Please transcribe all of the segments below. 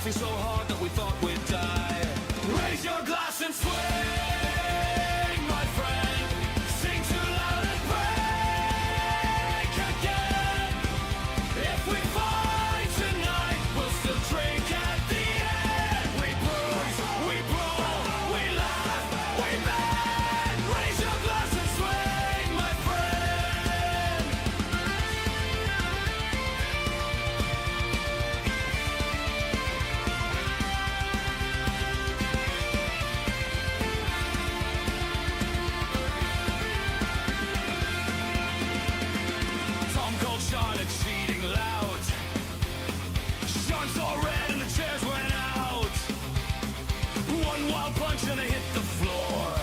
laughing so hard that we thought we'd die. Raise your glass and swing, my friend. Sing too loud and break again. If we fight tonight, we'll still drink at the end. We bruise, we brawl, we laugh, we bend. Raise your glass and swing, my friend. Tom Cold shot exceeding loud. Sean saw red and the chairs went out. One wild punch and they hit the floor.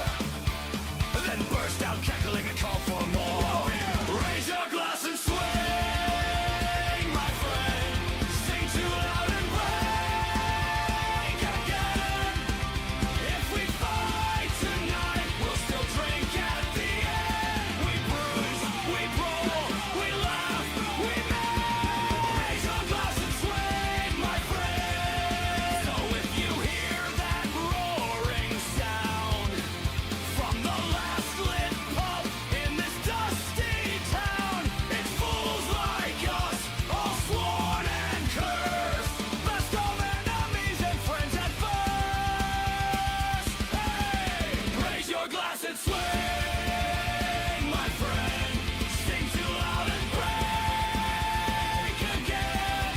Then burst out cackling and called for more. Raise your glass and swing, my friend. Sing too loud and break again. If we fight tonight, we'll still drink at the end. We bruise, we brawl, we laugh, we bend. Raise your glass and swing, my friend. So if you hear that roaring sound from the last lit pub in this dusty town, it's fools like us, all sworn and cursed. Best of enemies and friends at first. Hey, raise your glass and swing, my friend. Sing too loud and break again.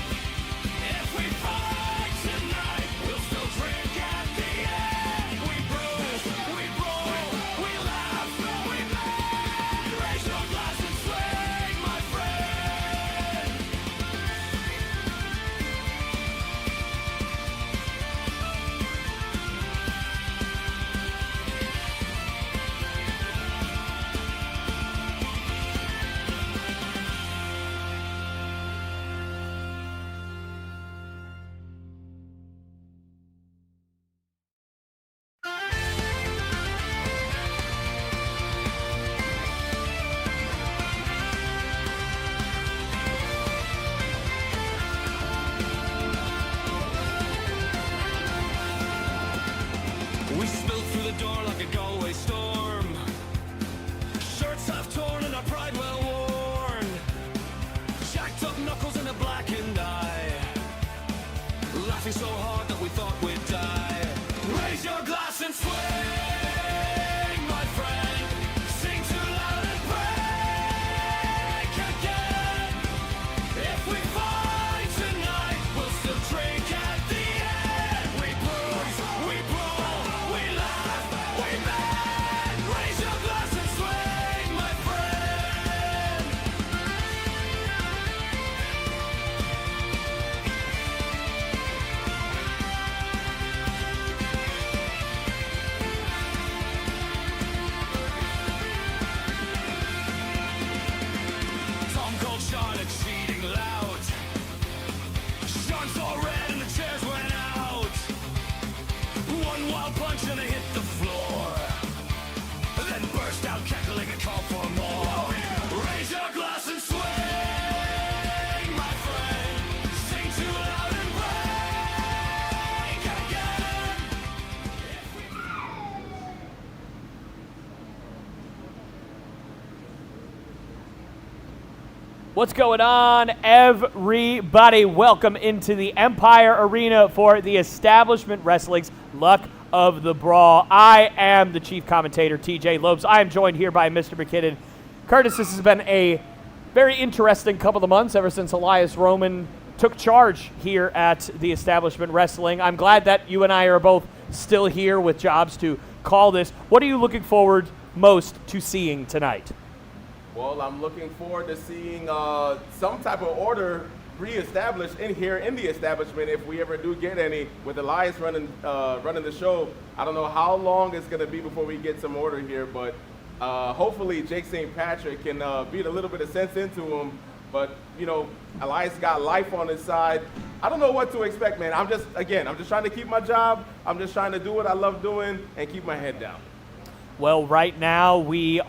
If we fight tonight, we'll still drink at the end. We bruise, we brawl, we laugh, we bend. Raise your glass and swing, my friend. We spilled through the door like a Galway storm. Shirts half torn and our pride well worn. Jacked up knuckles and a blackened eye. Laughing so hard that we thought we'd die. Raise your glass and swing, my friend. Sing too loud and break again. If we fight tonight, we'll still drink at the end. We bruise, we brawl, we laugh, we bend. Raise your glass and swing, my friend. Tom Cold shot exceeding loud. Sean saw red and the chairs went out. One wild punch and they hit the floor. Then burst out cackling and called for more. Raise your glass and swing, my friend. Sing too loud and break again. What's going on, everybody? Welcome into the Empire Arena for the Establishment Wrestling's Luck of the Brawl. I am the chief commentator, TJ Lopes. I am joined here by Mr. McKinnon. Curtis, this has been a very interesting couple of months ever since Elias Roman took charge here at the Establishment Wrestling. I'm glad that you and I are both still here with jobs to call this. What are you looking forward most to seeing tonight? Well, I'm looking forward to seeing some type of order reestablished in here in the establishment if we ever do get any. With Elias running the show, I don't know how long it's going to be before we get some order here, but hopefully Jake St. Patrick can beat a little bit of sense into him. But, you know, Elias got life on his side. I don't know what to expect, man. I'm just trying to keep my job. I'm just trying to do what I love doing and keep my head down. Well, right now we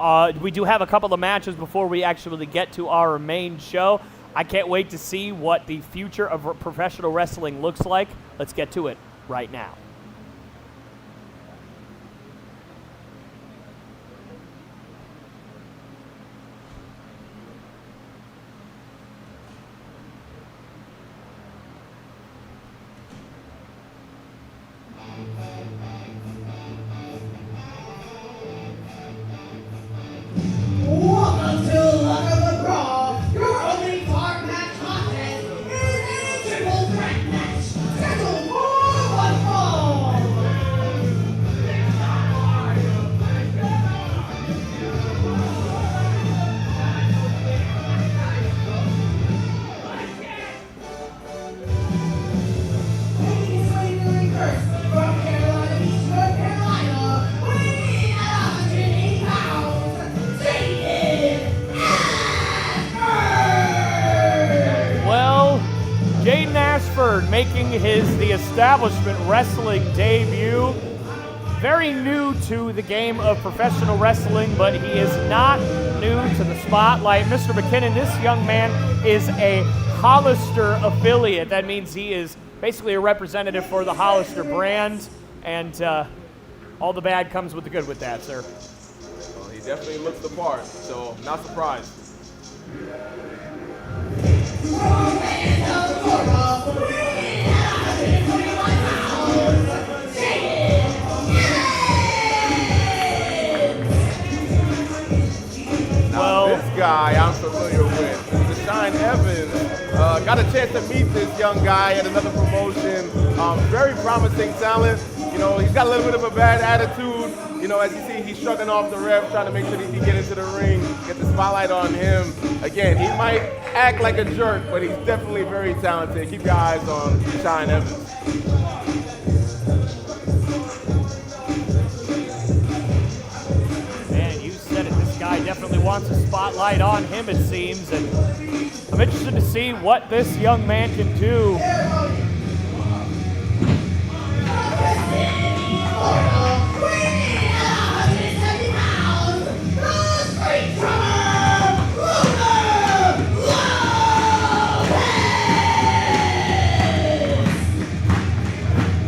do have a couple of matches before we actually get to our main show. I can't wait to see what the future of professional wrestling looks like Let's get to it right now. Welcome to Luck of the Brawl. Your opening card match contest is a triple threat match scheduled for one fall. Taking his way to the first from Carolina Beach, North Carolina, weighing in at 180 pounds, Jaden Ashford. Well, Jaden Ashford making the establishment wrestling debut. Very new to the game of professional wrestling, but he is not new to the spotlight. Mr. McKinnon, this young man is a Hollister affiliate. That means he is basically a representative for the Hollister brand, and all the bad comes with the good with that, sir. Well, he definitely looks the part, so not surprised. Now, this guy I'm familiar with, Deshaun Evans. Got a chance to meet this young guy at another promotion. Very promising talent. You know, he's got a little bit of a bad attitude. You know, as you see, he's shrugging off the ref, trying to make sure that he get into the ring, get the spotlight on him. Again, he might act like a jerk, but he's definitely very talented. Keep your eyes on Deshaun Evans. Man, you said it. This guy definitely wants a spotlight on him, it seems, and I'm interested to see what this young man can do.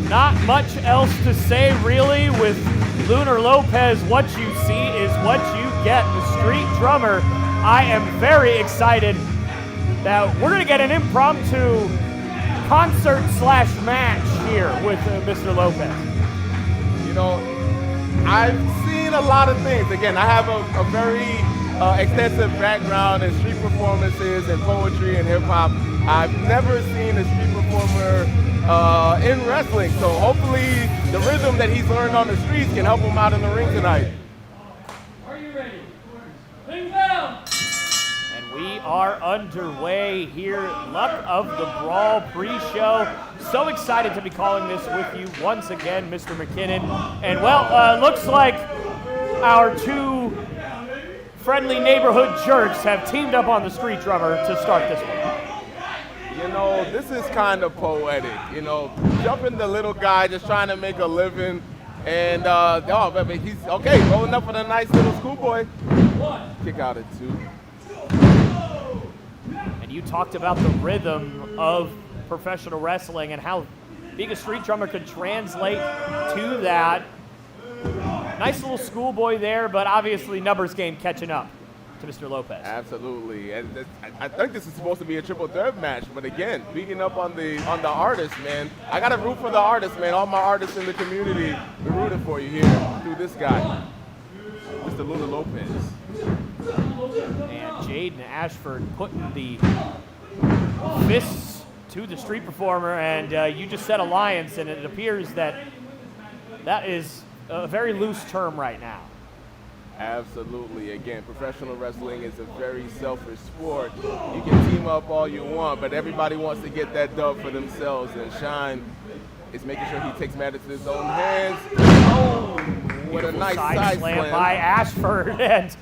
Not much else to say, really, with Lunar Lopez. What you see is what you get. The street drummer. I am very excited that we're going to get an impromptu concert/match here with Mr. Lopez. You know, I've seen a lot of things. Again, I have a very extensive background in street performances and poetry and hip hop. I've never seen a street performer in wrestling, so hopefully the rhythm that he's learned on the streets can help him out in the ring tonight. Are you ready? Things down! And we are underway here. Luck of the Brawl pre-show. So excited to be calling this with you once again, Mr. McKinnon. And well, looks like our two friendly neighborhood jerks have teamed up on the street drummer to start this one. You know, this is kind of poetic. You know, jumping the little guy just trying to make a living, and he's okay, rolling up with a nice little schoolboy. Kick out at 2. And you talked about the rhythm of professional wrestling and how being a street drummer could translate to that. Nice little schoolboy there, but obviously numbers game catching up to Mr. Lopez. Absolutely, and I think this is supposed to be a triple threat match. But again, speaking up on the artist, man, I gotta root for the artist, man. All my artists in the community, we're rooting for you here through this guy, Mr. Lunar Lopez. And Jaden Ashford putting the fists to the street performer, and you just said alliance, and it appears that that is a very loose term right now. Absolutely. Again, professional wrestling is a very selfish sport. You can team up all you want, but everybody wants to get that dub for themselves. And Shine is making sure he takes matters in his own hands. Oh, what a nice side slam by Ashford. And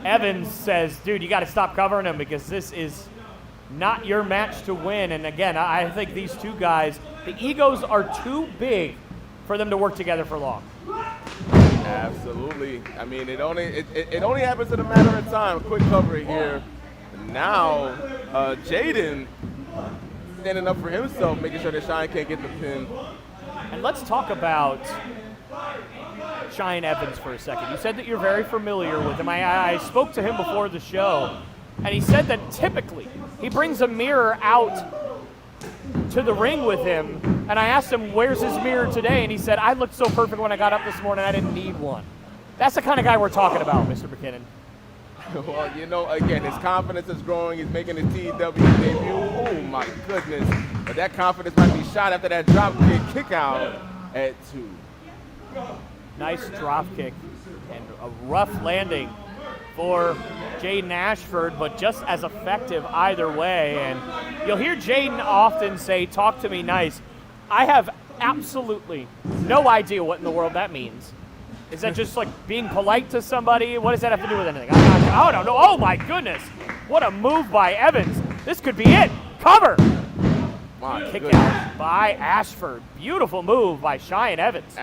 Evans says, dude, you got to stop covering him because this is not your match to win. And again, I think these two guys, the egos are too big for them to work together for long. Absolutely. I mean, it only happens in a matter of time. Quick cover here. Now, Jaden standing up for himself, making sure that Shine can't get the pin. And let's talk about Cheyenne Evans for a second. You said that you're very familiar with him. I spoke to him before the show, and he said that typically he brings a mirror out to the ring with him, and I asked him, where's his mirror today? And he said, I looked so perfect when I got up this morning, I didn't need one. That's the kind of guy we're talking about, Mr. McKinnon. Well, you know, again, his confidence is growing. He's making his TW debut. Oh, my goodness. But that confidence might be shot after that drop kick out at 2. Nice drop kick and a rough landing for Jaden Ashford, but just as effective either way. And you'll hear Jaden often say, talk to me nice. I have absolutely no idea what in the world that means. Is that just like being polite to somebody? What does that have to do with anything? I don't know. Oh my goodness. What a move by Evans. This could be it. Cover. Kick out by Ashford. Beautiful move by Cheyenne Evans.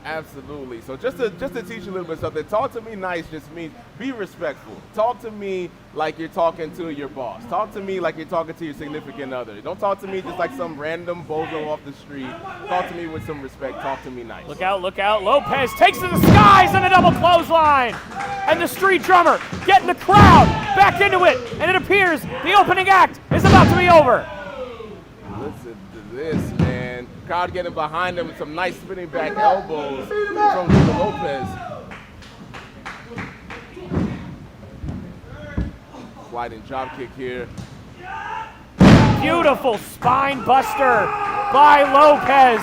Absolutely. So just to teach you a little bit something, talk to me nice just means be respectful. Talk to me like you're talking to your boss. Talk to me like you're talking to your significant other. Don't talk to me just like some random bozo off the street. Talk to me with some respect. Talk to me nice. Look out, look out. Lopez takes to the skies and a double clothesline. And the street drummer getting the crowd back into it. And it appears the opening act is about to be over. Listen to this, man. Crowd getting behind him with some nice spinning back elbows from Lopez. Sliding drop kick here. Beautiful spine buster by Lopez.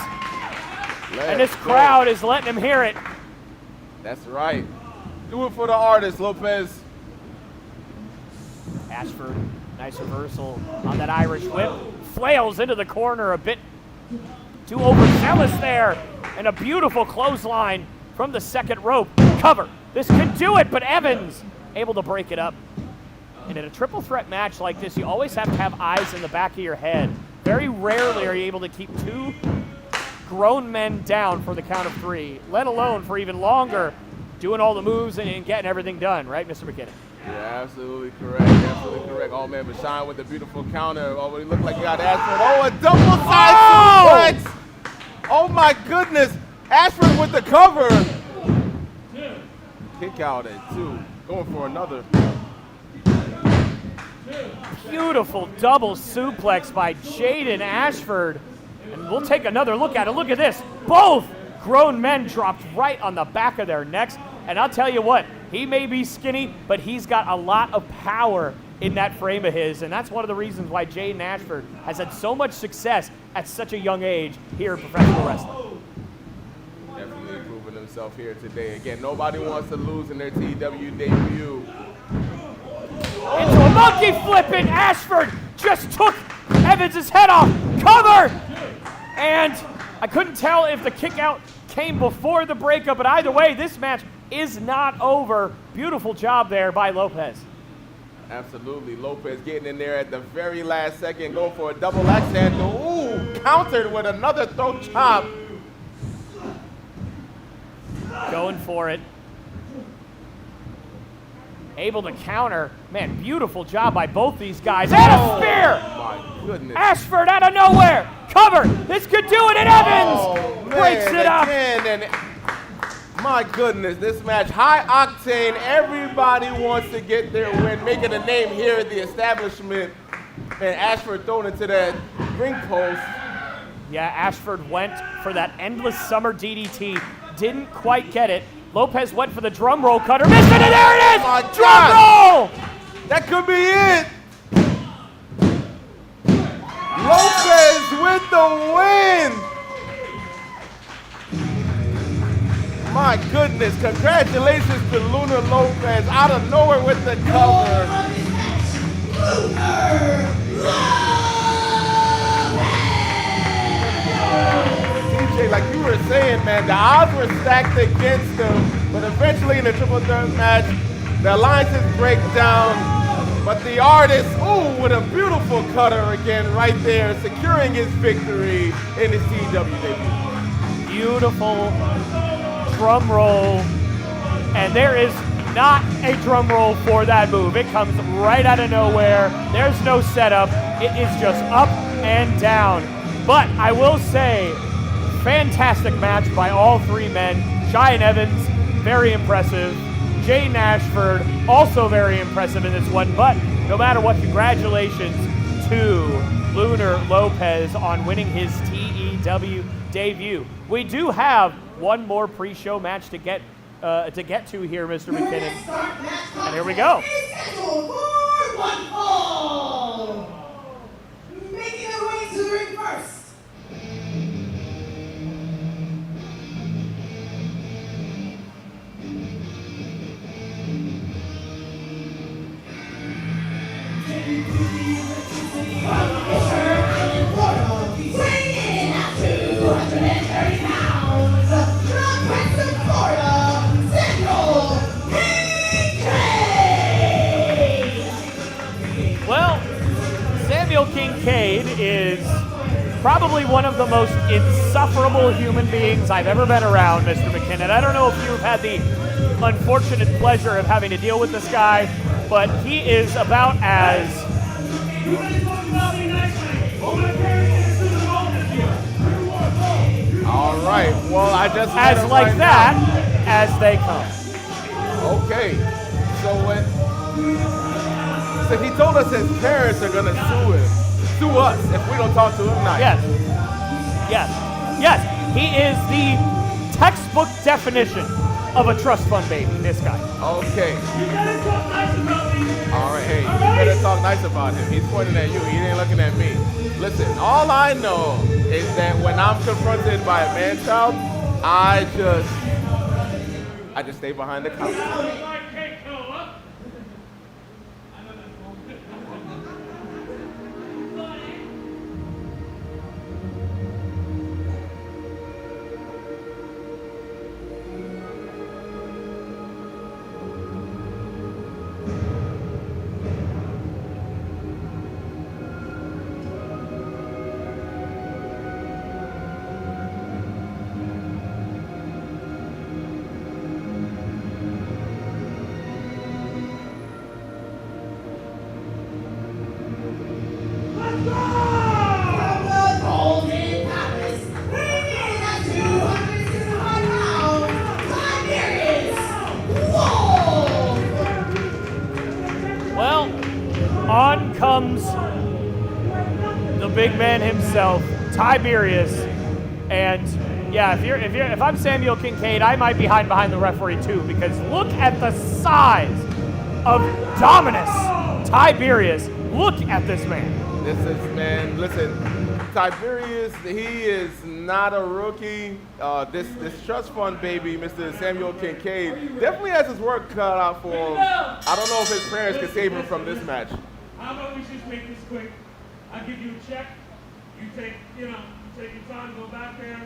And this crowd is letting him hear it. That's right. Do it for the artist, Lopez. Ashford, nice reversal on that Irish whip. Flails into the corner a bit too overzealous there. And a beautiful clothesline from the second rope. Cover. This could do it, but Evans able to break it up. And in a triple threat match like this, you always have to have eyes in the back of your head. Very rarely are you able to keep 2 grown men down for the count of 3, let alone for even longer, doing all the moves and getting everything done, right, Mr. McKinnon? Yeah, absolutely correct. Absolutely correct. Oh, man, but Shine with a beautiful counter. Oh, it looked like he got Ashford. Oh, a double side suplex. Oh, my goodness. Ashford with the cover. Kick out at 2. Going for another. Beautiful double suplex by Jaden Ashford. And we'll take another look at it. Look at this. Both grown men dropped right on the back of their necks. And I'll tell you what, he may be skinny, but he's got a lot of power in that frame of his. And that's one of the reasons why Jaden Ashford has had so much success at such a young age here in professional wrestling. Definitely proving himself here today. Again, nobody wants to lose in their TW debut. Into a monkey flip, and Ashford just took Evans' head off. Cover! And I couldn't tell if the kick out came before the breakup, but either way, this match is not over. Beautiful job there by Lopez. Absolutely. Lopez getting in there at the very last second, going for a double axe handle. Ooh, countered with another throat chop. Going for it. Able to counter. Man, beautiful job by both these guys. And a spear! My goodness. Ashford out of nowhere. Cover. This could do it, and Evans breaks it up. And my goodness, this match, high octane. Everybody wants to get their win, making a name here at the establishment. And Ashford thrown into that ring post. Yeah, Ashford went for that endless summer DDT. Didn't quite get it. Lopez went for the drum roll cutter, missed it, and there it is! My Drum roll! That could be it! Lopez with the win! My goodness, congratulations to Lunar Lopez out of nowhere with the cover. TJ, like you were saying, man, the odds were stacked against him, but eventually in the triple threat match, the alliances break down, but the artist, ooh, with a beautiful cutter again right there, securing his victory in his TW debut. Beautiful drum roll, and there is not a drum roll for that move. It comes right out of nowhere. There's no setup. It is just up and down. But I will say, fantastic match by all three men. Cheyenne Evans, very impressive. Jay Nashford, also very impressive in this one. But no matter what, congratulations to Lunar Lopez on winning his TEW debut. We do have one more pre-show match to get to here, Mr. McKinnon. And here we go. Making their way to the ring first. Weighing in at 230 pounds, from Western Florida, Samuel Kincaid. Well, Samuel Kincaid is probably one of the most insufferable human beings I've ever been around, Mr. McKinnon. I don't know if you've had the unfortunate pleasure of having to deal with this guy, but he is about as All right. Well, I just as met him like right that as they come. now. Okay. So he told us his parents are gonna sue us if we don't talk to him nice. Yes. Yes. Yes. He is the textbook definition of a trust fund baby, this guy. Okay. You better talk nice about me. All right. Hey, you better talk nice about him. He's pointing at you. He ain't looking at me. Listen, all I know is that when I'm confronted by a man-child, I just stay behind the counter. Like cake, huh? From the Golden Palace, weighing in at 265 pounds, Tiberius Wolf. Well, on comes the big man himself, Tiberius, and yeah, if I'm Samuel Kincaid, I might be hiding behind the referee too, because look at the size of Dominus Tiberius. Look at this man. This is, man, listen, Tiberius, he is not a rookie. This trust fund baby, Mr. Samuel Kincaid, definitely has his work cut out for him. I don't know if his parents can save him from this match. How about we just make this quick? I'll give you a check. You take your time, go back there,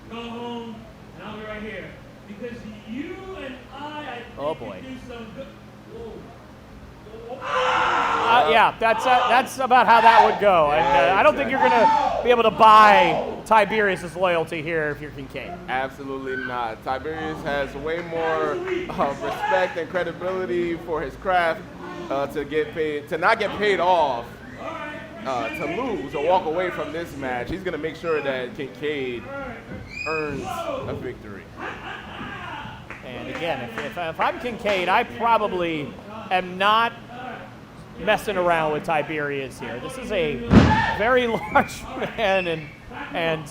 go home, and I'll be right here. Because you and I think Oh, boy. can do some good. Whoa. Yeah, that's about how that would go. And I don't think you're going to be able to buy Tiberius' loyalty here if you're Kincaid. Absolutely not. Tiberius has way more respect and credibility for his craft to not get paid off, to lose or walk away from this match. He's going to make sure that Kincaid earns a victory. And again, if I'm Kincaid, I probably am not messing around with Tiberius here. This is a very large man, and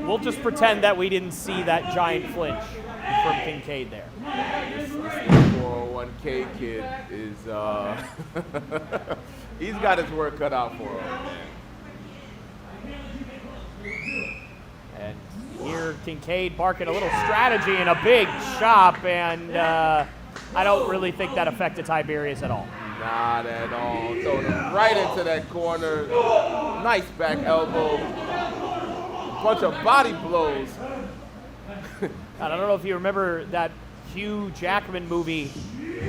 we'll just pretend that we didn't see that giant flinch from Kincaid there. This 401k kid is, he's got his work cut out for him, man. And here Kincaid barking a little strategy and a big chop, and I don't really think that affected Tiberius at all. Not at all. Throwing him right into that corner. Nice back elbow. Bunch of body blows. I don't know if you remember that Hugh Jackman movie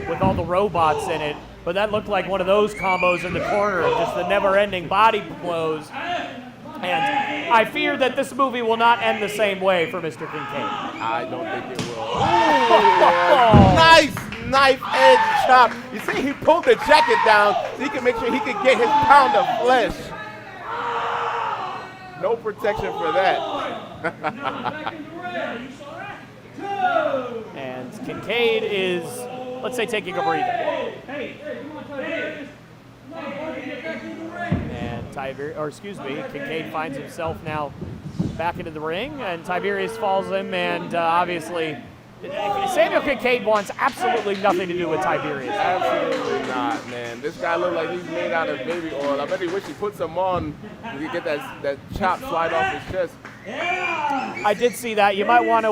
with all the robots in it, but that looked like one of those combos in the corner, just the never-ending body blows. And I fear that this movie will not end the same way for Mr. Kincaid. I don't think it will. Ooh, nice knife edge chop. You see, he pulled the jacket down so he can make sure he could get his pound of flesh. No protection for that. And Kincaid is, let's say, taking a breather. And Kincaid finds himself now back into the ring, and Tiberius falls him, and obviously Samuel Kincaid wants absolutely nothing to do with Tiberius. Absolutely not, man. This guy looks like he's made out of baby oil. I bet he wish he put some on so he could get that chop slide off his chest. I did see that. You might want to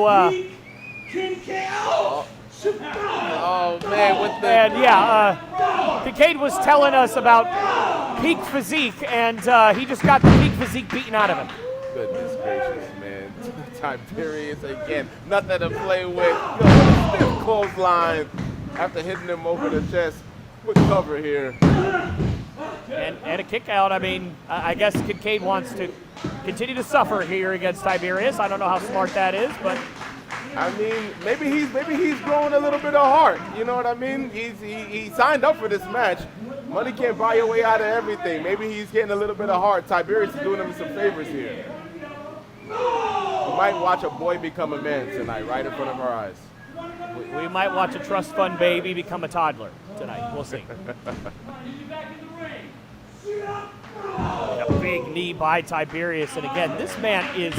Oh man, with the and Kincaid was telling us about peak physique, and he just got the peak physique beaten out of him. goodness gracious, man. Tiberius again, nothing to play with. Stiff clothesline after hitting him over the chest. Quick cover here. And a kick out. I mean, I guess Kincaid wants to continue to suffer here against Tiberius. I don't know how smart that is, but I mean, maybe he's growing a little bit of heart. You know what I mean? He signed up for this match. Money can't buy your way out of everything. Maybe he's getting a little bit of heart. Tiberius is doing him some favors here. We might watch a boy become a man tonight, right in front of our eyes. we might watch a trust fund baby become a toddler tonight. We'll see. A big knee by Tiberius, and again, this man is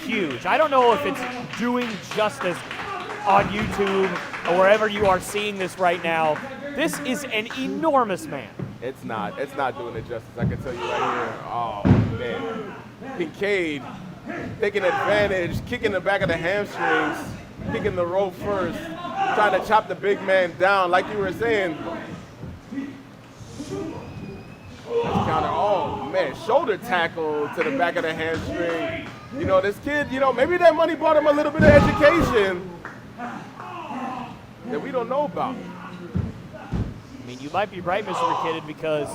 huge. I don't know if it's doing justice on YouTube or wherever you are seeing this right now. This is an enormous man. It's not doing it justice. I can tell you right here. Oh man, Kincaid taking advantage, kicking the back of the hamstrings, kicking the rope first, trying to chop the big man down, like you were saying. Counter. Oh man, shoulder tackle to the back of the hamstring. You know, this kid, you know, maybe that money bought him a little bit of education that we don't know about. I mean, you might be right, Mr. McKinnon, because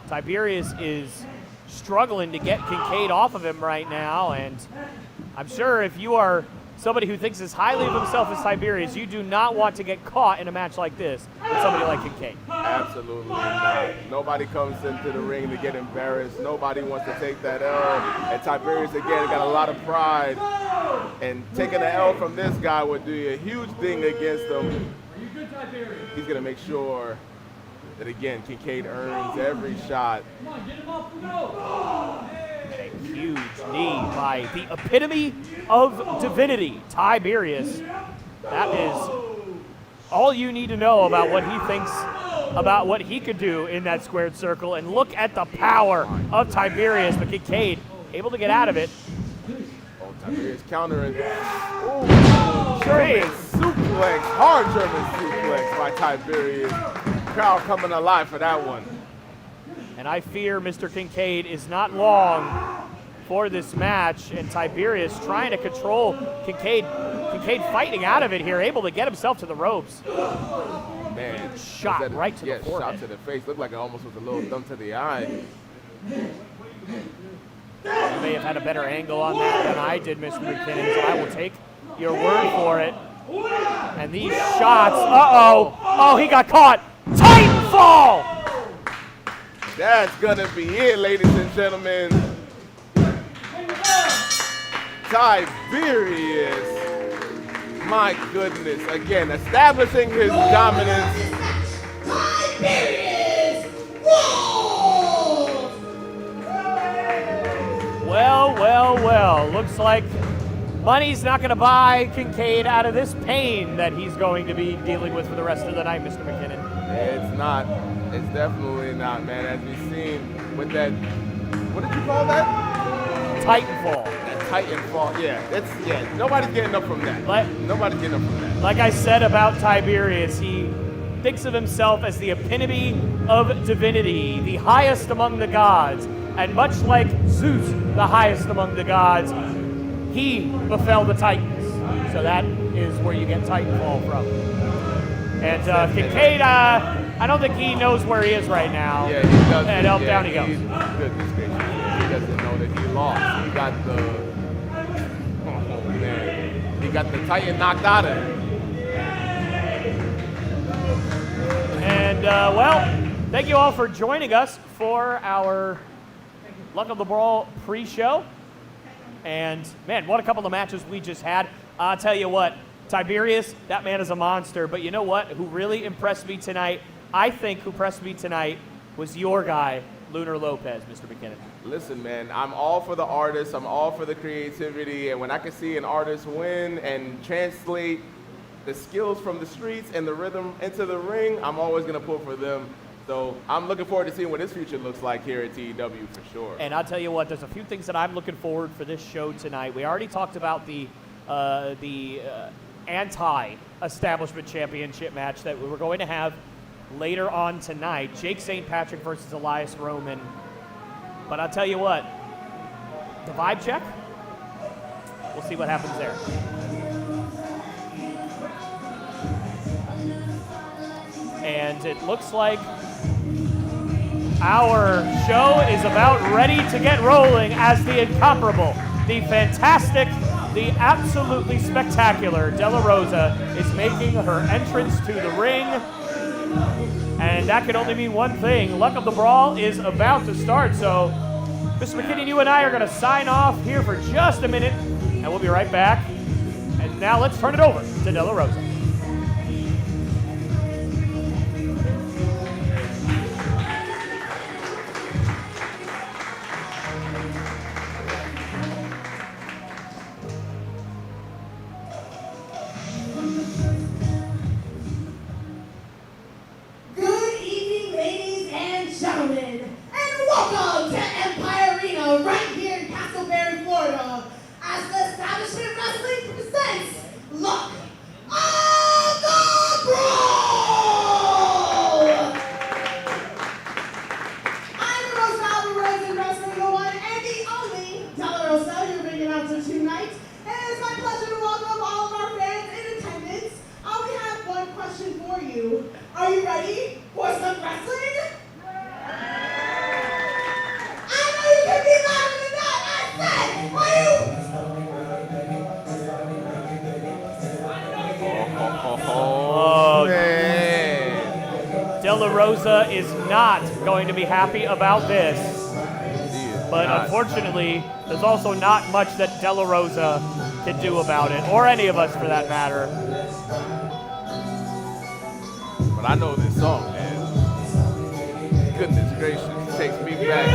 Tiberius is struggling to get Kincaid off of him right now, and I'm sure if you are somebody who thinks as highly of himself as Tiberius, you do not want to get caught in a match like this with somebody like Kincaid. Absolutely not. Nobody comes into the ring to get embarrassed. Nobody wants to take that L. And Tiberius, again, got a lot of pride. And taking an L from this guy would do a huge thing against him. He's going to make sure that, again, Kincaid earns every shot. A huge knee by the epitome of divinity, Tiberius. That is all you need to know about what he thinks about what he could do in that squared circle. And look at the power of Tiberius, but Kincaid able to get out of it. Oh, Tiberius countering. Oh, German suplex, hard German suplex by Tiberius. Crowd coming alive for that one. And I fear Mr. Kincaid is not long for this match, and Tiberius trying to control Kincaid. Kincaid fighting out of it here, able to get himself to the ropes. Man, Shot right to the forehead. Shot to the face. Looked like it almost was a little thumb to the eye. You may have had a better angle on that than I did, Mr. McKinnon, so I will take your word for it. And these shots, oh, he got caught. Titanfall! That's gonna be it, ladies and gentlemen. Tiberius, my goodness, again, establishing his dominance. Tiberius rules! Well, looks like money's not gonna buy Kincaid out of this pain that he's going to be dealing with for the rest of the night, Mr. McKinnon. It's not. It's definitely not, man. As we've seen with that, what did you call that? Titanfall. That Titanfall. Yeah, nobody's getting up from that. Nobody's getting up from that. Like I said about Tiberius, he thinks of himself as the epitome of divinity, the highest among the gods. And much like Zeus, the highest among the gods, he befell the Titans. So that is where you get Titanfall from. And Kincaid, I don't think he knows where he is right now. Yeah, he doesn't. And down he goes. Goodness gracious. He doesn't know that he lost. He got the Titan knocked out of him. And, well, thank you all for joining us for our Luck of the Brawl pre-show. And, man, what a couple of matches we just had. I'll tell you what, Tiberius, that man is a monster. But you know what? Who really impressed me tonight, I think who impressed me tonight was your guy, Lunar Lopez, Mr. McKinnon. Listen, man, I'm all for the artists. I'm all for the creativity. And when I can see an artist win and translate the skills from the streets and the rhythm into the ring, I'm always going to pull for them. So I'm looking forward to seeing what his future looks like here at TEW for sure. And I'll tell you what, there's a few things that I'm looking forward for this show tonight. We already talked about the anti-establishment championship match that we were going to have later on tonight. Jake St. Patrick versus Elias Roman. But I'll tell you what, the vibe check, we'll see what happens there. And it looks like our show is about ready to get rolling as the incomparable, the fantastic, the absolutely spectacular Della Rosa is making her entrance to the ring. And that can only mean one thing. Luck of the Brawl is about to start. So, Mr. McKinney, you and I are going to sign off here for just a minute, and we'll be right back. And now let's turn it over to Della Rosa. Good evening, ladies and gentlemen, and welcome to Empire Arena right here in Castleberry, Florida, as the Establishment Wrestling presents Luck of the Brawl! I'm your host, Albert Rose, wrestling the one and the only Della Rosa, your ring announcer tonight. And it is my pleasure to welcome all of our fans in attendance. I only have one question for you. Are you ready for some wrestling? I know you can be louder than that. I said, Oh, man. Della Rosa is not going to be happy about this. But unfortunately, there's also not much that Della Rosa can do about it, or any of us for that matter. But I know this song, man. Goodness gracious, it takes me back.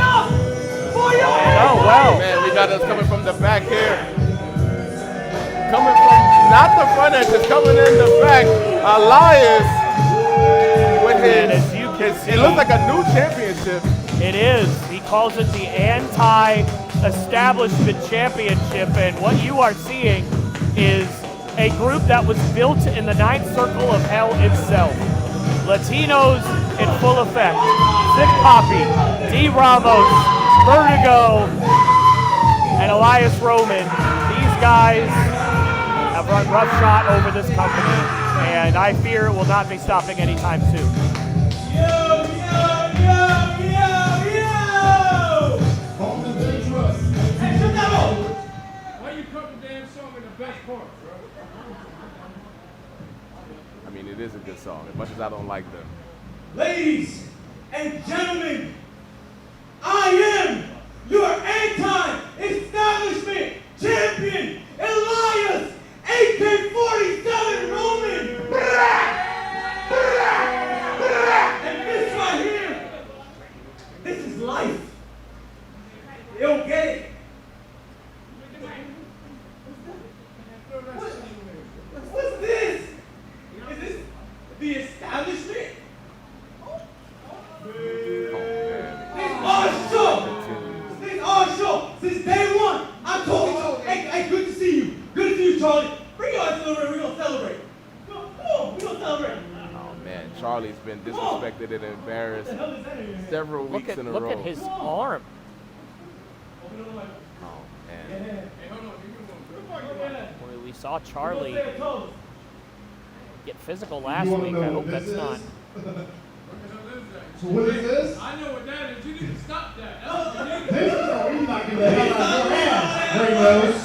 Oh, well. Man, we got us coming from the back here. Coming from, not the front end, just coming in the back. Elias with And as you can his, see, it looks like a new championship. it is. He calls it the anti-establishment championship, and what you are seeing is a group that was built in the ninth circle of hell itself. Latinos in full effect. Sick Poppy, D. Ramos, Vertigo, and Elias Roman. These guys have run roughshod over this company, and I fear it will not be stopping anytime soon. Why you cut the damn song in the best part, bro? I mean, it is a good song, as much as I don't like them. Ladies and gentlemen, I am your anti-establishment champion, Elias AK-47 Roman. And this right here, this is life. You don't get it. What's this? Is this the establishment? This our show. Since day one, I told you. Hey, good to see you. Good to see you, Charlie. Bring your ass over here. We're going to celebrate. Come on, we're going to celebrate. Oh man, Charlie's been disrespected and embarrassed What the hell is that in here? several weeks in a row. Look at his arm. Open it up. Oh man. Yeah. Hey, hold on, give me one. We saw Charlie We're gonna say a toast. get physical last week. I hope that's not. So what is this? I know what that is. You need to stop that. That's what you need to This is how we not get the hell out of your ass, Ray Rose.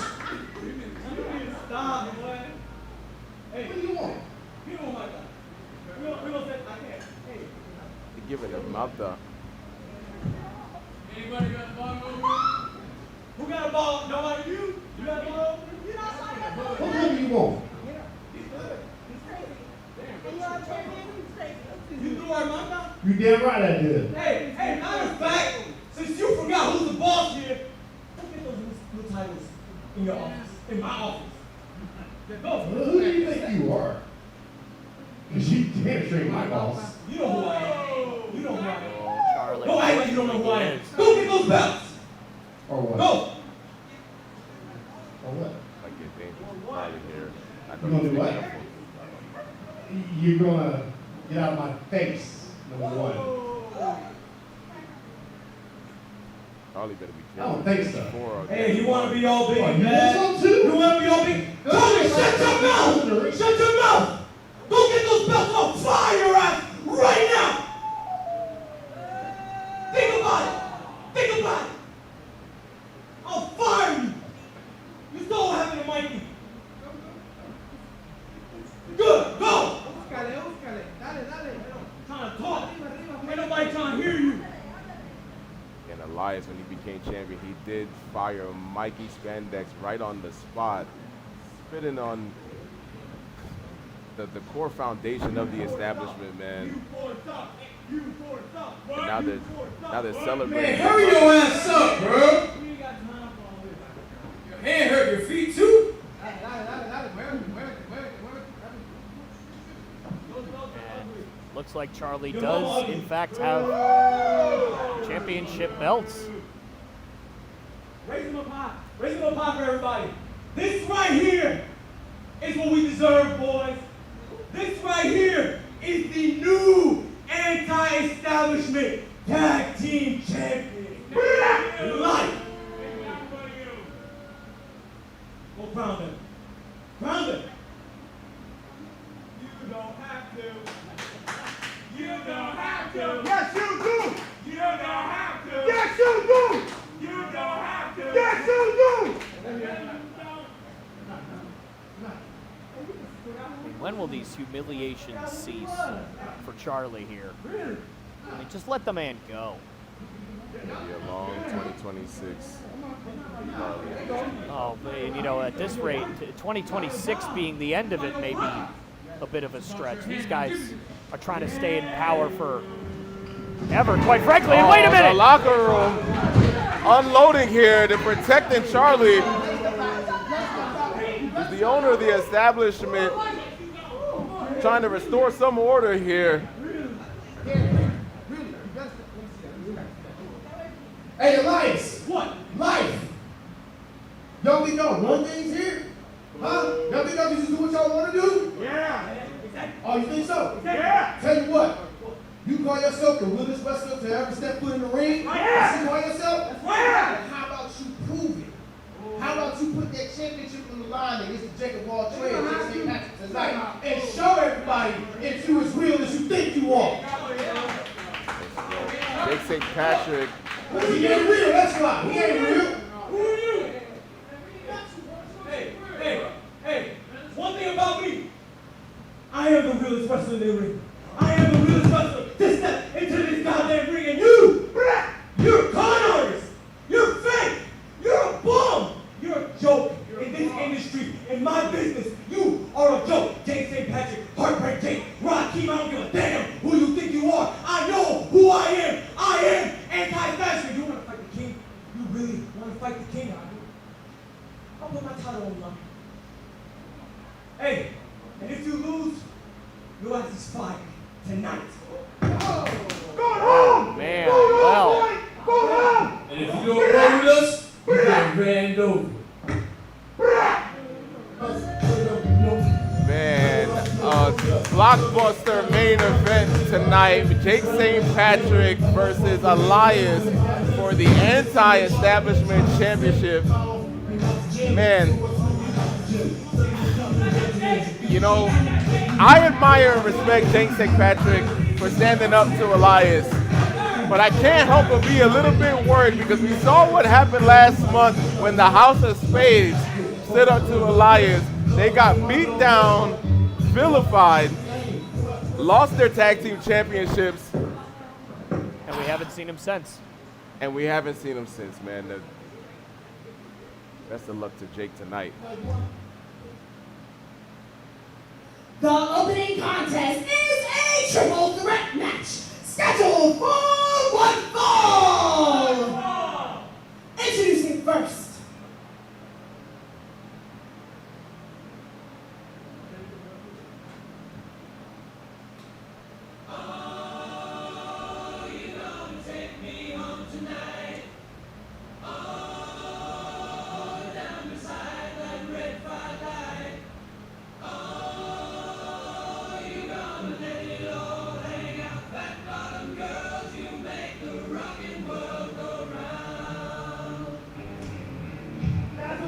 Stop, boy. Hey, What do you want? you don't like that. We're gonna say, I can't. Hey, ball. Nobody you? You got the ball? You're not signing up for What that. number you want? He's crazy. And you're a champion, he's crazy. You threw our mouth down? You damn right I did. Hey, matter of fact, since you forgot who's the boss here, go get those little titles in your office, in my office. Go. Who do you think you are? Because you can't straight my boss. You know who I am. You know who I am. Oh, Charlie. Don't act like you don't know who I am. Go get those belts. Or what? Go. Or what? I get dangerous probably here. I You gonna do be what? careful. You're gonna get out of my face, number one. Charlie better be I careful. don't think so. Before, Hey, you want to be all big Oh, and you bad? want some too? You want to be all big? Tony, shut your mouth! Shut your mouth! Go get those belts on fire ass right now! Think about it! Think about it! I'll fire you! You saw what happened to Mikey. Good, go! Trying to talk. Ain't nobody trying to hear you. And Elias, when he became champion, he did fire Mikey Spandex right on the spot, spitting on the core foundation of the establishment, man. And now they're Man, celebrating. hurry your ass up, bro! Your hand hurt, your feet too? Looks like Charlie does, in fact, have championship belts. Raise them up high. Raise them up high for everybody. This right here is what we deserve, boys. This right here is the new anti-establishment tag team champion. Life. Go crown them. Crown them. You don't have to. You don't have to. Yes, you do. You don't have to. Yes, you do. You don't have to. Yes, you do. When will these humiliations cease for Charlie here? I mean, just let the man go. It'll be a long 2026. Oh, and you know, at this rate, 2026 being the end of it may be a bit of a stretch. These guys are trying to stay in power for ever, quite frankly. And wait a The minute! locker room unloading here. They're protecting Charlie. He's the owner of the establishment, trying to restore some order here. Hey, Elias! What? Life! Y'all think y'all run things here? Huh? Y'all think y'all can just do what y'all want to do? Yeah. Oh, you think so? Yeah. Tell you what, you call yourself the realest wrestler to ever step foot in the ring? Yeah. You call yourself? Yeah. How about you prove it? How about you put that championship on the line against the Jacob Wall trade against St. Patrick tonight and show everybody if you as real as you think you are? Jake St. Patrick. Because he ain't real, that's why. He ain't real. Who are you? Hey, one thing about me, I am the realest wrestler in the ring. I am the realest wrestler to step into this goddamn ring, and you, you're a con artist. You're fake. You're a bum. You're a joke in this industry, in my business. You are a joke. Jake St. Patrick, Heartbreak Jake, Rakim, I don't give a damn who you think you are. I know who I am. I am anti-fashion. You want to fight the king? You really want to fight the king? I'll put my title on the line. Hey, and if you lose, your ass is fired tonight. Oh, man, well, And if you don't roll with us, you get ran over. Man, blockbuster main event tonight. Jake St. Patrick versus Elias for the anti-establishment championship. Man, you know, I admire and respect Jake St. Patrick for standing up to Elias, but I can't help but be a little bit worried because we saw what happened last month when the House of Spades stood up to Elias. They got beat down, vilified, lost their tag team championships, and we haven't seen him since. and we haven't seen them since, man. best of luck to Jake tonight. The opening contest is a triple threat match scheduled for one fall. Introducing first.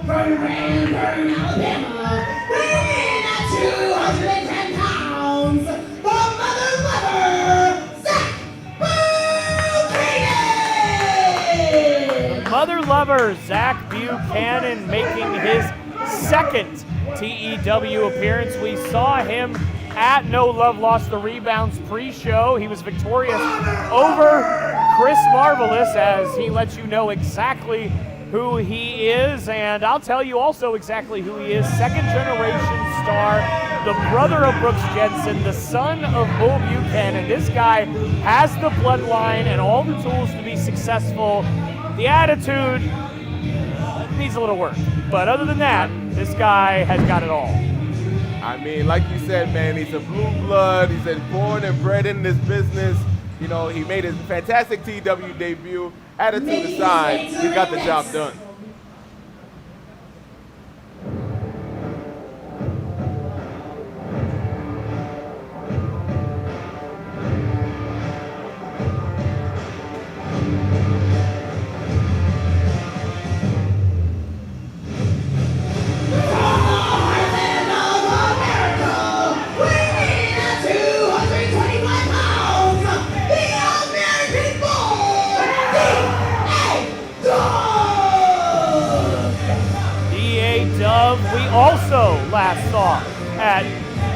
From Ranburn, Alabama, weighing at 210 pounds, the mother lover, Zach Buchanan! Mother lover Zach Buchanan making his second TEW appearance. We saw him at No Love Lost the Rebounds pre-show. He was victorious over Chris Marvelous as he lets you know exactly who he is, and I'll tell you also exactly who he is. Second generation star, the brother of Brooks Jensen, the son of Bull Buchanan. This guy has the bloodline and all the tools to be successful. The attitude needs a little work, but other than that, this guy has got it all. I mean, like you said, man, he's a blue blood. He's been born and bred in this business. You know, he made his fantastic TW debut. Attitude aside, he got the job done. We also last saw at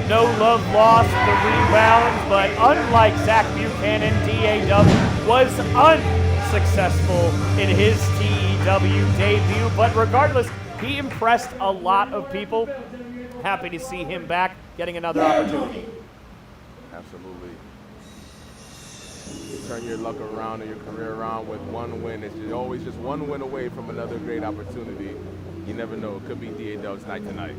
No Love Lost the Rebounds, but unlike Zach Buchanan, DAW was unsuccessful in his TEW debut, but regardless, he impressed a lot of people. Happy to see him back, getting another opportunity. Absolutely. You turn your luck around or your career around with one win. It's always just one win away from another great opportunity. You never know. It could be DAW's night tonight.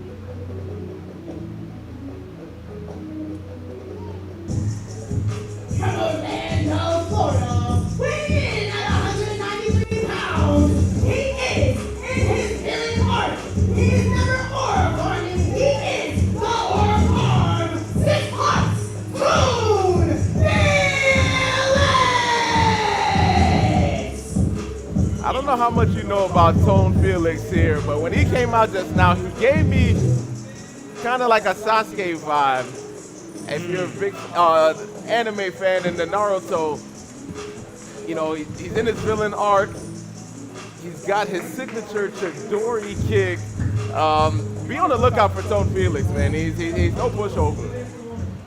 From Orlando, Florida, weighing at 193 pounds, he is in his healing heart. He is never orb arming. He is the orb arm. 6 hearts, Moon Felix! I don't know how much you know about Tone Felix here, but when he came out just now, he gave me kind of like a Sasuke vibe. If you're a big anime fan in the Naruto, you know, he's in his villain arc. He's got his signature Chidori kick. Be on the lookout for Tone Felix, man. He's no pushover.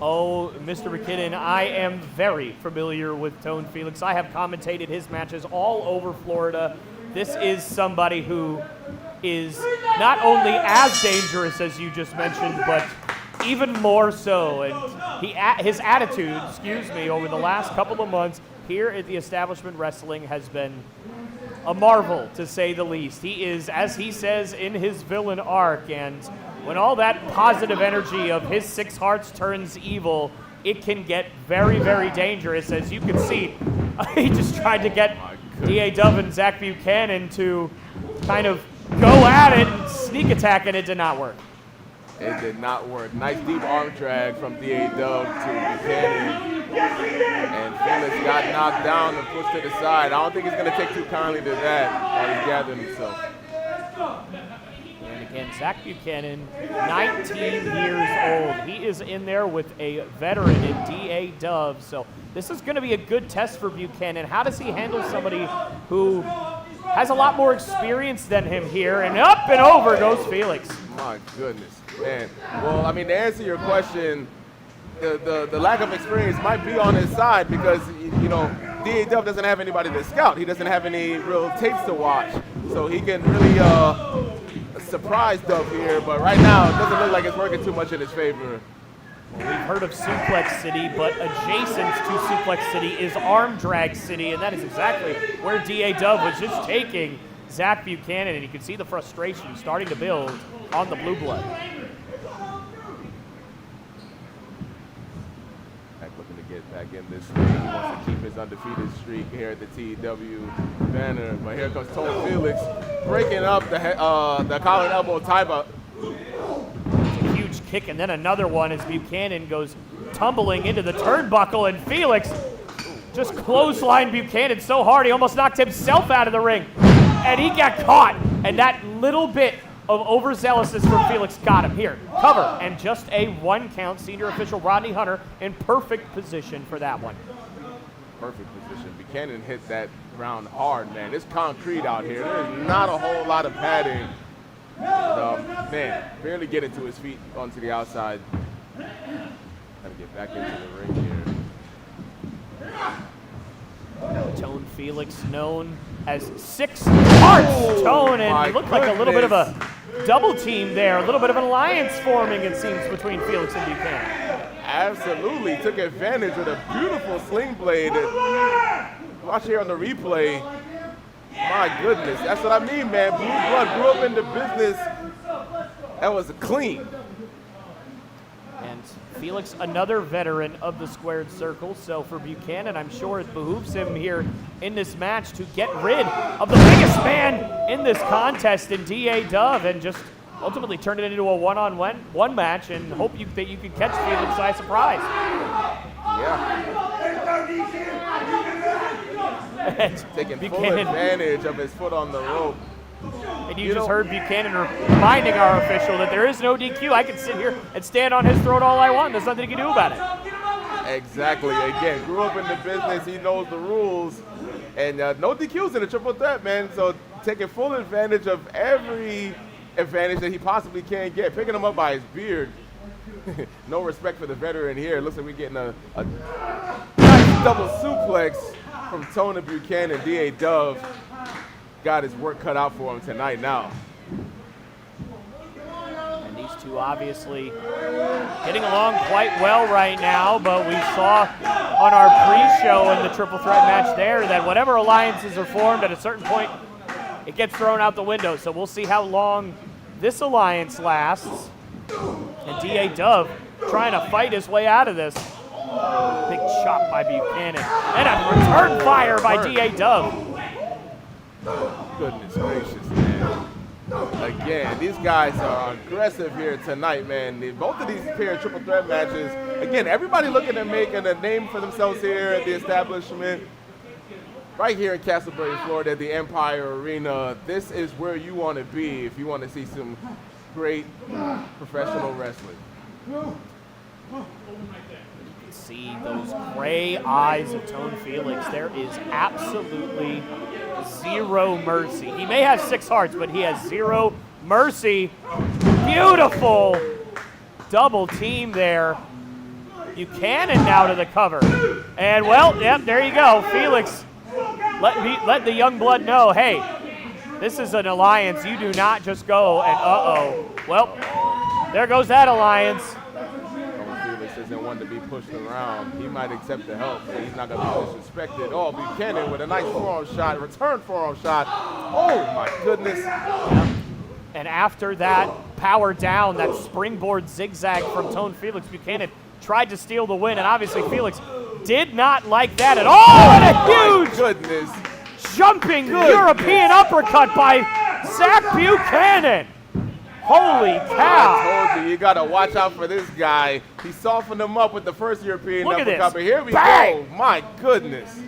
Oh, Mr. McKinnon, I am very familiar with Tone Felix. I have commentated his matches all over Florida. This is somebody who is not only as dangerous as you just mentioned, but even more so. And his attitude, over the last couple of months here at the Establishment Wrestling has been a marvel, to say the least. He is, as he says, in his villain arc, and when all that positive energy of his 6 hearts turns evil, it can get very, very dangerous. As you can see, he just tried to get DAW and Zach Buchanan to kind of go at it and sneak attack, and it did not work. It did not work. Nice deep arm drag from DAW to Buchanan. And Felix got knocked down and pushed to the side. I don't think he's going to take too kindly to that while he's gathering himself. And again, Zach Buchanan, 19 years old. He is in there with a veteran in DAW. So this is going to be a good test for Buchanan. How does he handle somebody who has a lot more experience than him here? And up and over goes Felix. My goodness, man. Well, I mean, to answer your question, the lack of experience might be on his side because, you know, DAW doesn't have anybody to scout. He doesn't have any real tapes to watch. So he can really, surprise dub here, but right now it doesn't look like it's working too much in his favor. Well, we've heard of Suplex City, but adjacent to Suplex City is Arm Drag City, and that is exactly where DA Dub was just taking Zach Buchanan, and you can see the frustration starting to build on the Blue Blood. Looking to get back in this ring. He wants to keep his undefeated streak here at the TW banner. But here comes Tone Felix breaking up the collar and elbow tie-up. It's a huge kick, and then another one as Buchanan goes tumbling into the turnbuckle, and Felix just clotheslined Buchanan so hard he almost knocked himself out of the ring. And he got caught, and that little bit of overzealousness from Felix got him. Here, cover, and just a 1 count. Senior official Rodney Hunter in perfect position for that one. Perfect position. Buchanan hit that ground hard, man. It's concrete out here. There's not a whole lot of padding. Man, barely getting to his feet onto the outside. Gotta get back into the ring here. Tone Felix, known as 6 Hearts. Tone, and it looked like a little bit of a double team there, a little bit of an alliance forming, it seems, between Felix and Buchanan. Absolutely, took advantage of the beautiful sling blade. Watch here on the replay. My goodness, that's what I mean, man. Blue Blood grew up in the business. That was clean. And Felix, another veteran of the squared circle, so for Buchanan, I'm sure it behooves him here in this match to get rid of the biggest man in this contest in DA Dove and just ultimately turn it into a one-on-one match and hope that you can catch Felix by surprise. Yeah. Taking full Buchanan, advantage of his foot on the rope. and you just heard Buchanan reminding our official that there is no DQ. I can sit here and stand on his throat all I want. There's nothing he can do about it. Exactly. Again, grew up in the business. He knows the rules. And no DQs in a triple threat, man. So taking full advantage of every advantage that he possibly can get. Picking him up by his beard. No respect for the veteran here. Looks like we're getting a nice double suplex from Tony Buchanan. D.A. Dove got his work cut out for him tonight now. And these two obviously getting along quite well right now, but we saw on our pre-show in the triple threat match there that whatever alliances are formed at a certain point, it gets thrown out the window. So we'll see how long this alliance lasts. And D.A. Dove trying to fight his way out of this. Big chop by Buchanan. And a return fire by D.A. Dove. Goodness gracious, man. Again, these guys are aggressive here tonight, man. Both of these pair of triple threat matches, again, everybody looking at making a name for themselves here at the establishment. Right here in Castleberry, Florida, at the Empire Arena. This is where you want to be if you want to see some great professional wrestling. You can see those gray eyes of Tone Felix. There is absolutely zero mercy. He may have 6 hearts, but he has zero mercy. Beautiful double team there. Buchanan now to the cover. And, well, yep, there you go. Felix, let the young blood know, hey, this is an alliance. You do not just go and uh-oh. Well, there goes that alliance. Felix isn't one to be pushed around. He might accept the help, but he's not going to be disrespected. Oh, Buchanan with a nice forearm shot, return forearm shot. Oh, my goodness. And after that power down, that springboard zigzag from Tone Felix, Buchanan tried to steal the win, and obviously Felix did not like that at all. And a huge goodness. Jumping European uppercut by Zach Buchanan. Holy cow. I told you got to watch out for this guy. He softened him up with the first European Look at uppercut, this. but here we Bang! go. My goodness.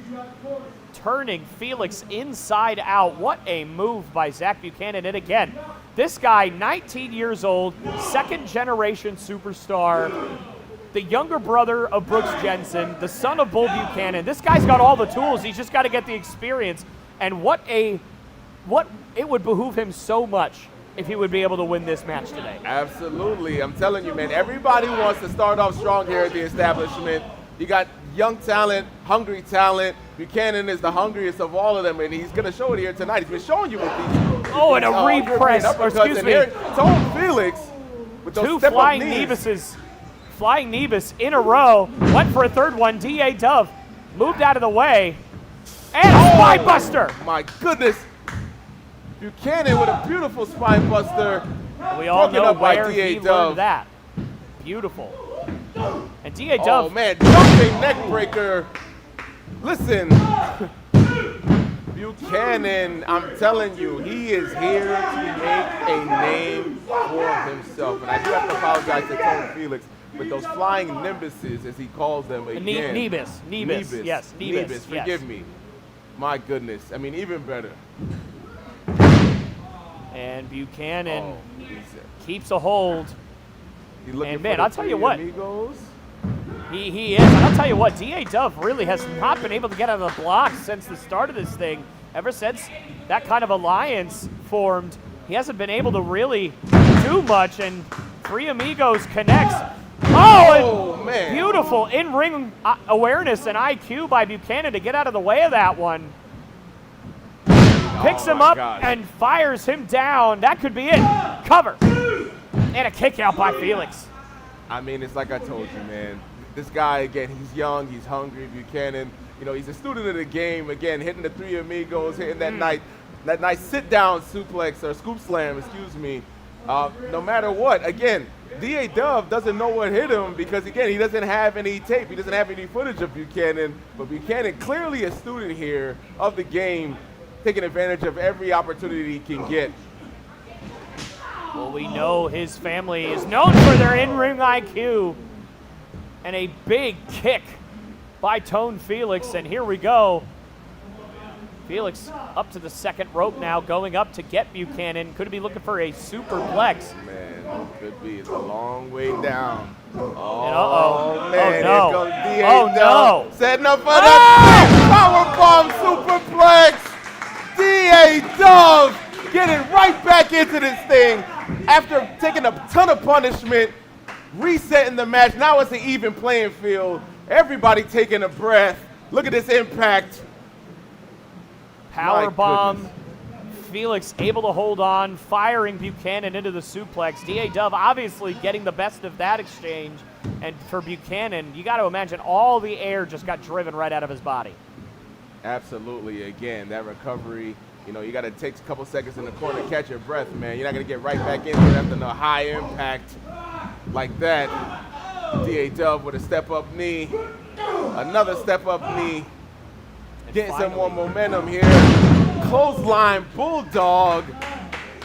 Turning Felix inside out. What a move by Zach Buchanan. And again, this guy, 19 years old, second generation superstar, the younger brother of Brooks Jensen, the son of Bull Buchanan. This guy's got all the tools. He's just got to get the experience. And what it would behoove him so much if he would be able to win this match today. Absolutely. I'm telling you, man, everybody wants to start off strong here at the establishment. You got young talent, hungry talent. Buchanan is the hungriest of all of them, and he's going to show it here tonight. He's been showing you with these Oh, and a European repress, or uppercuts, excuse and me. here, Tone Felix with those Two step-up flying knees. Nebuses. Flying Nebus in a row. Went for a third one. D.A. Dove moved out of the way. And a spine buster. My goodness. Buchanan with a beautiful spine buster. We all Broken know up by where D.A. he Dove. learned that. Beautiful. And D.A. Oh Dove. man, jumping neck breaker. Listen, Buchanan, I'm telling you, he is here to make a name for himself. And I do have to apologize to Tone Felix with those flying nimbuses, as he calls them again. Nebus. Yes, Nebus. Forgive me. My goodness. I mean, even better. And Buchanan Oh, keeps a hold. He looking And for man, the I'll tell you three what. amigos. He is. And I'll tell you what, D.A. Dove really has not been able to get out of the blocks since the start of this thing. Ever since that kind of alliance formed, he hasn't been able to really do much, and Three Amigos connects. Oh, and man. Beautiful in-ring awareness and IQ by Buchanan to get out of the way of that one. Picks him up and fires him down. That could be it. Cover. And a kick out by Felix. I mean, it's like I told you, man. This guy, again, he's young, he's hungry. Buchanan, you know, he's a student of the game. Again, hitting the Three Amigos, hitting that nice sit-down suplex or scoop slam, excuse me. No matter what, again, D.A. Dove doesn't know what hit him because, again, he doesn't have any tape. He doesn't have any footage of Buchanan. But Buchanan, clearly a student here of the game, taking advantage of every opportunity he can get. Well, we know his family is known for their in-ring IQ. And a big kick by Tone Felix. And here we go. Felix up to the second rope now, going up to get Buchanan. Could be looking for a superplex. Man, could be. It's a long way down. Oh, man, no. here goes D.A. Oh, Dove. no. Setting up for the powerbomb superplex. D.A. Dove getting right back into this thing after taking a ton of punishment, resetting the match. Now it's an even playing field. Everybody taking a breath. Look at this impact. Power bomb. Felix able to hold on, firing Buchanan into the suplex. D.A. Dove obviously getting the best of that exchange. And for Buchanan, you got to imagine all the air just got driven right out of his body. Absolutely. Again, that recovery, you know, you got to take a couple seconds in the corner, catch your breath, man. You're not going to get right back into it after a high impact like that. D.A. Dove with a step-up knee. Another step-up knee. Getting some more momentum here. Clothesline Bulldog.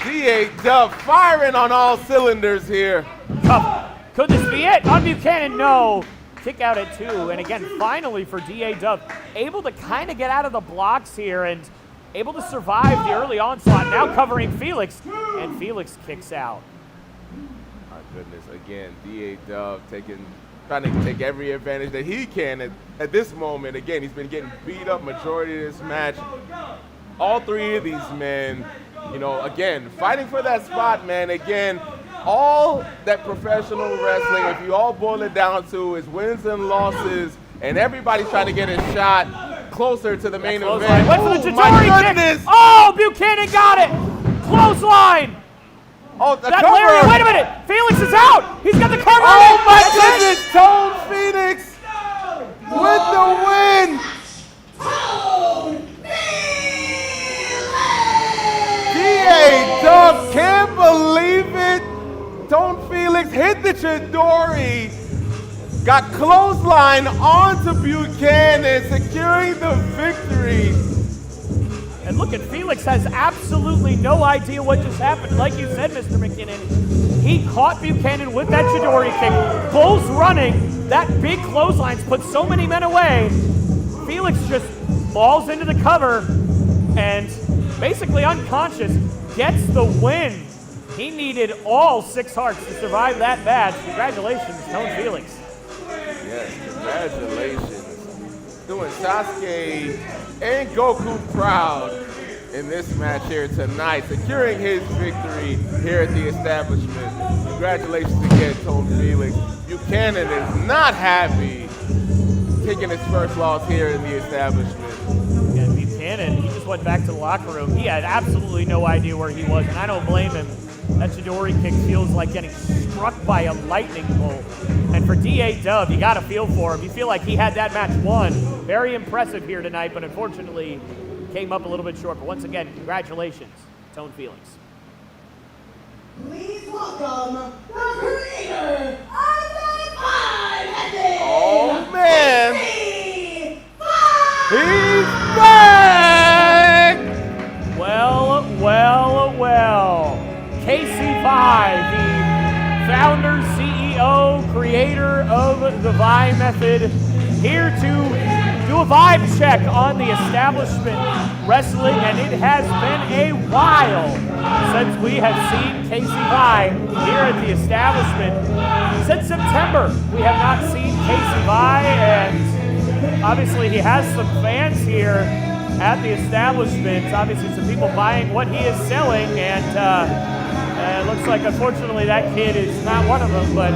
D.A. Dove firing on all cylinders here. Could this be it? On Buchanan, no. Kick out at 2. And again, finally for D.A. Dove, able to kind of get out of the blocks here and able to survive the early onslaught. Now covering Felix, and Felix kicks out. My goodness, again, D.A. Dove trying to take every advantage that he can at this moment. Again, he's been getting beat up majority of this match. All three of these men, you know, again, fighting for that spot, man. Again, all that professional wrestling, if you all boil it down to, is wins and losses, and everybody's trying to get a shot closer to the main event. Went for the my Chidori goodness! kick. Oh, Buchanan got it. Clothesline. Oh, the That cover! lariat, wait a minute. Felix is out. He's got the cover. Oh my That's it. goodness! Tone Phoenix with the win! D.A. Dove can't believe it. Tone Felix hit the Chidori, got clothesline onto Buchanan, securing the victory. And look at Felix has absolutely no idea what just happened. Like you said, Mr. McKinnon, he caught Buchanan with that Chidori kick. Bulls running. That big clotheslines put so many men away. Felix just falls into the cover and basically unconscious gets the win. He needed all 6 hearts to survive that match. Congratulations, Tone Felix. Yes, congratulations. Doing Sasuke and Goku proud in this match here tonight, securing his victory here at the establishment. Congratulations again, Tone Felix. Buchanan is not happy taking his first loss here in the establishment. And Buchanan, he just just went back to the locker room. He had absolutely no idea where he was, and I don't blame him. That Chidori kick feels like getting struck by a lightning bolt. And for D.A. Dub, you got to feel for him. You feel like he had that match won. Very impressive here tonight, but unfortunately came up a little bit short. But once again, congratulations, Tone Feelings. Please welcome the creator of the Five Method. Oh, man. He's back! Well. KC5, the founder, CEO, creator of the Vibe Method, here to do a vibe check on the establishment wrestling, and it has been a while since we have seen KC5 here at the establishment. Since September, we have not seen KC5, and obviously he has some fans here at the establishment. Obviously some people buying what he is selling, and it looks like, unfortunately, that kid is not one of them, but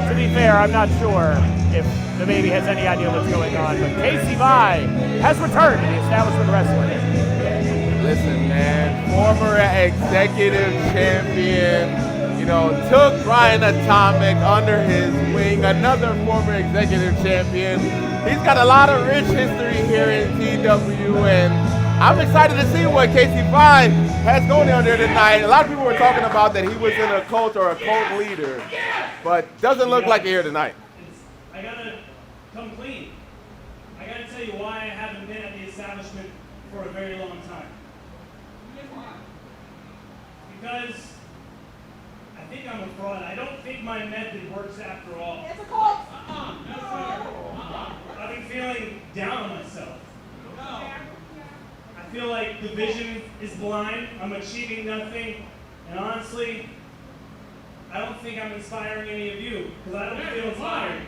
to be fair, I'm not sure if the baby has any idea what's going on. But KC5 has returned to the establishment wrestling. Listen, man, former executive champion, took Brian Atomic under his wing, another former executive champion. He's got a lot of rich history here in TW, and I'm excited to see what KC5 has going on there tonight. A lot of people were talking about that he was in a cult or a cult leader, but doesn't look like it here tonight. I gotta come clean. I gotta tell you why I haven't been at the establishment for a very long time. Because I think I'm a fraud. I don't think my method works after all. It's a cult. I've been feeling down on myself. I feel like the vision is blind. I'm achieving nothing. And honestly, I don't think I'm inspiring any of you because I don't feel inspired.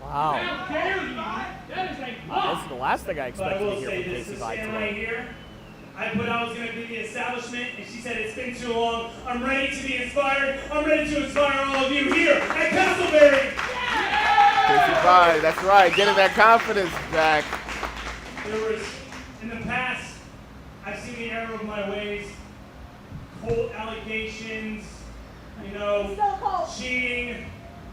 Wow. How dare you? That is a mock. This is the last thing I But I expected to will hear say from this, this KC5 stand right today. here. I put I was going to be the establishment, and she said it's been too long. I'm ready to be inspired. I'm ready to inspire all of you here at Castleberry. KC5, that's right, getting that confidence back. There was, in the past, I've seen the error of my ways, cold allegations, cheating.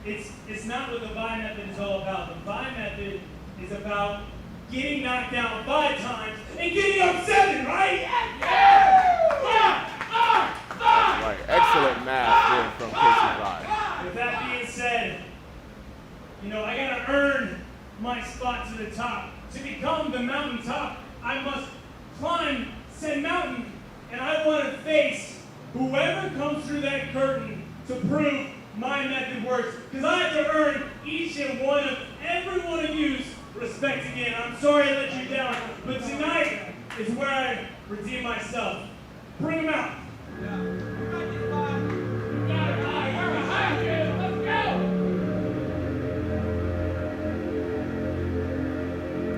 It's not what the Vibe Method is all about. The Vibe Method is about getting knocked down 5 times and getting up 7, right? Right, excellent math here from KC5. With that being said, I gotta earn my spot to the top. To become the mountaintop, I must climb said mountain, and I want to face whoever comes through that curtain to prove my method works. Because I have to earn each and every one of you's respect again. I'm sorry I let you down, but tonight is where I redeem myself. Bring them out.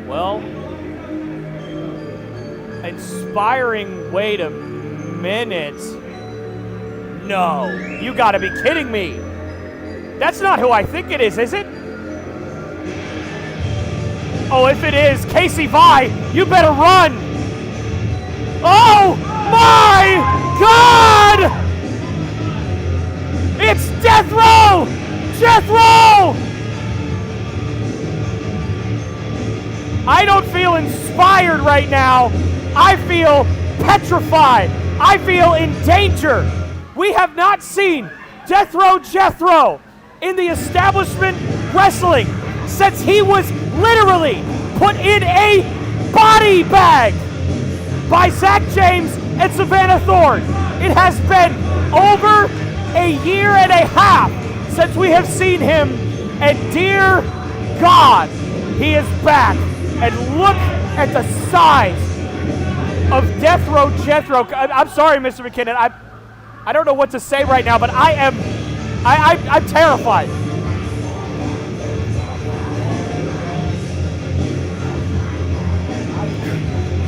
Well, inspiring. Wait a minute. No, you gotta be kidding me. That's not who I think it is it? Oh, if it is, KC5, you better run. Oh my God! It's Death Row! Death Row! I don't feel inspired right now. I feel petrified. I feel in danger. We have not seen Death Row Jethro in the establishment wrestling since he was literally put in a body bag by Zach James and Savannah Thorne. It has been over a year and a half since we have seen him, and dear God, he is back. And look at the size of Death Row Jethro. I'm sorry, Mr. McKinnon. I don't know what to say right now, but I'm terrified.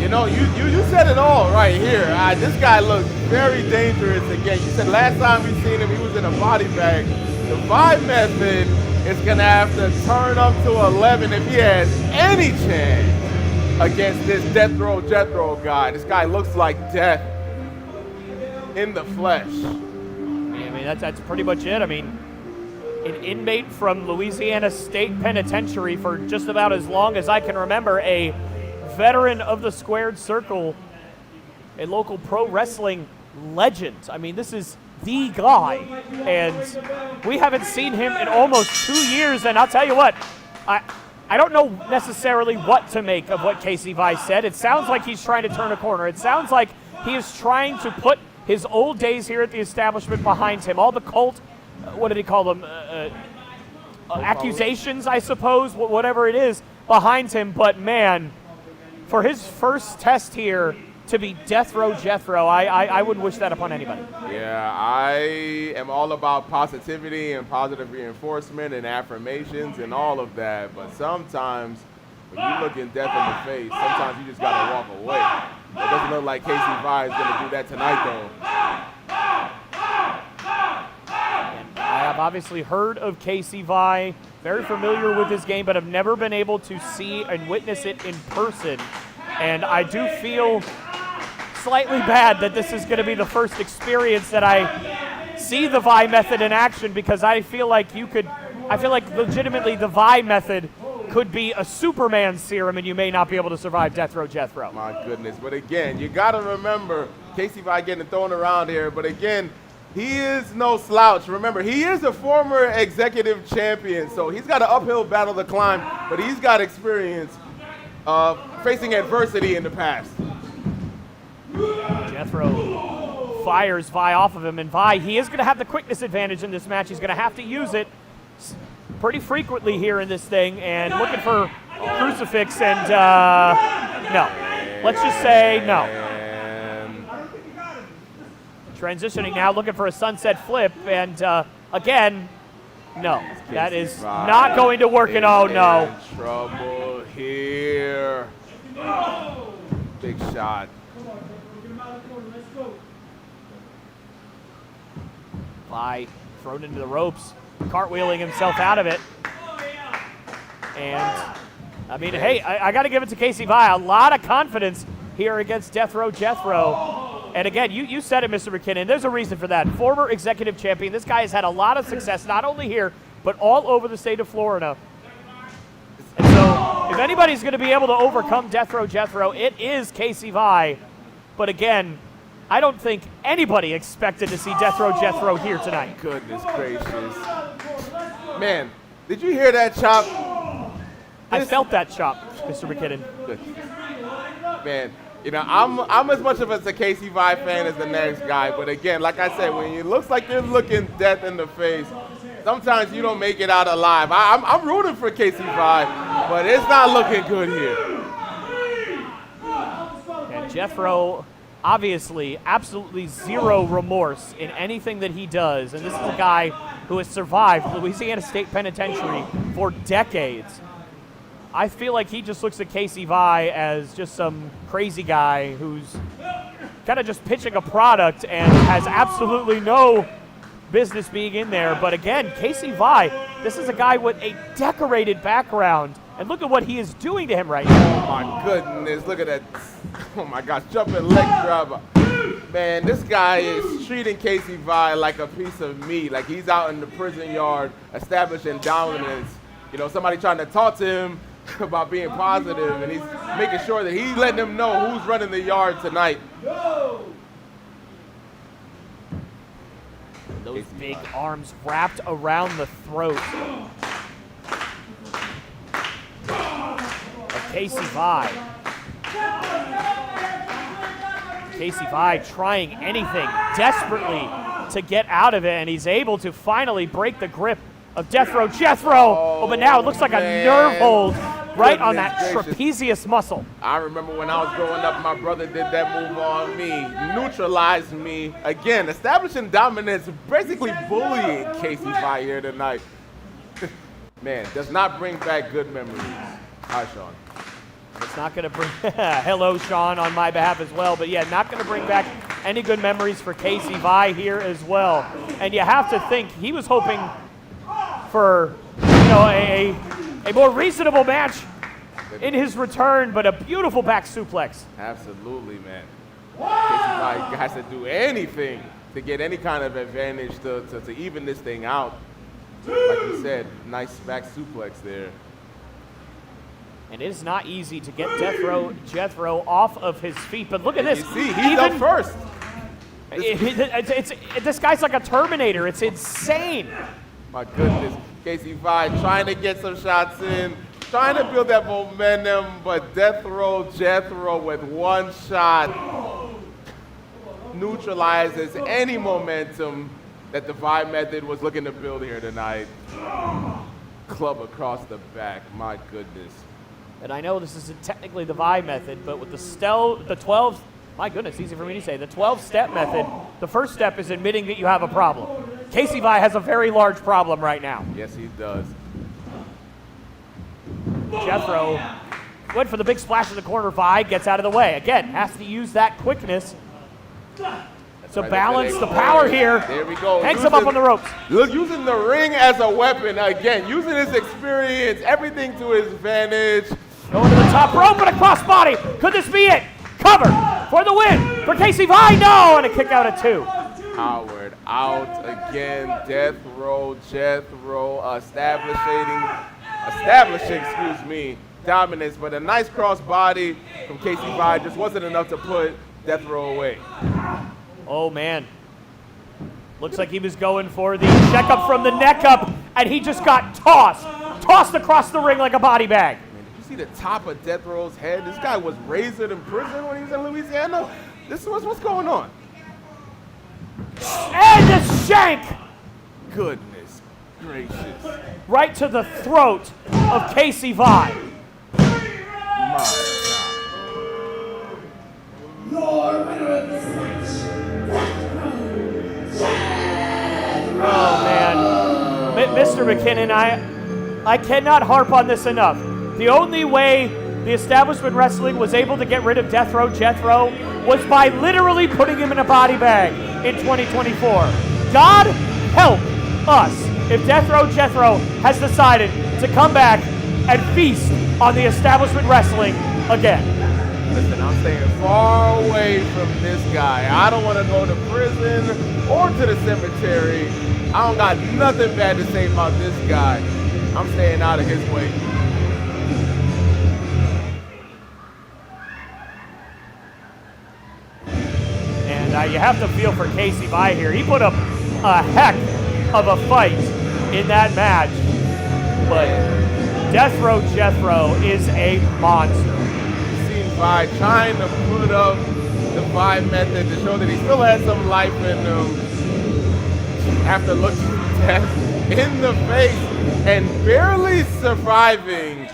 You said it all right here. This guy looks very dangerous again. You said last time we seen him, he was in a body bag. The Vibe Method is going to have to turn up to 11 if he has any chance against this Death Row Jethro guy. This guy looks like death in the flesh. Yeah, I mean, that's pretty much it. I mean, an inmate from Louisiana State Penitentiary for just about as long as I can remember, a veteran of the squared circle, a local pro wrestling legend. I mean, this is the guy, and we haven't seen him in almost 2 years, and I'll tell you what, I don't know necessarily what to make of what Casey Vice said. It sounds like he's trying to turn a corner. It sounds like he is trying to put his old days here at the establishment behind him. All the cult, what did he call them, accusations, I suppose, whatever it is, behind him. But man, for his first test here to be Death Row Jethro, I wouldn't wish that upon anybody. Yeah, I am all about positivity and positive reinforcement and affirmations and all of that. But sometimes when you look in death in the face, sometimes you just got to walk away. It doesn't look like Casey Vi is going to do that tonight, though. I have obviously heard of Casey Vi, very familiar with his game, but have never been able to see and witness it in person. And I do feel slightly bad that this is going to be the first experience that I see the Vi method in action, because I feel like legitimately the Vi method could be a Superman serum and you may not be able to survive Death Row Jethro. My goodness. But again, you got to remember, Casey Vi getting thrown around here, but again, he is no slouch. Remember, he is a former executive champion, so he's got an uphill battle to climb, but he's got experience facing adversity in the past. Jethro fires Vi off of him, and Vi, he is going to have the quickness advantage in this match. He's going to have to use it pretty frequently here in this thing, and looking for crucifix, and no. Let's just say no. Transitioning now, looking for a sunset flip, and again, no. That is not going to work, and oh no. Trouble here. Big shot. Vi thrown into the ropes, cartwheeling himself out of it. And, I mean, hey, I got to give it to Casey Vi. A lot of confidence here against Death Row Jethro. And again, you said it, Mr. McKinnon. There's a reason for that. Former executive champion. This guy has had a lot of success, not only here, but all over the state of Florida. And so, if anybody's going to be able to overcome Death Row Jethro, it is Casey Vi. But again, I don't think anybody expected to see Death Row Jethro here tonight. Goodness gracious. Man, did you hear that chop? I felt that chop, Mr. McKinnon. Man, you know, I'm as much of a Casey Vi fan as the next guy, but again, like I said, when it looks like you're looking death in the face, sometimes you don't make it out alive. I'm rooting for Casey Vi, but it's not looking good here. And Jethro, obviously, absolutely zero remorse in anything that he does. And this is a guy who has survived Louisiana State Penitentiary for decades. I feel like he just looks at Casey Vi as just some crazy guy who's kind of just pitching a product and has absolutely no business being in there. But again, Casey Vi, this is a guy with a decorated background. And look at what he is doing to him right now. Oh my goodness, look at that. Oh my gosh, jumping leg grabber. Man, this guy is treating Casey Vi like a piece of meat, like he's out in the prison yard establishing dominance. You know, somebody trying to talk to him about being positive, and he's making sure that he's letting them know who's running the yard tonight. Those big arms wrapped around the throat of Casey Vi. Casey Vi trying anything desperately to get out of it, and he's able to finally break the grip of Death Row Jethro. Oh, but now it looks like a nerve hold right on that trapezius muscle. I remember when I was growing up, my brother did that move on me, neutralized me. Again, establishing dominance, basically bullying Casey Vi here tonight. Man, does not bring back good memories. Hi, Sean. It's not going to bring, hello, Sean, on my behalf as well. But yeah, not going to bring back any good memories for Casey Vi here as well. And you have to think he was hoping for, you know, a more reasonable match in his return, but a beautiful back suplex. Absolutely, man. Casey has to do anything to get any kind of advantage to even this thing out. Like you said, nice back suplex there. And it is not easy to get Jethro off of his feet, but look at this. You see, he's up first. This guy's like a Terminator. It's insane. My goodness. Casey Vi trying to get some shots in, trying to build that momentum, but Jethro with one shot neutralizes any momentum that the Vi method was looking to build here tonight. Club across the back, my goodness. And I know this isn't technically the Vi method, but with the 12, my goodness, easy for me to say, the 12-step method, the first step is admitting that you have a problem. Casey Vi has a very large problem right now. Yes, he does. Jethro went for the big splash in the corner. Vi gets out of the way. Again, has to use that quickness to balance the power here. There we go. Hangs him up on the ropes. Look, using the ring as a weapon. Again, using his experience, everything to his advantage. Going to the top rope and a crossbody. Could this be it? Cover for the win for Casey Vi. No, and a kick out of 2. Howard out again. Jethro establishing, dominance, but a nice crossbody from Casey Vi just wasn't enough to put Jethro away. Oh, man. Looks like he was going for the checkup from the neck up, and he just got tossed across the ring like a body bag. Man, did you see the top of Jethro's head? This guy was raised in prison when he was in Louisiana. This was what's going on. And the shank! Goodness gracious. Right to the throat of Casey Vi. My God. Your winner of this match, Oh, man. Mr. McKinnon, I cannot harp on this enough. The only way the Establishment Wrestling was able to get rid of Jethro was by literally putting him in a body bag in 2024. God help us if Jethro has decided to come back and feast on the Establishment Wrestling again. Listen, I'm staying far away from this guy. I don't want to go to prison or to the cemetery. I don't got nothing bad to say about this guy. I'm staying out of his way. And you have to feel for Casey Vi here. He put up a heck of a fight in that match. But Jethro is a monster. Vi trying to put up the Vi method to show that he still has some life in him after looking death in the face and barely surviving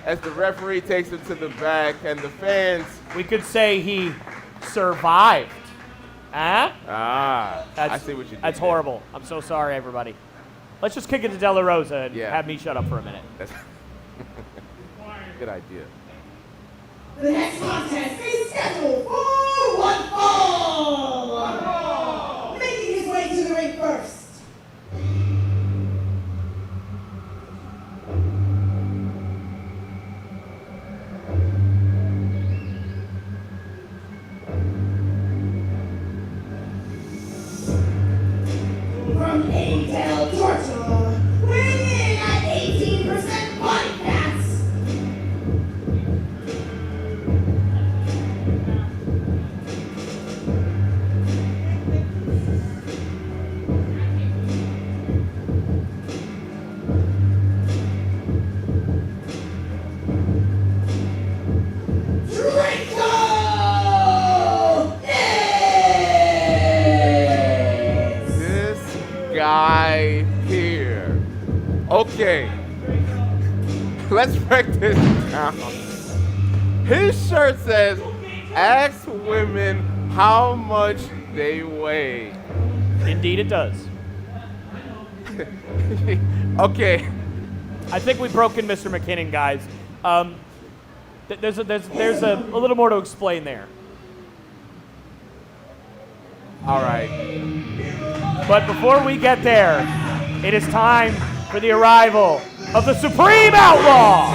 as the referee takes him to the back and the fans. We could say he survived. Huh? I see what you did. That's horrible. I'm so sorry, everybody. Let's just kick it to De La Rosa and Yeah. have me shut up for a minute. That's good idea. The next contest is scheduled for one fall. Making his way to the ring first. From Adel, Georgia, weighing in at 18% body fat. Guy here. Okay. Let's break this down. His shirt says, ask women how much they weigh. Indeed it does. Okay. I think we've broken Mr. McKinnon, guys. There's a little more to explain there. All right. But before we get there, it is time for the arrival of the Supreme Outlaw.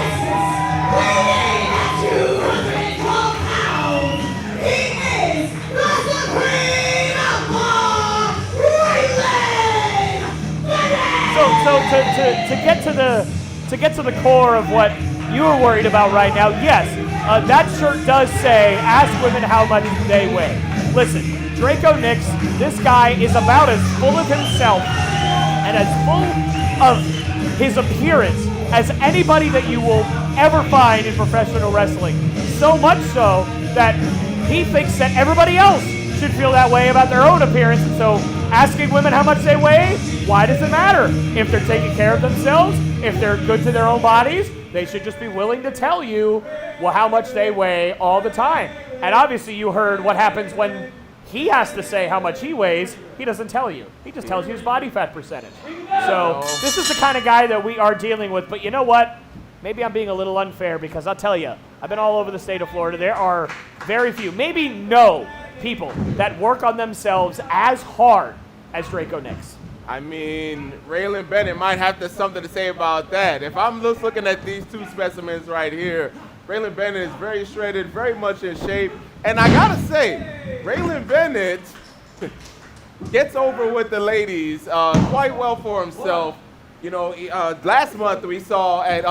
so to get to the core of what you were worried about right now, yes, that shirt does say, ask women how much they weigh. Listen, Draco Nix, this guy is about as full of himself and as full of his appearance as anybody that you will ever find in professional wrestling. So much so that he thinks that everybody else should feel that way about their own appearance. And so asking women how much they weigh, why does it matter? If they're taking care of themselves, if they're good to their own bodies, they should just be willing to tell you, well, how much they weigh all the time. And obviously you heard what happens when he has to say how much he weighs. He doesn't tell you. He just tells you his body fat percentage. So this is the kind of guy that we are dealing with. But you know what? Maybe I'm being a little unfair because I'll tell you, I've been all over the state of Florida. There are very few, maybe no people that work on themselves as hard as Draco Nix. I mean, Raylan Bennett might have something to say about that. If I'm just looking at these two specimens right here, Raylan Bennett is very shredded, very much in shape. And I gotta say, Raylan Bennett gets over with the ladies quite well for himself. You know, last month we saw at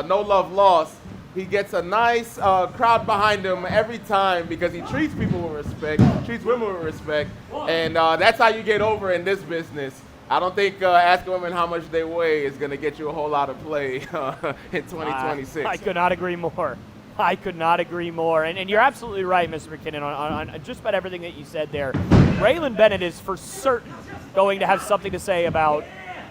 No Love Lost, he gets a nice crowd behind him every time because he treats people with respect, treats women with respect, and that's how you get over in this business. I don't think asking women how much they weigh is going to get you a whole lot of play in 2026. I could not agree more. I could not agree more. And you're absolutely right, Mr. McKinnon, on just about everything that you said there. Raylan Bennett is for certain going to have something to say about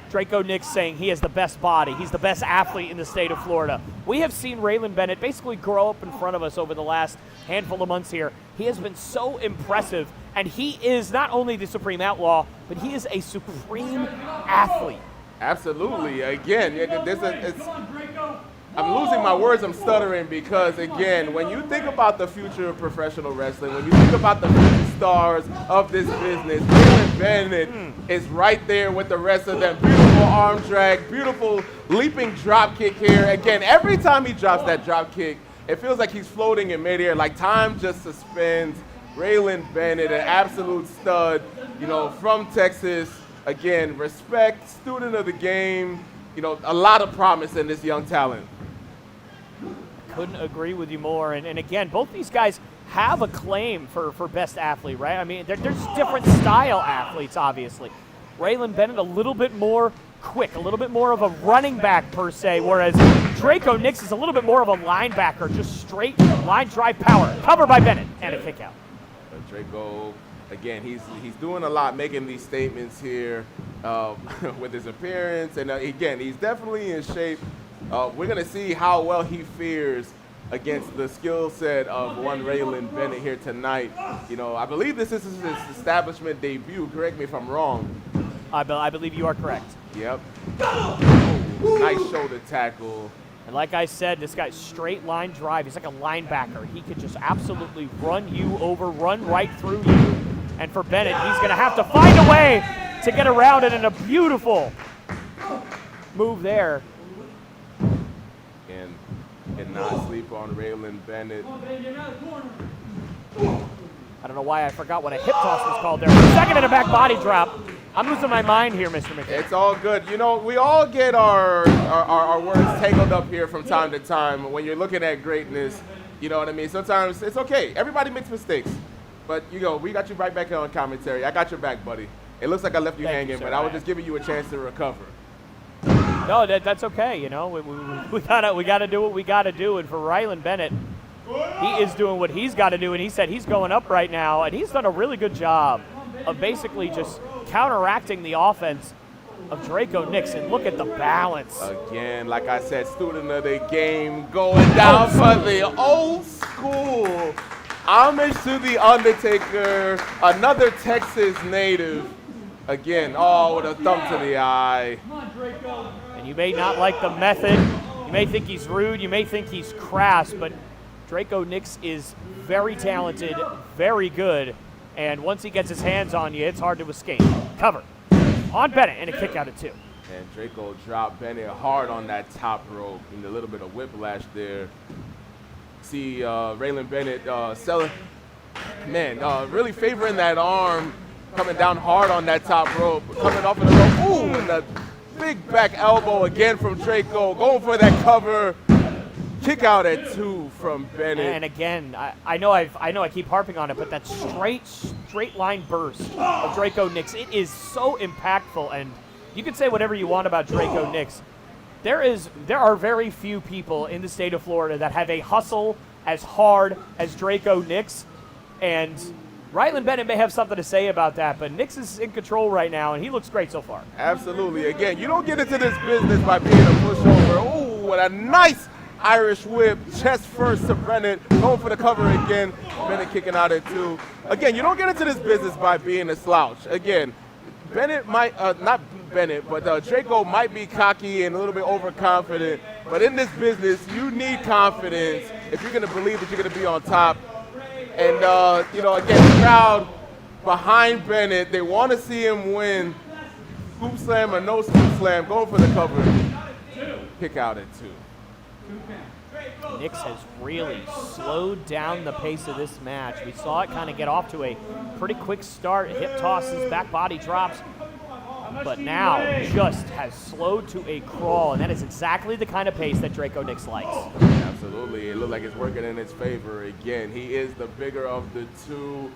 Draco Nix saying he has the best body. He's the best athlete in the state of Florida. We have seen Raylan Bennett basically grow up in front of us over the last handful of months here. He has been so impressive, and he is not only the Supreme Outlaw, but he is a supreme athlete. Absolutely. Again, I'm losing my words, I'm stuttering because, again, when you think about the future of professional wrestling, when you think about the future stars of this business, Raylan Bennett is right there with the rest of them. Beautiful arm drag, beautiful leaping drop kick here. Again, every time he drops that drop kick, it feels like he's floating in midair, like time just suspends. Raylan Bennett, an absolute stud, you know, from Texas. Again, respect, student of the game, you know, a lot of promise in this young talent. Couldn't agree with you more. And again, both these guys have a claim for best athlete, right? I mean, there's different style athletes, obviously. Raylan Bennett a little bit more quick, a little bit more of a running back per se, whereas Draco Nix is a little bit more of a linebacker, just straight line drive power. Covered by Bennett and a kick out. Draco, again, he's doing a lot, making these statements here with his appearance, and again, he's definitely in shape. We're gonna see how well he fares against the skill set of one Raylan Bennett here tonight. You know, I believe this is his establishment debut. Correct me if I'm wrong. I believe you are correct. Yep. Oh, nice shoulder tackle. And like I said, this guy's straight line drive. He's like a linebacker. He could just absolutely run you over, run right through you. And for Bennett, he's going to have to find a way to get around it in a beautiful move there. And cannot sleep on Raylan Bennett. I don't know why I forgot what a hip toss was called there. Second and a back body drop. I'm losing my mind here, Mr. McKay. It's all good. You know, we all get our words tangled up here from time to time. When you're looking at greatness, you know what I mean? Sometimes it's okay. Everybody makes mistakes. But, you know, we got you right back here on commentary. I got your back, buddy. It looks like I left you hanging, but I was just giving you a chance to recover. No, that's okay. You know, we gotta do what we gotta do. And for Raylan Bennett, he is doing what he's got to do. And he said he's going up right now, and he's done a really good job of basically just counteracting the offense of Draco Nix. And look at the balance. Again, like I said, student of the game going down for the old school. Homage to The Undertaker, another Texas native. Again, oh, with a thumb to the eye. And you may not like the method. You may think he's rude. You may think he's crass. But Draco Nix is very talented, very good. And once he gets his hands on you, it's hard to escape. Cover on Bennett and a kick out at 2. And Draco dropped Bennett hard on that top rope and a little bit of whiplash there. See Raylan Bennett really favoring that arm, coming down hard on that top rope, coming off of the rope. Ooh, and a big back elbow again from Draco, going for that cover. Kick out at 2 from Bennett. And again, I know I keep harping on it, but that straight line burst of Draco Nix, it is so impactful. And you can say whatever you want about Draco Nix. There are very few people in the state of Florida that have a hustle as hard as Draco Nix. And Ryland Bennett may have something to say about that, but Nix is in control right now, and he looks great so far. Absolutely. Again, you don't get into this business by being a pushover. Oh, what a nice Irish whip, chest first to Bennett, going for the cover again. Bennett kicking out at 2. Again, you don't get into this business by being a slouch. Again, Bennett might, not Bennett, but Draco might be cocky and a little bit overconfident. But in this business, you need confidence if you're going to believe that you're going to be on top. And, you know, again, the crowd behind Bennett, they want to see him win. Scoop slam or no scoop slam, going for the cover. Kick out at 2. Nix has really slowed down the pace of this match. We saw it kind of get off to a pretty quick start. Hip tosses, back body drops, but now just has slowed to a crawl, and that is exactly the kind of pace that Draco Nix likes. Absolutely. It looks like it's working in his favor again. He is the bigger of the two,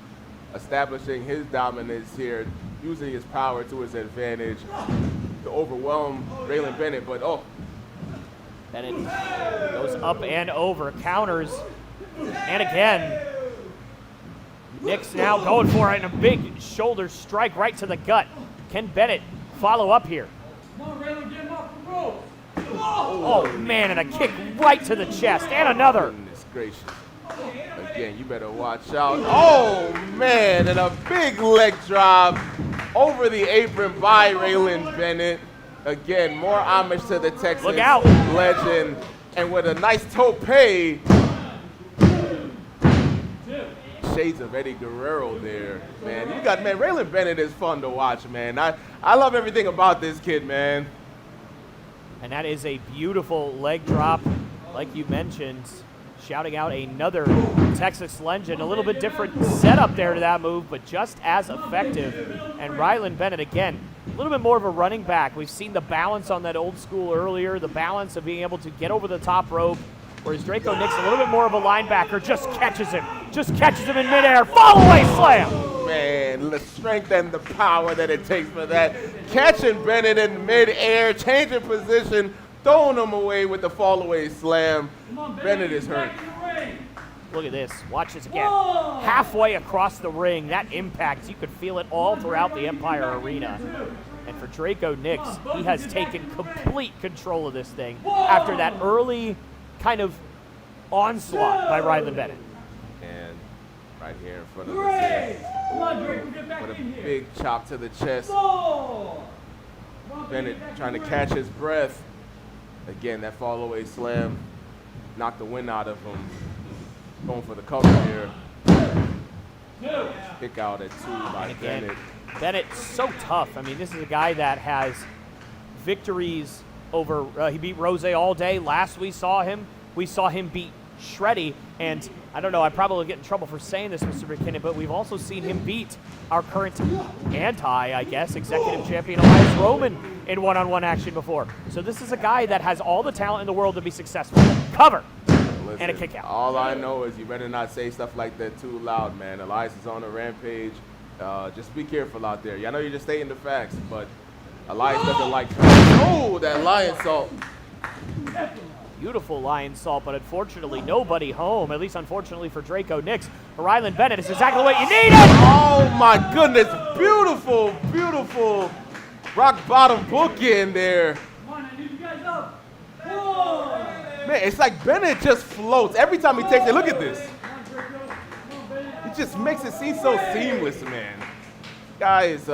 establishing his dominance here, using his power to his advantage to overwhelm Ryland Bennett, but Bennett goes up and over, counters, and again, Nix now going for it, and a big shoulder strike right to the gut. Can Bennett follow up here? Come on, Ryland, get him off the ropes. Oh man, and a kick right to the chest, and another. Goodness gracious. Again, you better watch out. Oh man, and a big leg drop over the apron by Ryland Bennett. Again, more homage to the Texas Look out. legend. And with a nice tope, shades of Eddie Guerrero there, man. You got, man, Ryland Bennett is fun to watch, man. I love everything about this kid, man. And that is a beautiful leg drop, like you mentioned. Shouting out another Texas legend. A little bit different setup there to that move, but just as effective. And Ryland Bennett, again, a little bit more of a running back. We've seen the balance on that old school earlier, the balance of being able to get over the top rope, whereas Draco Nix, a little bit more of a linebacker, just catches him in midair. Fall away slam! Man, the strength and the power that it takes for that. Catching Bennett in midair, changing position, throwing him away with the fall away slam. Bennett is hurt. Look at this. Watch this again. Halfway across the ring, that impact, you could feel it all throughout the Empire Arena. And for Draco Nix, he has taken complete control of this thing after that early kind of onslaught by Ryland Bennett. And right here in front of us here, Come on, Draco, get back with in a here. big chop to the chest. Bennett trying to catch his breath. Again, that fall away slam knocked the wind out of him. Going for the cover here. Kick out at 2 by Again, Bennett. Bennett's so tough. I mean, this is a guy that has victories over, he beat Rose all day. Last we saw him beat Shreddy. And I don't know, I probably get in trouble for saying this, Mr. McKinnon, but we've also seen him beat our current executive champion Elias Roman in one-on-one action before. So this is a guy that has all the talent in the world to be successful. Cover. Listen, And a kick out. All I know is you better not say stuff like that too loud, man. Elias is on a rampage. Just be careful out there. I know you're just stating the facts, but Elias doesn't like oh, that lion salt. Beautiful lion salt, but unfortunately nobody home, at least unfortunately for Draco Nix. Ryland Bennett is exactly what you needed! Oh my goodness, beautiful, beautiful rock bottom bookend there. Come on, I need you guys up. Whoa! Man, it's like Bennett just floats. Every time he takes it, look at this. Come on, Draco. Come on, Bennett. It just makes it seem so seamless, man. Guy is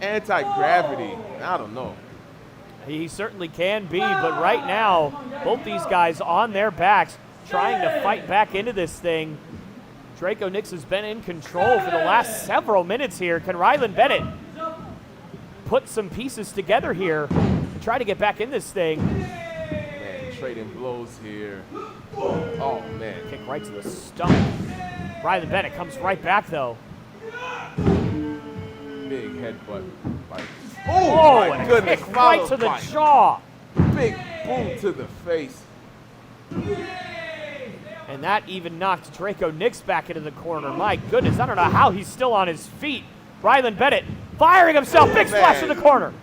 anti-gravity. I don't know. He certainly can be, but right now, both these guys on their backs trying to fight back into this thing. Draco Nix has been in control for the last several minutes here. Can Ryland Bennett put some pieces together here and try to get back in this thing? Man, trading blows here. Oh, man. Kick right to the stomach. Ryland Bennett comes right back, though. Big headbutt by Oh, my and a goodness. kick right to the Followed by jaw. big boom to the face. And that even knocked Draco Nix back into the corner. My goodness, I don't know how he's still on his feet. Ryland Bennett firing himself. Big splash in the corner.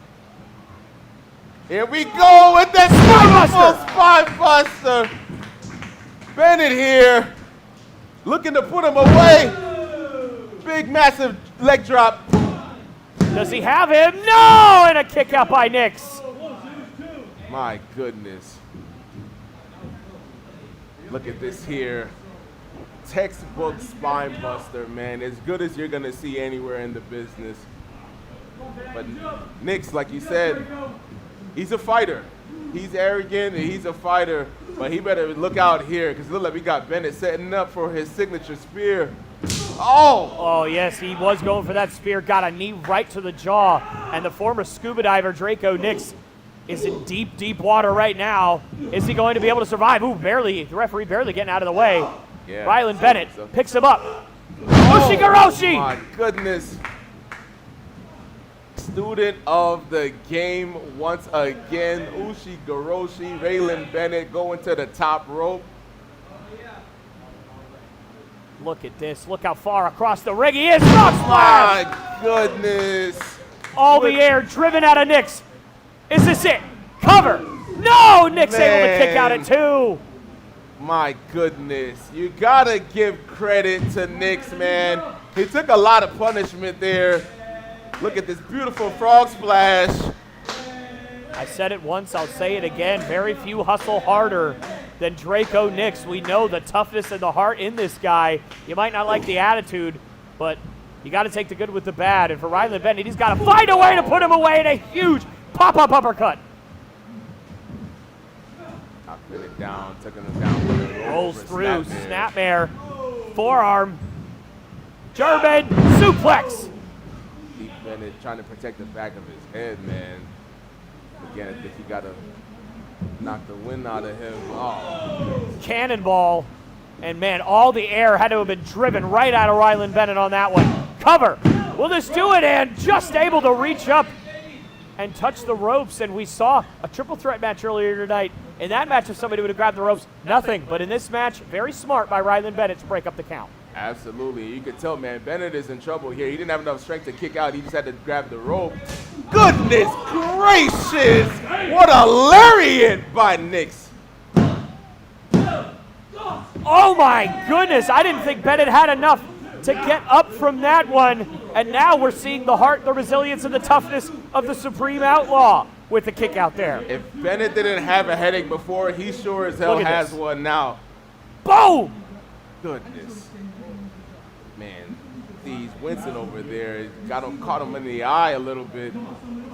Here we go with that spine buster. Bennett here, looking to put him away. Big, massive leg drop. Does he have him? No! And a kick out by Nix. My goodness. Look at this here. Textbook spine buster, man. As good as you're going to see anywhere in the business. But Nix, like you said, he's a fighter. He's arrogant and he's a fighter, but he better look out here because look like we got Bennett setting up for his signature spear. Oh, yes, he was going for that spear. Got a knee right to the jaw, and the former scuba diver Draco Nix is in deep, deep water right now. Is he going to be able to survive? Ooh, barely. The referee barely getting out of the way. Yeah, Ryland Bennett picks him up. Oh, Ushigoroshi! my goodness. Student of the game once again. Ushigoroshi, Ryland Bennett going to the top rope. Look at this. Look how far across the ring he is. Frog splash! My goodness. All the air driven out of Nix. Is this it? Cover. No, Nix able to kick out at 2. My goodness. You got to give credit to Nix, man. He took a lot of punishment there. Look at this beautiful frog splash. I said it once, I'll say it again. Very few hustle harder than Draco Nix. We know the toughness and the heart in this guy. You might not like the attitude, but you got to take the good with the bad. And for Ryland Bennett, he's got to find a way to put him away in a huge pop-up uppercut. Knocked it down, taking him down. Rolls through, snapmare, forearm, German suplex. Steve Bennett trying to protect the back of his head, man. Again, I think he got to knock the wind out of him. Oh. Cannonball. And, man, all the air had to have been driven right out of Ryland Bennett on that one. Cover. Will this do it? And just able to reach up and touch the ropes. And we saw a triple threat match earlier tonight. In that match, if somebody would have grabbed the ropes, nothing. But in this match, very smart by Ryland Bennett to break up the count. Absolutely. You could tell, man, Bennett is in trouble here. He didn't have enough strength to kick out. He just had to grab the rope. Goodness gracious! What a lariat by Nix. Oh, my goodness. I didn't think Bennett had enough to get up from that one. And now we're seeing the heart, the resilience, and the toughness of the Supreme Outlaw with the kick out there. If Bennett didn't have a headache before, he sure as hell has one now. Boom! Goodness. Man, he's wincing over there. Caught him in the eye a little bit.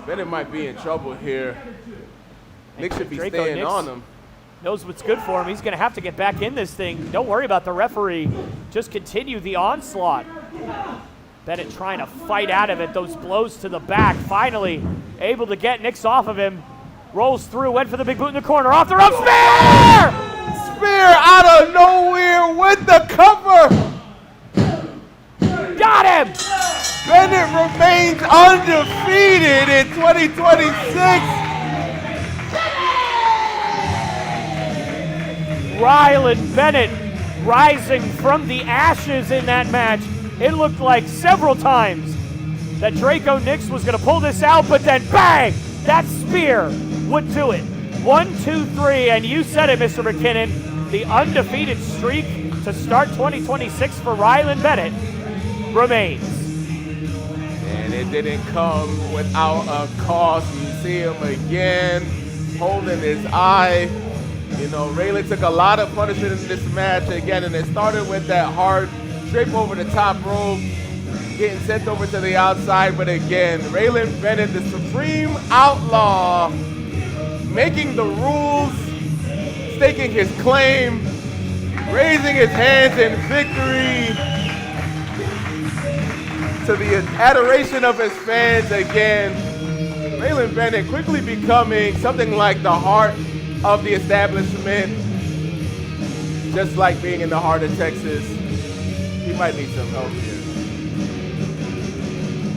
Bennett might be in trouble here. Nick should be Draco staying Nix on him. knows what's good for him. He's going to have to get back in this thing. Don't worry about the referee. Just continue the onslaught. Bennett trying to fight out of it. Those blows to the back. Finally able to get Nix off of him. Rolls through, went for the big boot in the corner. Off the rope, spear! Spear out of nowhere with the cover. Got him! Bennett remains undefeated in 2026. Ryland Bennett rising from the ashes in that match. It looked like several times that Draco Nix was going to pull this out, but then bang! That spear would do it. 1, 2, 3, and you said it, Mr. McKinnon. The undefeated streak to start 2026 for Ryland Bennett remains. And it didn't come without a cost. You see him again holding his eye. You know, Raylan took a lot of punishment in this match again, and it started with that hard trip over the top rope, getting sent over to the outside. But again, Raylan Bennett, the Supreme Outlaw, making the rules, staking his claim, raising his hands in victory to the adoration of his fans again. Raylan Bennett quickly becoming something like the heart of the establishment, just like being in the heart of Texas. He might need some help here.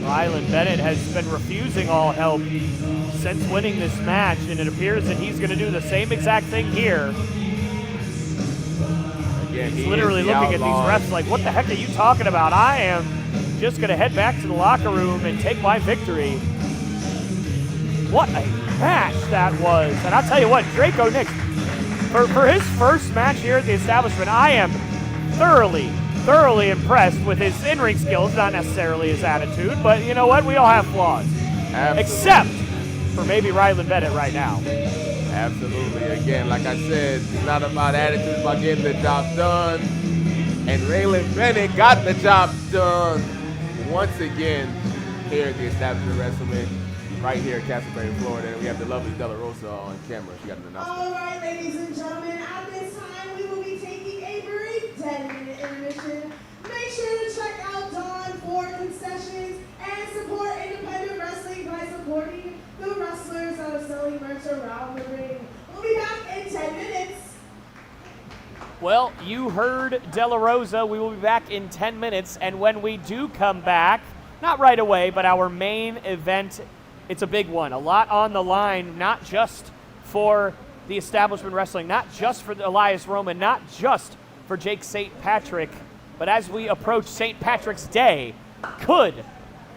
Rylan Bennett has been refusing all help since winning this match, and it appears that he's going to do the same exact thing here. Again, He's literally looking at these refs like, what the heck are you talking about? I am just going to head back to the locker room and take my victory. What a match that was. And I'll tell you what, Draco Nix, for his first match here at the establishment, I am thoroughly impressed with his in-ring skills, not necessarily his attitude, but you know what? We all have flaws. Absolutely. Except for maybe Rylan Bennett right now. Absolutely. Again, like I said, it's not about attitude, it's about getting the job done. And Rylan Bennett got the job done once again here at the Establishment Wrestling, right here in Castleberry, Florida. And we have the lovely Della Rosa on camera. She got an announcement. All right, ladies and gentlemen, at this time we will be taking a brief 10-minute intermission. Make sure to check out Dawn for concessions and support independent wrestling by supporting the wrestlers that are selling merch around the ring. We'll be back in 10 minutes. Well, you heard Della Rosa. We will be back in 10 minutes, and when we do come back, not right away, but our main event, it's a big one. A lot on the line, not just for the Establishment Wrestling, not just for Elias Roman, not just for Jake St. Patrick, but as we approach St. Patrick's Day, could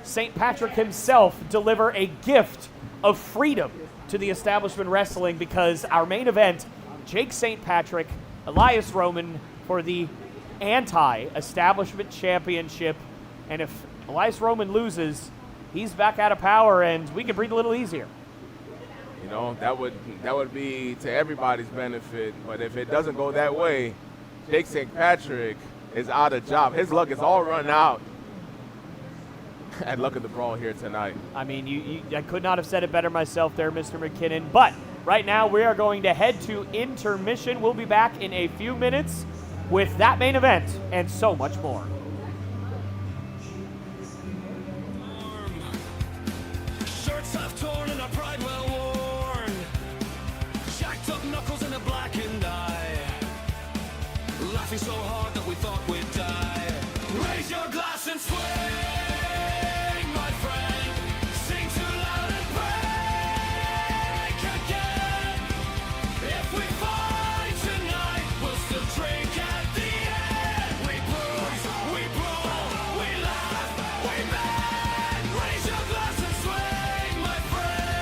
St. Patrick himself deliver a gift of freedom to the Establishment Wrestling? Because our main event, Jake St. Patrick, Elias Roman for the anti-Establishment Championship. And if Elias Roman loses, he's back out of power and we can breathe a little easier. You know, that would be to everybody's benefit. But if it doesn't go that way, Jake St. Patrick is out of job. His luck is all run out. And look at the Brawl here tonight. I mean, I could not have said it better myself there, Mr. McKinnon. But right now we are going to head to intermission. We'll be back in a few minutes with that main event and so much more. Shirts half torn and our pride well worn. Jacked up knuckles and a blackened eye. Laughing so hard that we thought we'd die. Raise your glass and swing, my friend. Sing too loud and break again. If we fight tonight, we'll still drink at the end. We bruise, we brawl, we laugh, we bang. Raise your glass and swing, my friend.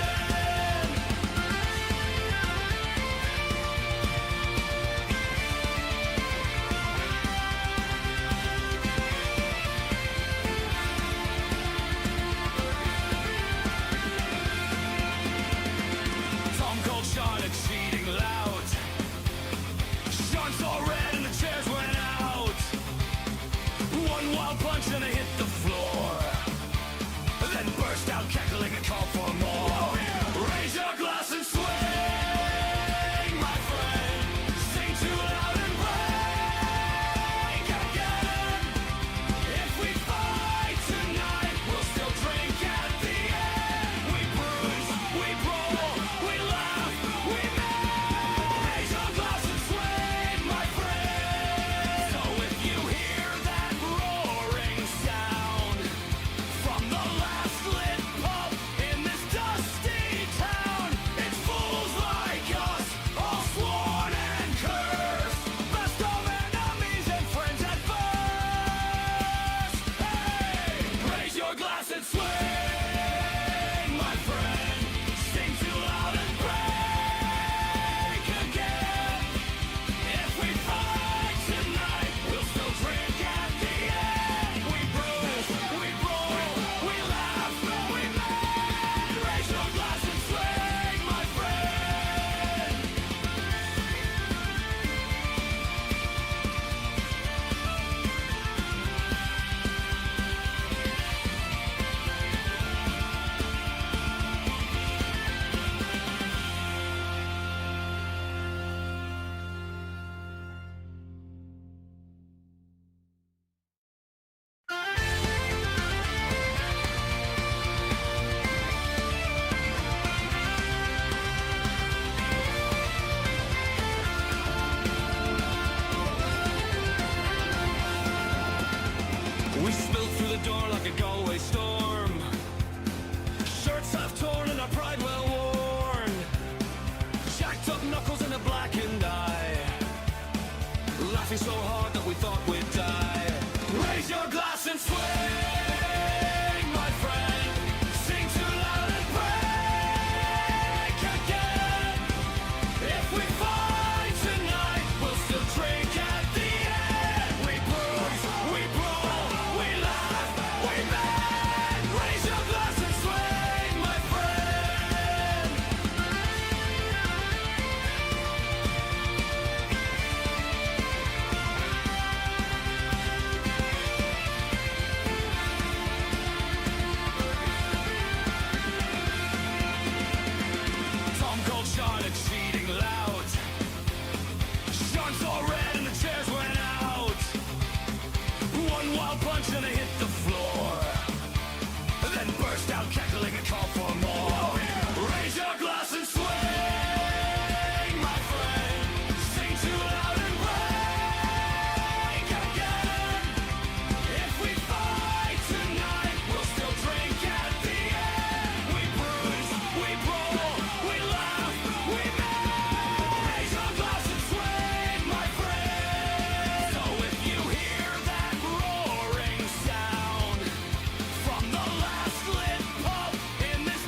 burst out cackling and call for more. Raise your glass and swing, my friend. Sing too loud and break again. If we fight tonight, we'll still drink at the end. We bruise, we brawl, we laugh, we make. Raise your glass and swing, my friend. So if you hear that roaring sound from the last lit pub in this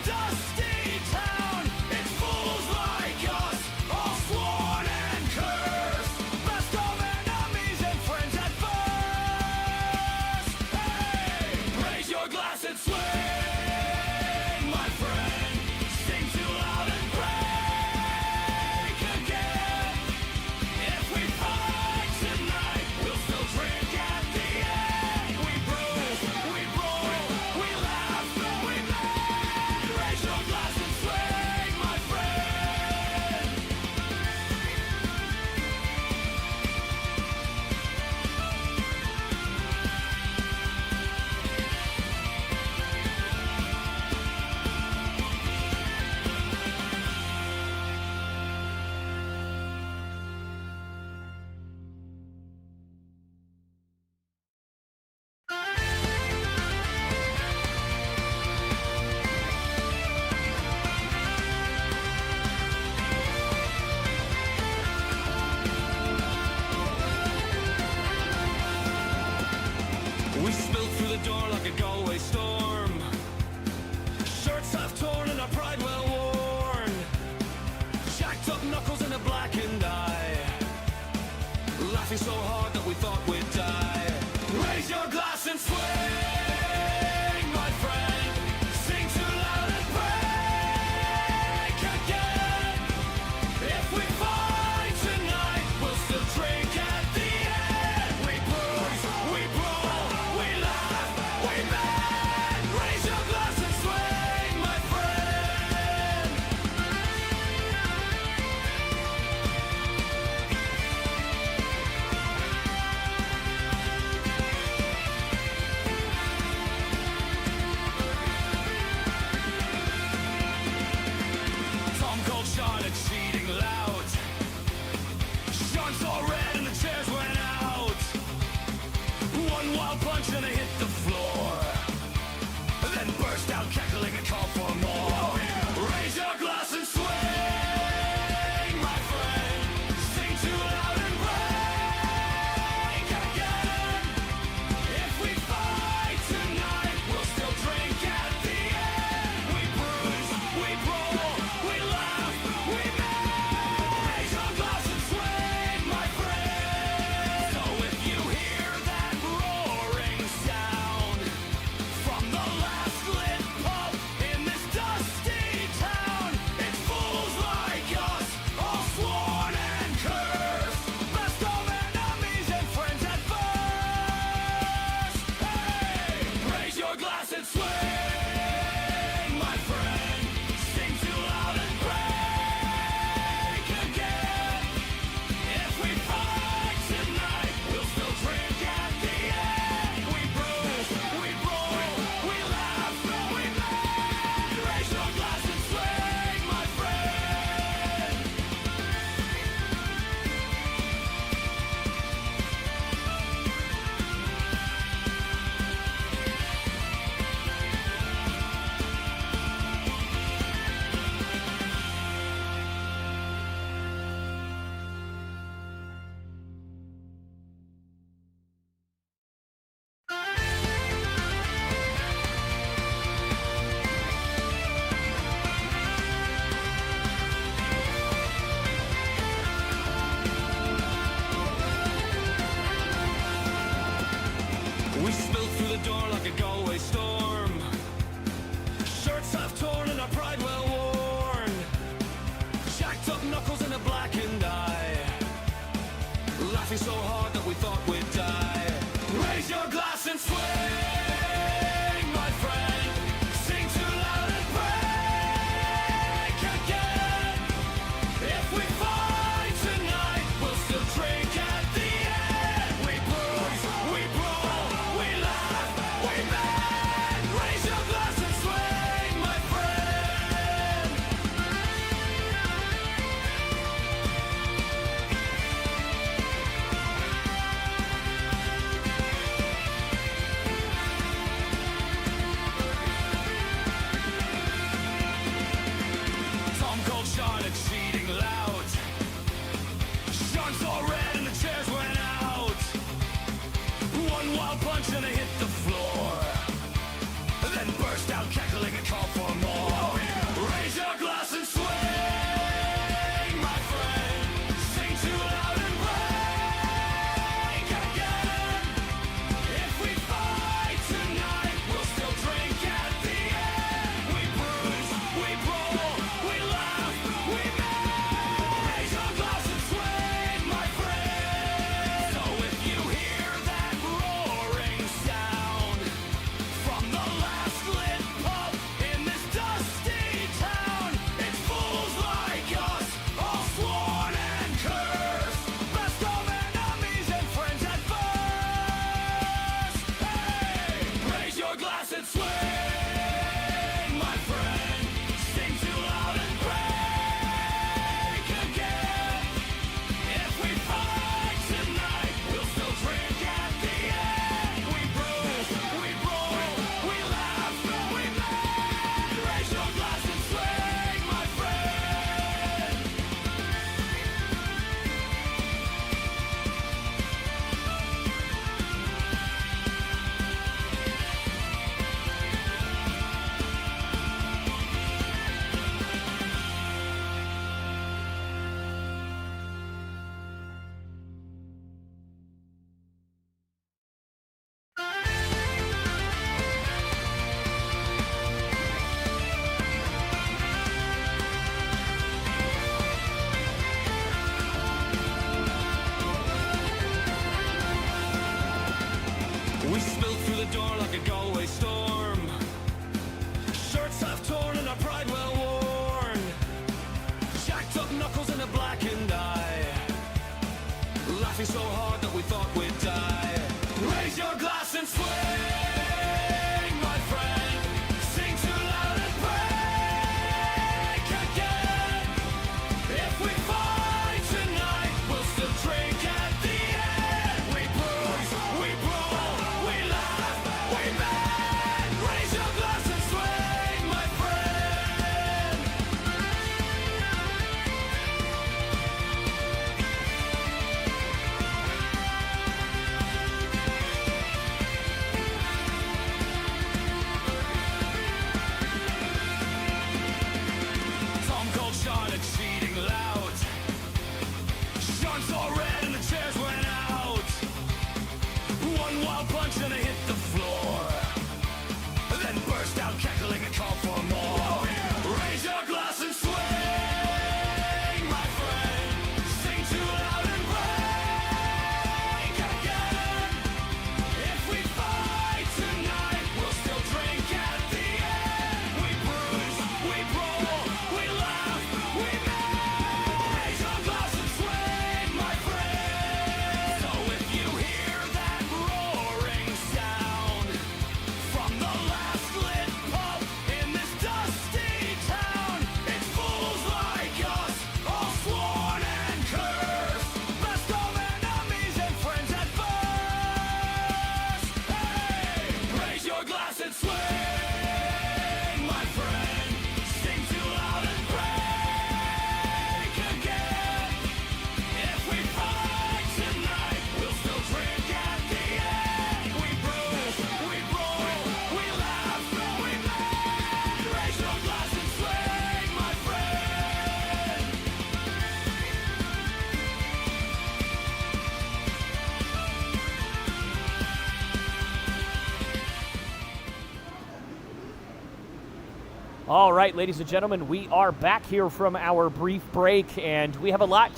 All right, ladies and gentlemen, we are back here from our brief break, and we have a lot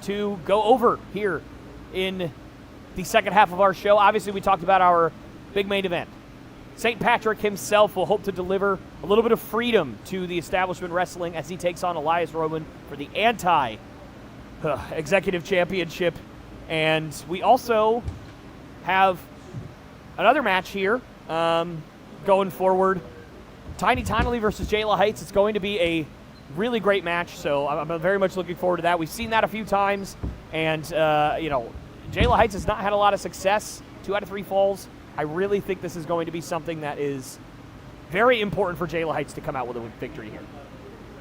to go over here in the second half of our show. Obviously, we talked about our big main event. St. Patrick himself will hope to deliver a little bit of freedom to the Establishment Wrestling as he takes on Elias Roman for the Executive Championship. And we also have another match here going forward. Tiny Tonally versus Jayla Heights. It's going to be a really great match, so I'm very much looking forward to that. We've seen that a few times, and, Jayla Heights has not had a lot of success. 2 out of 3 falls. I really think this is going to be something that is very important for Jayla Heights to come out with a victory here.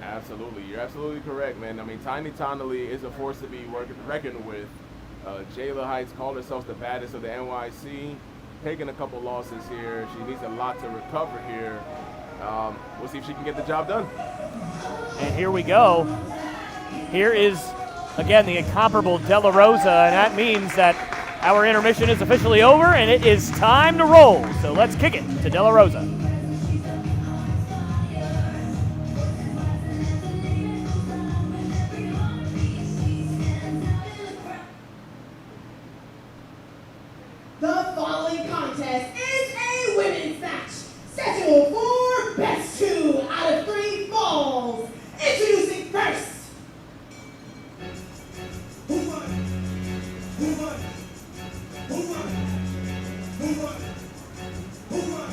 Absolutely. You're absolutely correct, man. I mean, Tiny Tonally is a force to be reckoned with. Jayla Heights called herself the baddest of the NYC, taking a couple losses here. She needs a lot to recover here. We'll see if she can get the job done. And here we go. Here is, again, the incomparable De La Rosa, and that means that our intermission is officially over, and it is time to roll. So let's kick it to De La Rosa. The following contest is a women's match scheduled for best 2 out of 3 falls. Introducing first. Who won? Who won? Who won? Who won? Who won?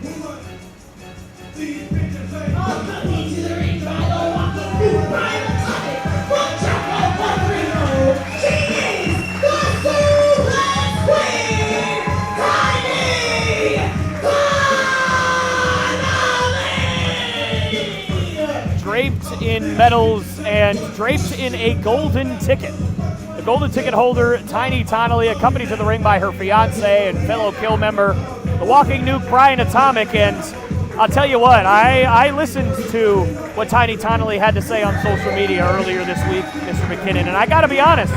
Who won? These bitches say. Coming to the ring, try to walk the new private topic from Chaco, Puerto Rico. She is the Suplex Queen, Tiny Tonally. Draped in medals and draped in a golden ticket. The golden ticket holder, Tiny Tonally, accompanied to the ring by her fiance and fellow Kill member, the walking nuke, Brian Atomic. And I'll tell you what, I listened to what Tiny Tonally had to say on social media earlier this week, Mr. McKinnon, and I got to be honest,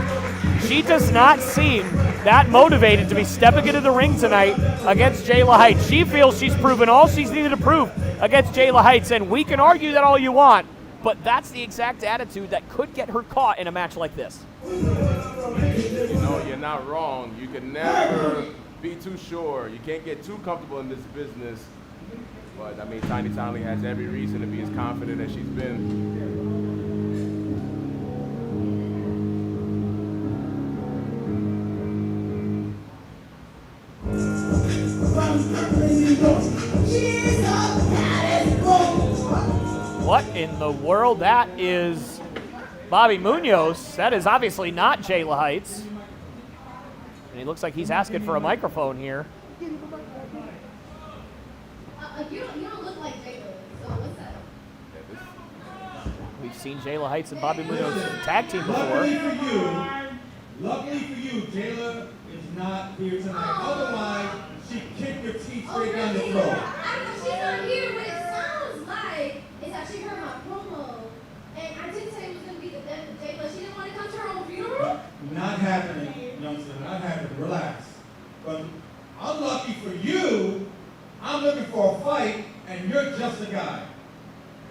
she does not seem that motivated to be stepping into the ring tonight against Jayla Heights. She feels she's proven all she's needed to prove against Jayla Heights, and we can argue that all you want, but that's the exact attitude that could get her caught in a match like this. You're not wrong. You can never be too sure. You can't get too comfortable in this business. But, I mean, Tiny Tonally has every reason to be as confident as she's been. What in the world? That is Bobby Munoz. That is obviously not Jayla Heights. And he looks like he's asking for a microphone here. You don't look like Jayla, so what's that? We've seen Jayla Heights and Bobby Munoz tag team before. Luckily for you, Jayla is not here tonight. Otherwise, she'd kick your teeth straight down the throat. I know she's not here, but it sounds like it's actually her my promo. And I didn't say it was going to be the death of Jayla. She didn't want to come to her own funeral. Not happening, youngster. Not happening. Relax. But unlucky for you, I'm looking for a fight, and you're just a guy.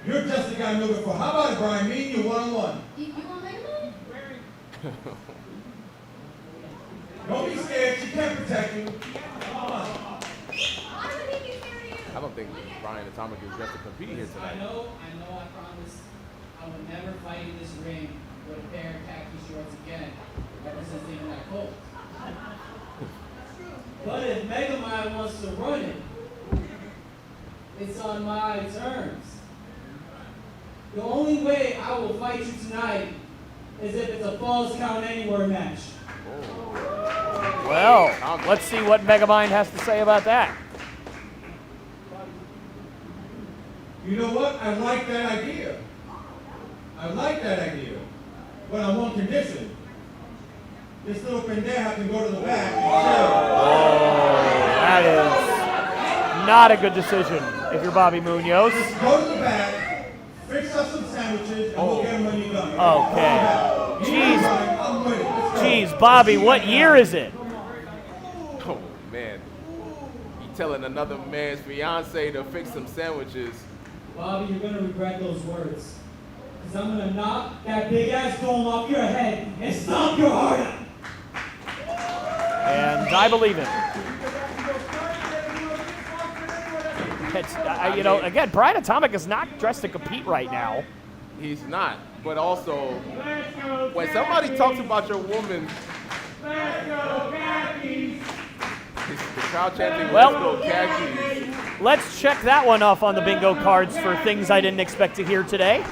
You're just a guy I'm looking for. How about it, Brian? Me and you one-on-one. You want to make a move? Don't be scared. She can't protect you. Come on. Why would he be scared of you? I don't think Brian Atomic is dressed to compete here I tonight. know, I promise I will never fight in this ring with a pair of khaki shorts again, ever since leaving that Colt. But if Megamind wants to run it, it's on my terms. The only way I will fight you tonight is if it's a Falls Count Anywhere match. Well, let's see what Megamind has to say about that. You know what? I like that idea. I like that idea. But on one condition. This little pendeja can go to the back and That is not a good decision if you're Bobby Munoz. chill. Go to the back, fix us some sandwiches, and we'll get them when you're done. Okay. Jeez. I'm with it. Let's go. Jeez, Bobby, what year is it? Oh, man. You telling another man's fiance to fix some sandwiches. Bobby, you're gonna regret those words. Because I'm gonna knock that big ass dome off your head and stomp your heart out. And I believe it. You know, again, Brian Atomic is not dressed to compete right now. He's not. But also, when somebody talks about your woman, the crowd chanting, Well, let's go khakis. Let's check that one off on the bingo cards for things I didn't expect to hear today.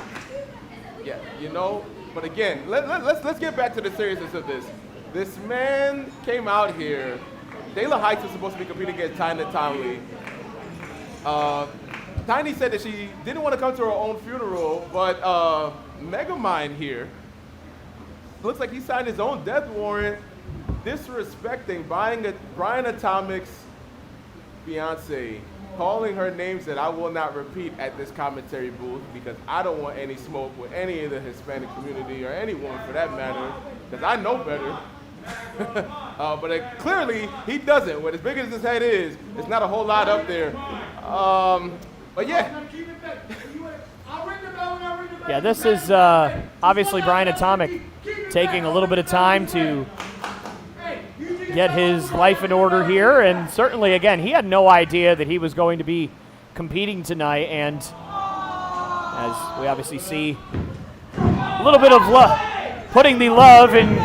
Yeah, you know, but again, let's get back to the seriousness of this. This man came out here. De La Heights was supposed to be competing against Tyna Tonley. Tiny said that she didn't want to come to her own funeral, but Megamind here looks like he signed his own death warrant, disrespecting Brian Atomic's fiance, calling her names that I will not repeat at this commentary booth because I don't want any smoke with any of the Hispanic community or anyone for that matter, because I know better. But clearly he doesn't. What as big as his head is, it's not a whole lot up there. But yeah. Yeah, this is obviously Brian Atomic taking a little bit of time to get his life in order here, and certainly, again, he had no idea that he was going to be competing tonight, and as we obviously see, a little bit of love, putting the love in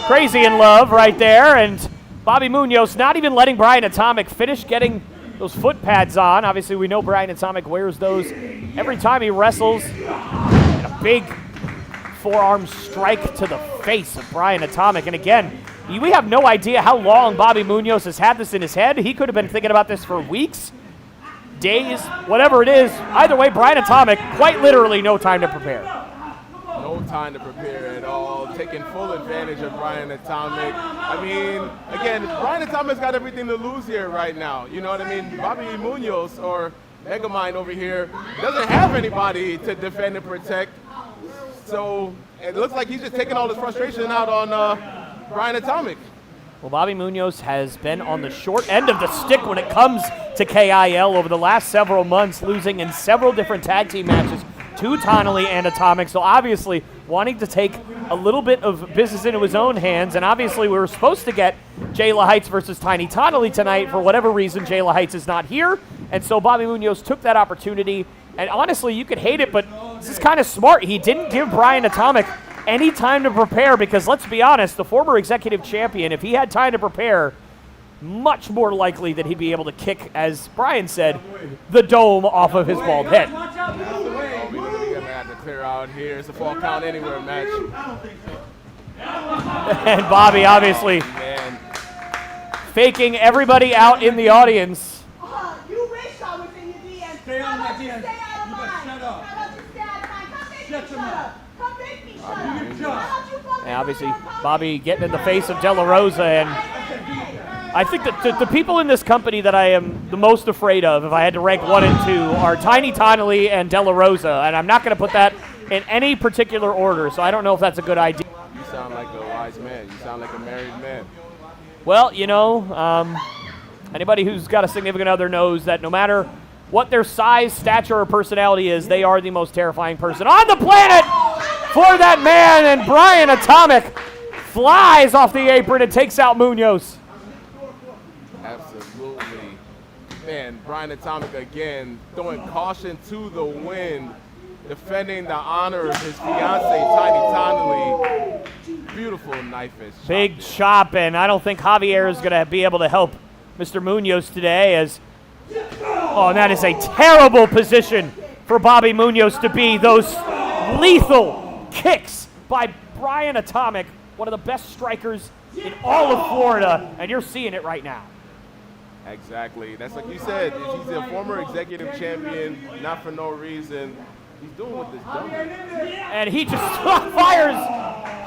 Crazy in Love right there, and Bobby Munoz not even letting Brian Atomic finish getting those foot pads on. Obviously, we know Brian Atomic wears those every time he wrestles. And a big forearm strike to the face of Brian Atomic. And again, we have no idea how long Bobby Munoz has had this in his head. He could have been thinking about this for weeks, days, whatever it is. Either way, Brian Atomic, quite literally no time to prepare. No time to prepare at all, taking full advantage of Brian Atomic. I mean, again, Brian Atomic's got everything to lose here right now. You know what I mean? Bobby Munoz or Megamind over here doesn't have anybody to defend and protect. So it looks like he's just taking all his frustration out on Brian Atomic. Well, Bobby Munoz has been on the short end of the stick when it comes to KIL over the last several months, losing in several different tag team matches to Tonley and Atomic, so obviously wanting to take a little bit of business into his own hands, and obviously we were supposed to get Jay La Heights versus Tiny Tonley tonight. For whatever reason, Jay La Heights is not here, and so Bobby Munoz took that opportunity, and honestly, you could hate it, but this is kind of smart. He didn't give Brian Atomic any time to prepare because, let's be honest, the former executive champion, if he had time to prepare, much more likely that he'd be able to kick, as Brian said, the dome off of his bald head. To clear out here. It's a fall count anywhere match. And Bobby obviously faking everybody out in the audience. You wish I was in your DMs. Stay on my DMs. Stay out of You mine. better shut up. How about you stay out of mine? Come make me Shut shut your mouth. up. Come make me shut up. You How about you fucking And obviously shut up? Bobby getting in the face of De La Rosa, and I think that the people in this company that I am the most afraid of, if I had to rank 1 and 2, are Tiny Tonley and De La Rosa, and I'm not going to put that in any particular order, so I don't know if that's a good idea. You sound like a wise man. You sound like a married man. Well, you know, anybody who's got a significant other knows that no matter what their size, stature, or personality is, they are the most terrifying person on the planet for that man, and Brian Atomic flies off the apron and takes out Munoz. Absolutely. Man, Brian Atomic again throwing caution to the wind, defending the honor of his fiancee, Tiny Tonley. Beautiful knife edge. Big chop, and I don't think Javier is going to be able to help Mr. Munoz today, as oh, and that is a terrible position for Bobby Munoz to be. Those lethal kicks by Brian Atomic, one of the best strikers in all of Florida, and you're seeing it right now. Exactly. That's like you said. He's a former executive champion, not for no reason. He's doing what this dumb. And he just fires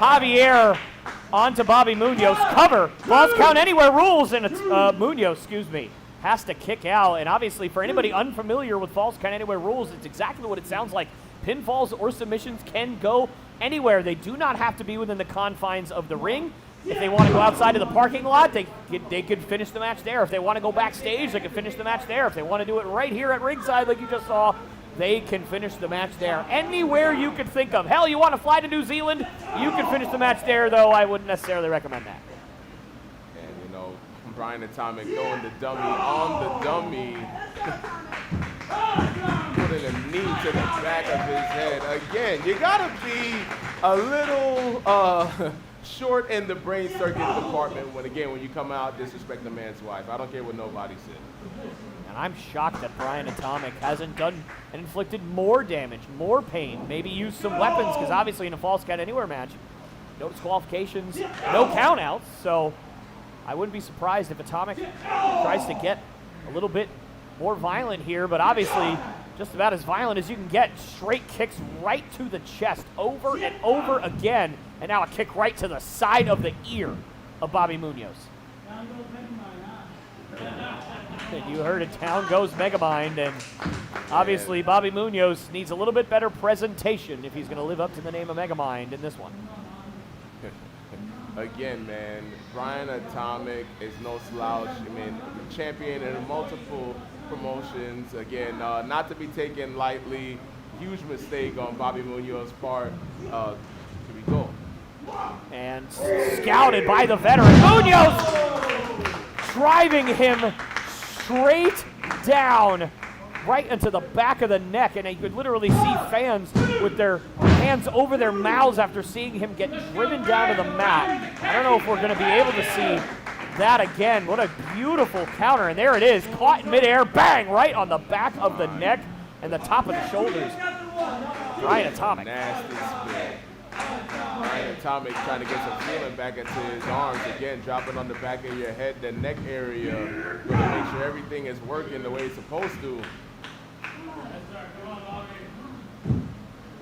Javier onto Bobby Munoz. Cover. Falls count anywhere rules, and Munoz, has to kick out. And obviously, for anybody unfamiliar with falls count anywhere rules, it's exactly what it sounds like. Pinfalls or submissions can go anywhere. They do not have to be within the confines of the ring. If they want to go outside of the parking lot, they could finish the match there. If they want to go backstage, they can finish the match there. If they want to do it right here at ringside, like you just saw, they can finish the match there. Anywhere you could think of. Hell, you want to fly to New Zealand? You can finish the match there, though I wouldn't necessarily recommend that. And, you know, Brian Atomic throwing the dummy on the dummy. Putting a knee to the back of his head. Again, you got to be a little short in the brain circuit department when you come out disrespect the man's wife. I don't care what nobody said. And I'm shocked that Brian Atomic hasn't done and inflicted more damage, more pain, maybe used some weapons, because obviously in a Falls Count Anywhere match, no disqualifications, no countouts, so I wouldn't be surprised if Atomic tries to get a little bit more violent here, but obviously just about as violent as you can get. Straight kicks right to the chest over and over again, and now a kick right to the side of the ear of Bobby Munoz. And you heard it, down goes Megamind, and obviously Bobby Munoz needs a little bit better presentation if he's going to live up to the name of Megamind in this one. Again, man, Brian Atomic is no slouch. I mean, champion in multiple promotions. Again, not to be taken lightly. Huge mistake on Bobby Munoz's part. Here we go. And scouted by the veteran. Munoz driving him straight down right into the back of the neck, and you could literally see fans with their hands over their mouths after seeing him get driven down to the mat. I don't know if we're going to be able to see that again. What a beautiful counter, and there it is, caught in midair, bang, right on the back of the neck and the top of the shoulders. Brian Atomic. Nasty spin. Brian Atomic trying to get some feeling back into his arms. Again, dropping on the back of your head, the neck area. Going to make sure everything is working the way it's supposed to.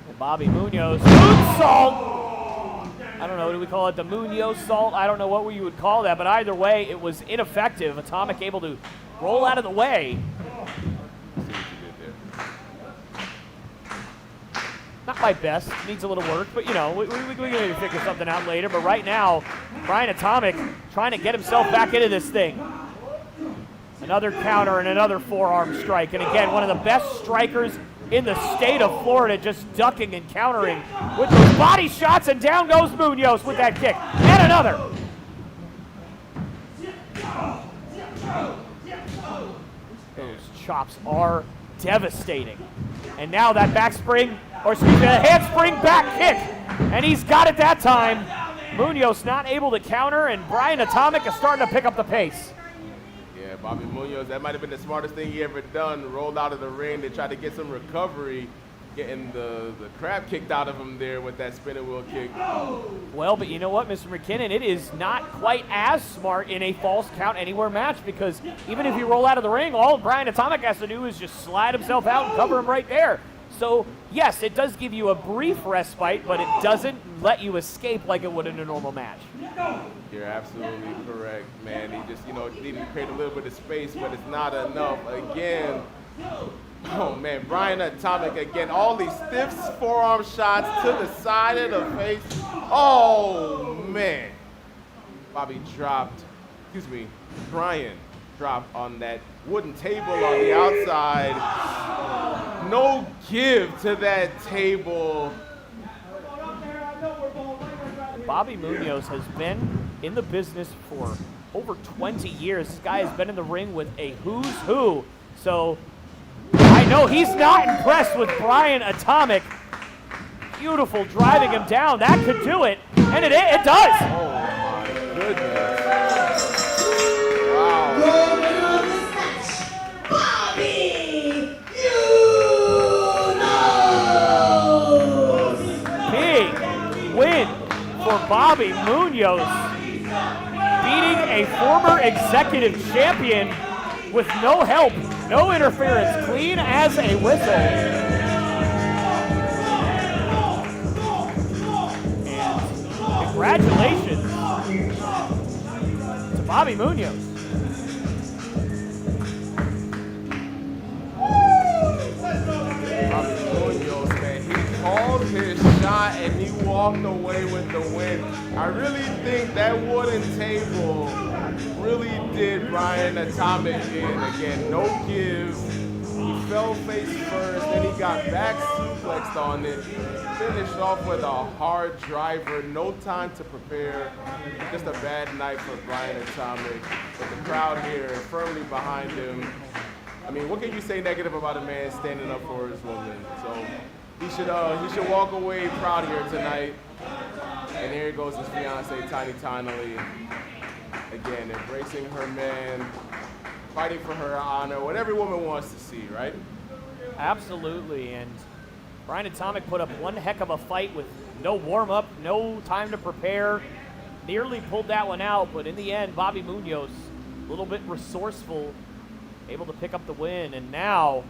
And Bobby Munoz, moonsault! I don't know, what do we call it, the Munoz salt? I don't know what you would call that, but either way, it was ineffective. Atomic able to roll out of the way. Not my best, needs a little work, but you know, we can maybe figure something out later. But right now, Brian Atomic trying to get himself back into this thing. Another counter and another forearm strike. And again, one of the best strikers in the state of Florida, just ducking and countering with those body shots, and down goes Munoz with that kick. And another. Those chops are devastating. And now that back spring, or excuse me, the handspring back kick, and he's got it that time. Munoz not able to counter, and Brian Atomic is starting to pick up the pace. Yeah, Bobby Munoz, that might have been the smartest thing he ever done. Rolled out of the ring to try to get some recovery, getting the crap kicked out of him there with that spinning wheel kick. Well, but you know what, Mr. McKinnon, it is not quite as smart in a Falls Count Anywhere match, because even if you roll out of the ring, all Brian Atomic has to do is just slide himself out and cover him right there. So, yes, it does give you a brief respite, but it doesn't let you escape like it would in a normal match. You're absolutely correct, man. He just, needed to create a little bit of space, but it's not enough. Again, oh, man, Brian Atomic again. All these stiff forearm shots to the side of the face. Oh, man. Brian dropped on that wooden table on the outside. No give to that table. Bobby Munoz has been in the business for over 20 years. This guy has been in the ring with a who's who. So I know he's not impressed with Brian Atomic. Beautiful driving him down. That could do it. And it does. Oh, my goodness. Win for Bobby Munoz, beating a former executive champion with no help, no interference, clean as a whistle. And congratulations to Bobby Munoz. Called his shot and he walked away with the win. I really think that wooden table really did Brian Atomic in. Again, no give. He fell face first, then he got back suplexed on it, finished off with a hard driver, no time to prepare. Just a bad night for Brian Atomic, but the crowd here firmly behind him. I mean, what can you say negative about a man standing up for his woman? So he should walk away proud here tonight. And here goes his fiance, Tiny Tinily, again embracing her man, fighting for her honor, what every woman wants to see, right? Absolutely, and Brian Atomic put up one heck of a fight with no warm-up, no time to prepare, nearly pulled that one out, but in the end, Bobby Munoz, a little bit resourceful, able to pick up the win, and now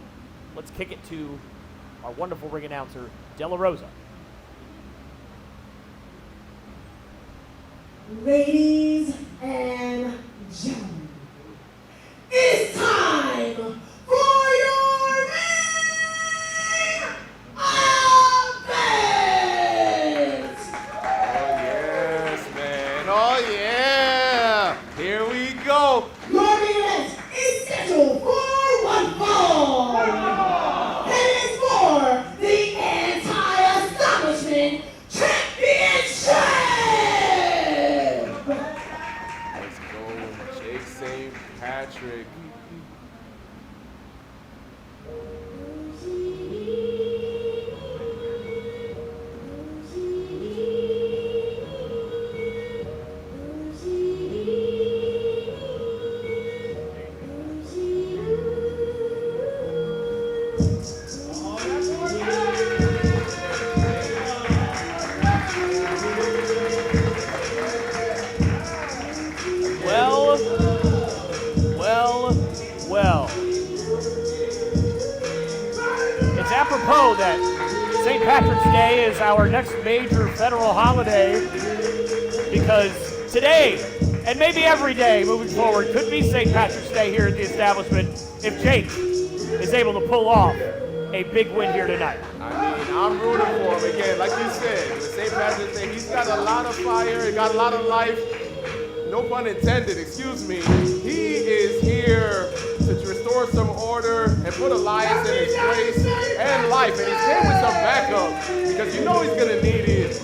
let's kick it to our wonderful ring announcer, De La Rosa. Ladies and gentlemen, it's time for your main event! Oh yes, man, oh yeah! Here we go! Your main event is scheduled for one fall! And it's for the Anti-Establishment Championship! Let's go, Jake St. Patrick. Well. It's apropos that St. Patrick's Day is our next major federal holiday because today, and maybe every day moving forward, could be St. Patrick's Day here at the establishment if Jake is able to pull off a big win here tonight. I mean, I'm rooting for him again. Like you said, with St. Patrick's Day, he's got a lot of fire, he got a lot of life. No pun intended, excuse me. He is here to restore some order and put Elias in his place and life. And he's here with some backup because you know he's gonna need it.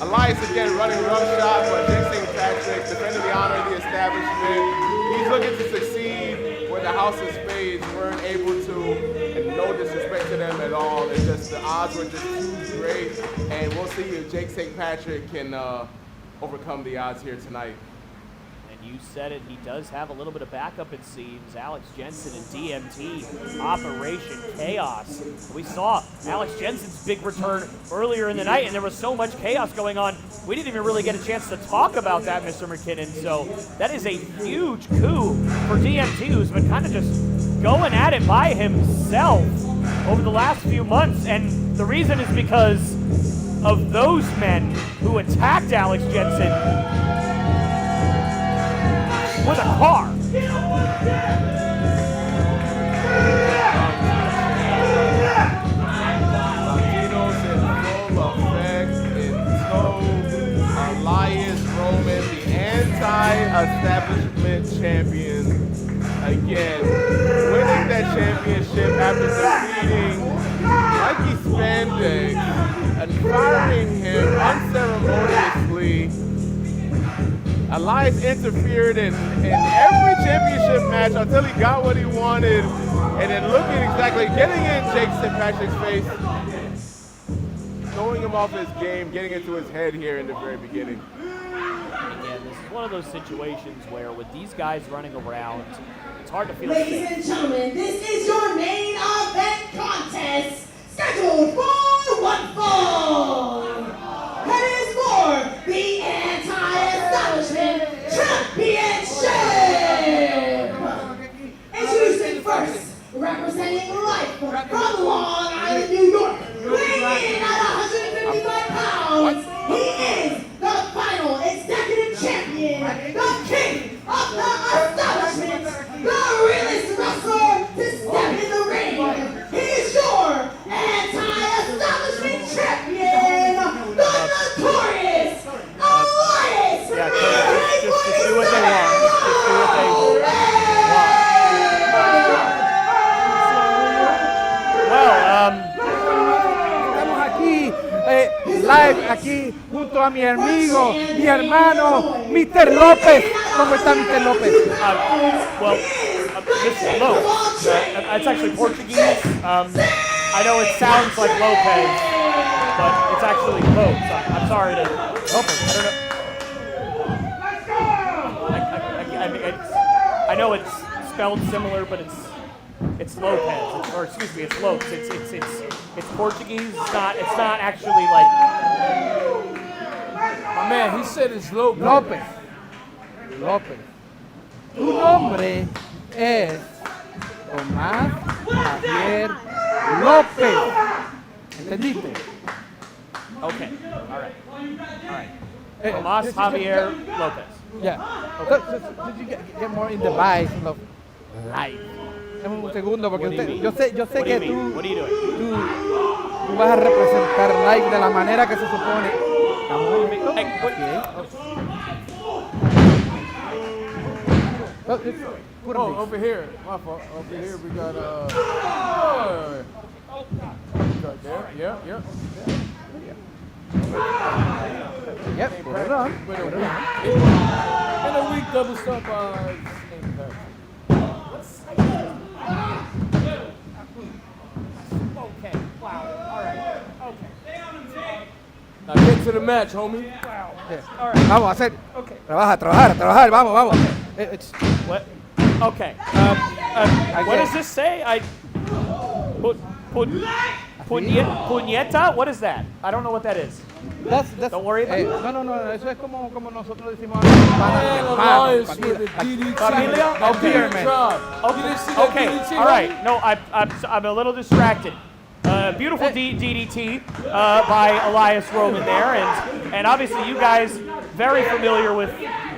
Elias again running roughshod, but Jake St. Patrick defending the honor of the establishment. He's looking to succeed where the House of Spades weren't able to, and no disrespect to them at all. It's just the odds were just too great, and we'll see if Jake St. Patrick can overcome the odds here tonight. And you said it, he does have a little bit of backup, it seems. Alex Jensen and DMT, Operation Chaos. We saw Alex Jensen's big return earlier in the night, and there was so much chaos going on, we didn't even really get a chance to talk about that, Mr. McKinnon. So that is a huge coup for DMT, who's been kind of just going at it by himself over the last few months. And the reason is because of those men who attacked Alex Jensen with a car. Latinos in full effect in tow. Elias Roman, the anti-establishment champion, again winning that championship after defeating Mikey Spandex and firing him unceremoniously. Elias interfered in every championship match until he got what he wanted, and then looking exactly, getting in Jake St. Patrick's face, throwing him off his game, getting into his head here in the very beginning. Again, this is one of those situations where with these guys running around, it's hard to feel Ladies safe. and gentlemen, this is your main event contest, scheduled for one fall. And it is for the Anti-Establishment Championship. Introducing first, representing life from Long Island, New York, weighing in at 155 pounds, he is the final executive champion, the king of the establishment, the realest wrestler to step in the ring. He is your Anti-Establishment Champion, the notorious Elias Yeah, just do what they want. Just do what they want. Estoy aquí junto a mi amigo, mi hermano, Mr. López. ¿Cómo está Mr. López? Well, this is Lopes. It's actually Portuguese. I know it sounds like Lopez, but it's actually Lopes. I'm sorry to Lopez. I don't know. I know it's spelled similar, but it's Lopez. Or excuse me, it's Lopes. It's Portuguese. It's not actually like. My man, he said it's Lopez. López. López. Tu nombre es Tomás Javier López. ¿Entendiste? Okay. All right. Tomás Javier Lopez. Yeah. So you get more in the vibe of life. Dame un segundo porque yo sé que tú vas a representar life de la manera que se supone. Oh, over here. My fault. Over here we got right there. Yeah. Yep. Put it on. And a weak double stump Okay. Wow. All right. Okay. Now get to the match, homie. Wow. All right. Vamos a hacer. Okay. Trabajar. Vamos. What? Okay. What does this say? Puñeta? What is that? I don't know what that is. That's, Don't worry about it. No. Eso es como nosotros decimos. Familia? Okay. Okay. All right. No, I'm a little distracted. Beautiful DDT by Elias Roman there, and obviously you guys very familiar with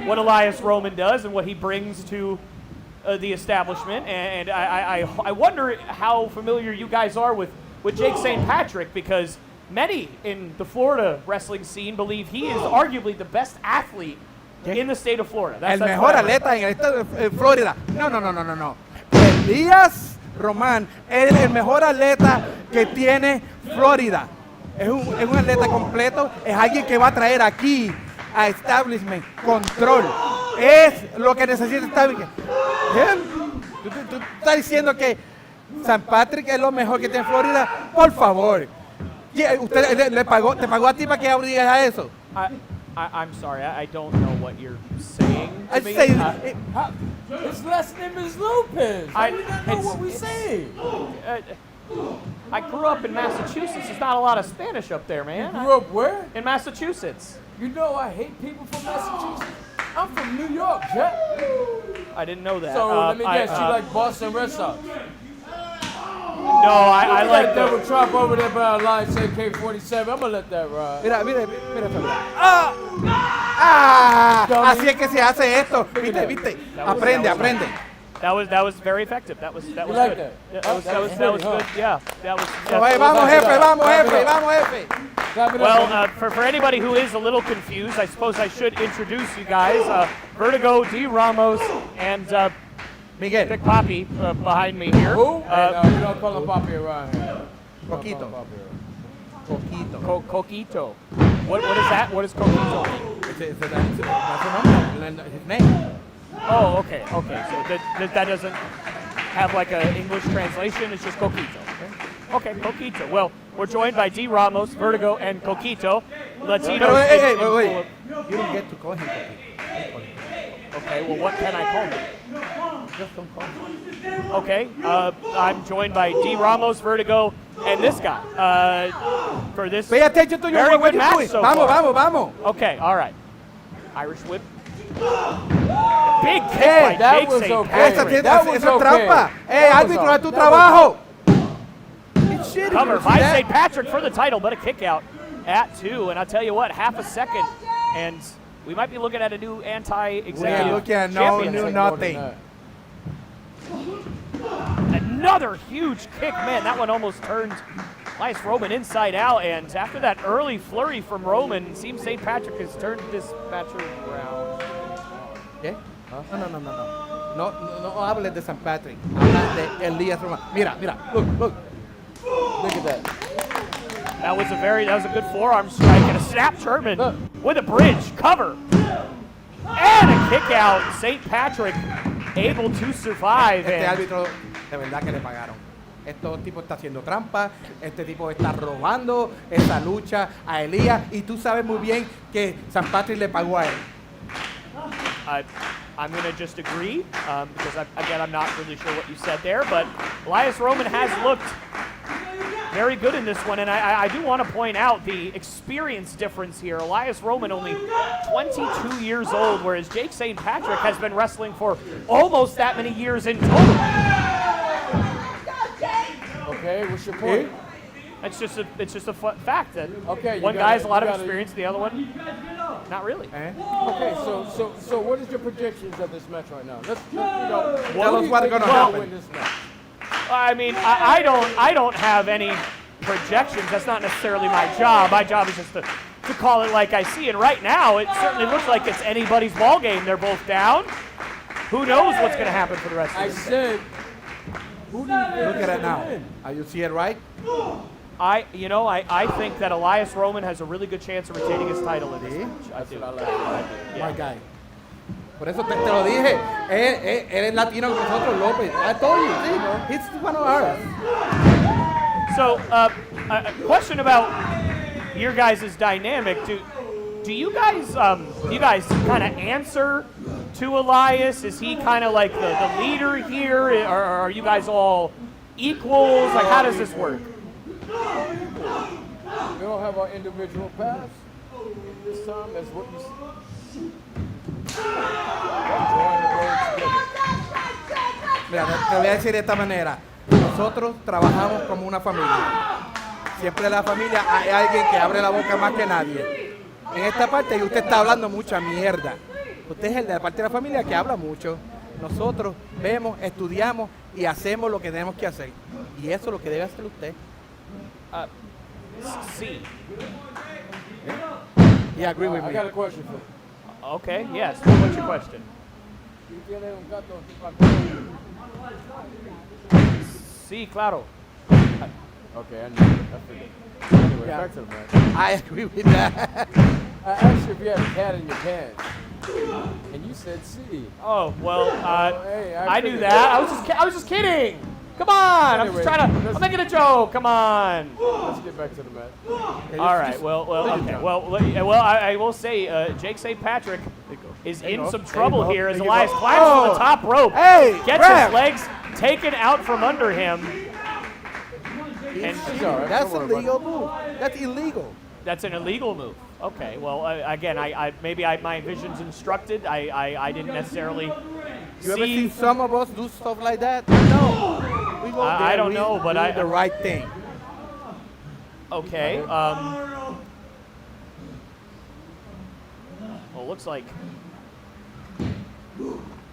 what Elias Roman does and what he brings to the establishment, and I wonder how familiar you guys are with Jake St. Patrick, because many in the Florida wrestling scene believe he is arguably the best athlete in the state of Florida. El mejor atleta en el estado de Florida. No. Elías Román es el mejor atleta que tiene Florida. Es un atleta completo, es alguien que va a traer aquí a Establishment control. Es lo que necesita Establishment. ¿Tú estás diciendo que San Patrick es lo mejor que tiene Florida? Por favor. ¿Usted te pagó a ti para que digas eso? I'm sorry, I don't know what you're saying to me. His last name is Lopez. How do you not know what we say? I grew up in Massachusetts. There's not a lot of Spanish up there, man. You grew up where? In Massachusetts. You know I hate people from Massachusetts. I'm from New York, Jet. I didn't know that. So let me guess, you like Boston Red Sox? No, I like that double chop over there by Alliance AK-47. I'm gonna let that ride. Mira. Así es que se hace esto. Viste. Aprende. That was very effective. That was You good. like that? That was good. Yeah, that was. Vamos, jefe. Well, for anybody who is a little confused, I suppose I should introduce you guys. Vertigo, D. Ramos, and Miguel. Big Poppy behind me here. Who? You don't call him Poppy around here. Coquito. Coquito. What is that? What does Coquito mean? That's his name. Oh, okay. So that doesn't have like an English translation. It's just Coquito. Okay, Coquito. Well, we're joined by D. Ramos, Vertigo, and Coquito. Latinos. Wait. You don't get to call him Coquito. Okay, well, what can I call him? Just don't call him. Okay, I'm joined by D. Ramos, Vertigo, and this guy for this Pay attention to your very what good you're match doing. so far. Vamos. Okay, all right. Irish whip. Big kick Hey, by that Jake was St. okay. Patrick. Eso es trampa. Árbitro, haz tu trabajo. Cover by St. Patrick for the title, but a kick out at 2. And I'll tell you what, half a second, and we might be looking at a new anti-executive looking at champion. nothing. Another huge kick, man. That one almost turned Elias Roman inside out. And after that early flurry from Roman, it seems St. Patrick has turned this match around. ¿Qué? No hables de San Patrick. Habla de Elías Román. Mira. Look. Look at that. That was a good forearm strike and a snap Sherman with a bridge cover. And a kick out. St. Patrick able to survive. Este árbitro, de verdad que le pagaron. Este tipo está haciendo trampa, este tipo está robando esta lucha a Elías y tú sabes muy bien que St. Patrick le pagó a él. I'm going to just agree because, again, I'm not really sure what you said there, but Elias Roman has looked very good in this one, and I do want to point out the experience difference here. Elias Roman only 22 years old, whereas Jake St. Patrick has been wrestling for almost that many years in total. Okay, what's your point? It's just a fact that Okay, one guy has a lot of experience, the other one not really. Okay, so what is your predictions of this match right now? Let's Tell us what's gonna happen. win this match? I mean, I don't have any projections. That's not necessarily my job. My job is just to call it like I see it. Right now, it certainly looks like it's anybody's ball game. They're both down. Who knows what's going to happen for the rest of I this? said, who do you think Look at it is now. gonna win? You see it right? I think that Elias Roman has a really good chance of retaining his title in this match. I do. My guy. Por eso te lo dije. Él es latino como nosotros, López. I told you. See? He's one of ours. So, a question about your guys' dynamic. Do you guys kind of answer to Elias? Is he kind of like the leader here, or are you guys all equals? Like, how does this work? We don't have our individual paths this time. That's what you see. Mira, te voy a decir de esta manera. Nosotros trabajamos como una familia. Siempre en la familia hay alguien que abre la boca más que nadie. En esta parte usted está hablando mucha mierda. Usted es el de la parte de la familia que habla mucho. Nosotros vemos, estudiamos y hacemos lo que tenemos que hacer. Y eso es lo que debe hacer usted. C. Yeah, agree with I me. got a question for you. Okay, yes. What's your question? ¿Tú tienes un gato Sí, claro. Okay, I knew it. I figured. Anyway, Yeah. back to the match. I agree with that. I asked you if you had a cat in your pants, and you said C. Oh well, hey, I knew figured. that. I was just kidding. Come on, I'm just Anyway, I'm making a joke. Come on. Let's get back to the match. All right. Well. Okay. Well. I will say, Jake St. Patrick is in some trouble here as Elias climbs to the top rope, Hey, gets Brad. his legs taken out from under him, and He's all right. That's Don't worry illegal about move. That's illegal. that's an illegal move. Okay. Well, again, my vision's instructed. I didn't necessarily You ever see. seen some of us do stuff like that? No. We go I there, don't we know, but do I- the right thing. Okay. Well, looks like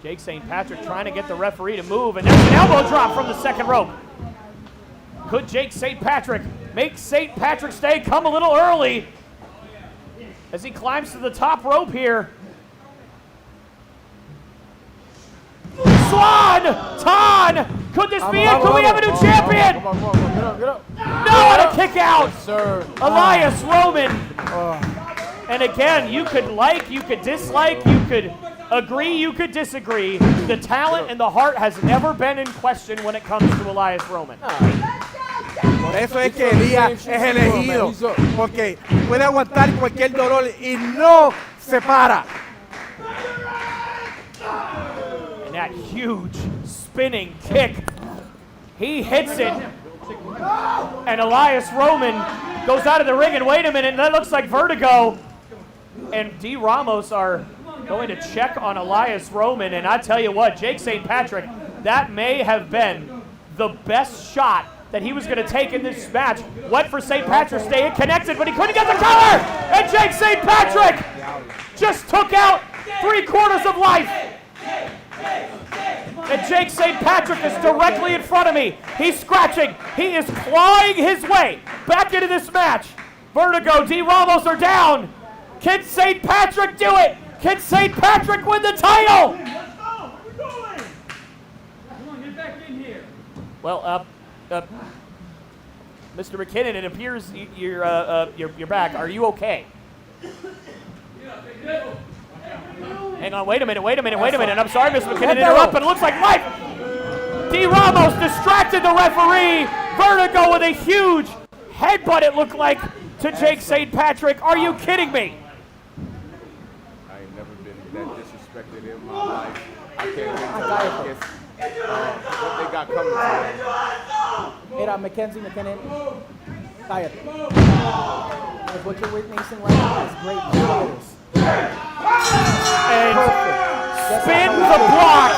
Jake St. Patrick trying to get the referee to move, and there's an elbow drop from the second rope. Could Jake St. Patrick make St. Patrick's Day come a little early as he climbs to the top rope here? Swan! Ton! Could this be it? Could we have a new champion? Come on, get up, get up. No, and a kick out! Sir. Elias Roman. And again, you could like, you could dislike, you could agree, you could disagree. The talent and the heart has never been in question when it comes to Elias Roman. Por eso es que Elías es elegido. Porque puede aguantar cualquier dolor y no se para. And that huge spinning kick, he hits it. And Elias Roman goes out of the ring, and wait a minute, that looks like vertigo. And D. Ramos are going to check on Elias Roman, and I tell you what, Jake St. Patrick, that may have been the best shot that he was going to take in this match. Went for St. Patrick's Day, it connected, but he couldn't get the cover! And Jake St. Patrick just took out 3/4 of life. And Jake St. Patrick is directly in front of me. He's scratching. He is clawing his way back into this match. Vertigo, D. Ramos are down. Can St. Patrick do it? Can St. Patrick win the title? Let's go. We're going. Come on, get back in here. Well, Mr. McKinnon, it appears you're back. Are you okay? Hang on, wait a minute. I'm sorry, Mr. McKinnon, interrupt, but it looks like life. D. Ramos distracted the referee. Vertigo with a huge headbutt, it looked like, to Jake St. Patrick. Are you kidding me? I ain't never been that disrespected in my life. I can't wait till what they got coming to me. Mira, McKinnon, cállate. Because what you're witnessing right now is great fighters. And spin the block.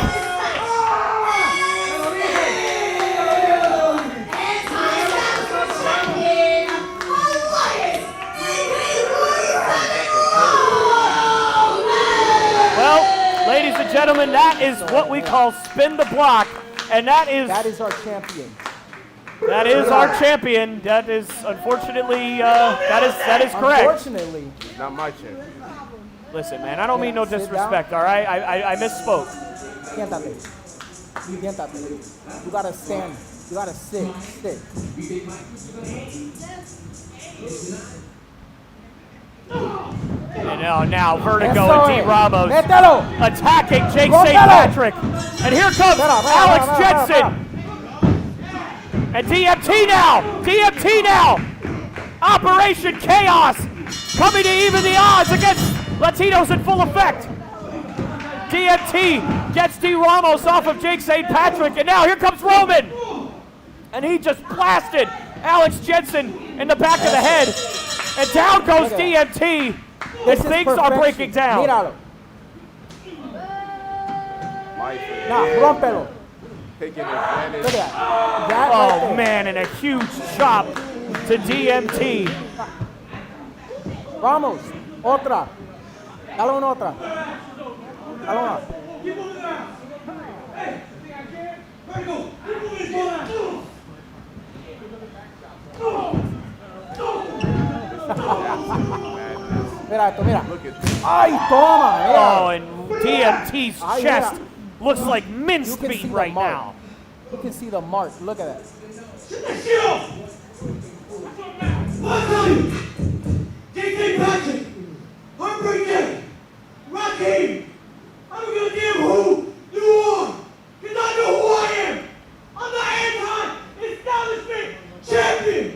Well, ladies and gentlemen, that is what we call spin the block, and that is our champion. That is our champion. That is unfortunately that is correct. Unfortunately, Not my champion. Listen, man, I don't mean no disrespect, all right? I misspoke. Siéntate. Siéntate. You gotta stand. You gotta sit. And now Vertigo Eso and D. es. Ramos Mételo. attacking Jake Rómpelo. St. Patrick. And here comes Alex Espera. Jensen. And DMT now. Operation Chaos coming to even the odds against Latinos in full effect. DMT gets D. Ramos off of Jake St. Patrick, and now here comes Roman. And he just blasted Alex Jensen in the back of the head. And down goes DMT. And things are breaking down. Míralo. My Nah, rómpelo. taking advantage. Look at that. That right Oh, there. man, and a huge chop to DMT. Ramos, otra. Dale una otra. Dale una. Mira esto, mira. Look at this. Ay, toma. Mira. Oh, and DMT's Ay, chest mira. looks like You mincemeat can see the right mark. now. You can see the mark. Look at that. I'll tell you, J.K. Patrick, Heartbreak Nick, Raheem, I don't give a damn who you are, because I know who I am. I'm the anti-establishment champion.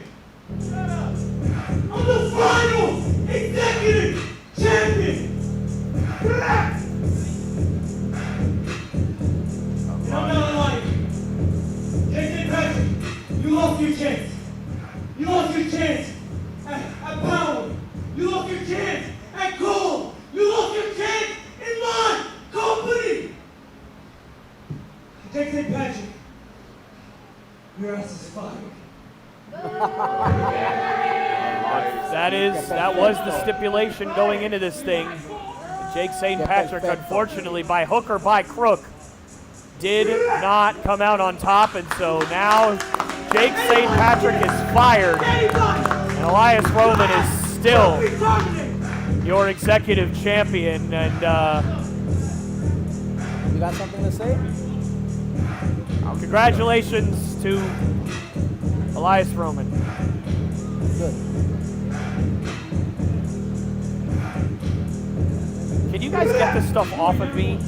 I'm the final executive champion. And I'm not lying. J.K. Patrick, you lost your chance. You lost your chance at Power. You lost your chance at Gold. You lost your chance in my company. Jake St. Patrick, your ass is fired. That was the stipulation going into this thing. Jake St. Patrick, unfortunately, by hook or by crook, did not come out on top, and so now Jake St. Patrick is fired, and Elias Roman is still your executive champion. And You got something to say? congratulations to Elias Roman. Good. Can you guys get this stuff off of me,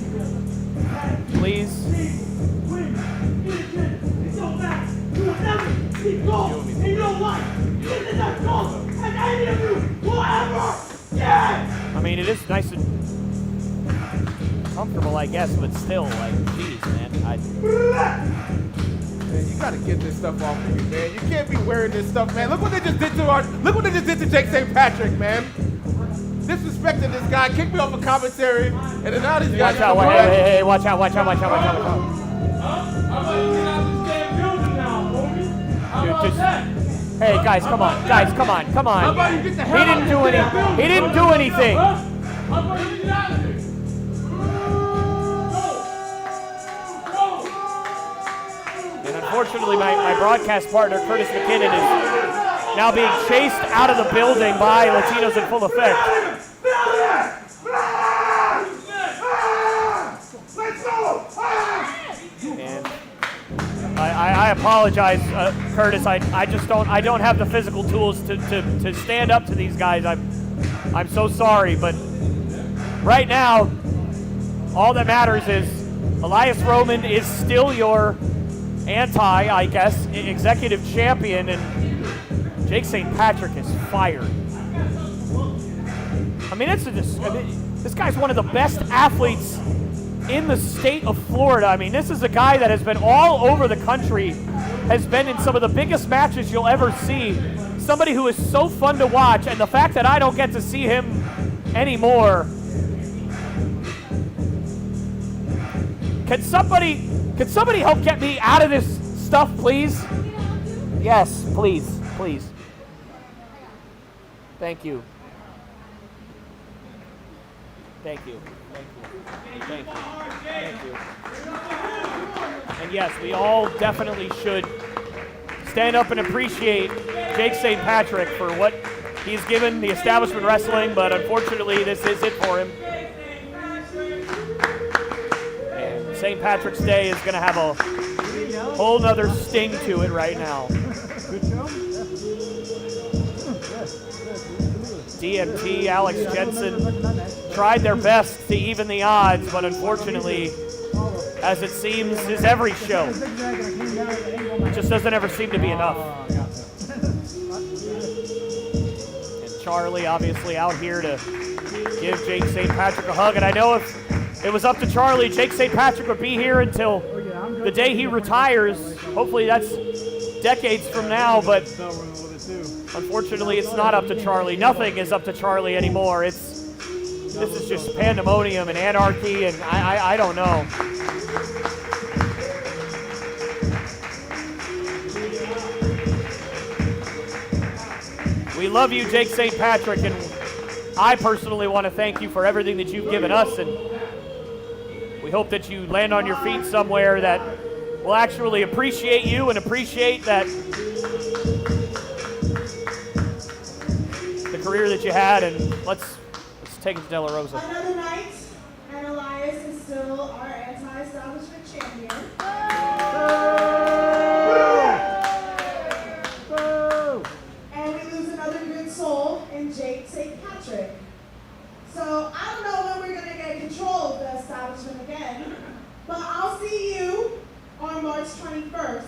please? I mean, it is nice and comfortable, I guess, but still, like, geez, man. Man, you gotta get this stuff off of you, man. You can't be wearing this stuff, man. Look what they just did to Jake St. Patrick, man. Disrespected this guy, kicked me off of commentary, and then now these guys. Watch out! Hey, watch out! How about you get out this damn building now, homie? How Dude, about just- that? Hey, guys, come on! Guys, come on! How about you get the hell He out didn't of do this any. damn building? He didn't do anything. Huh? How about you get out of here? And unfortunately, my broadcast partner, Curtis McKinnon, is now being chased out of the building by Latinos in full effect. And I apologize, Curtis. I just don't have the physical tools to stand up to these guys. I'm so sorry, but right now, all that matters is Elias Roman is still your I guess, executive champion, and Jake St. Patrick is fired. I mean, this guy's one of the best athletes in the state of Florida. I mean, this is a guy that has been all over the country, has been in some of the biggest matches you'll ever see. Somebody who is so fun to watch, and the fact that I don't get to see him anymore. Can somebody help get me out of this stuff, please? Yes, please. Thank you. Thank you. And yes, we all definitely should stand up and appreciate Jake St. Patrick for what he's given the establishment wrestling, but unfortunately this is it for him. And St. Patrick's Day is going to have a whole nother sting to it right now. DMT, Alex Jensen tried their best to even the odds, but unfortunately, as it seems, is every show, it just doesn't ever seem to be enough. And Charlie obviously out here to give Jake St. Patrick a hug, and I know if it was up to Charlie, Jake St. Patrick would be here until the day he retires. Hopefully that's decades from now, but unfortunately it's not up to Charlie. Nothing is up to Charlie anymore. This is just pandemonium and anarchy, and I don't know. We love you, Jake St. Patrick, and I personally want to thank you for everything that you've given us, and we hope that you land on your feet somewhere that will actually appreciate you and appreciate that the career that you had, and let's take it to De La Rosa. Another night, and Elias is still our anti-establishment champion. And we lose another good soul in Jake St. Patrick. So I don't know when we're going to get control of the establishment again, but I'll see you on March 21st,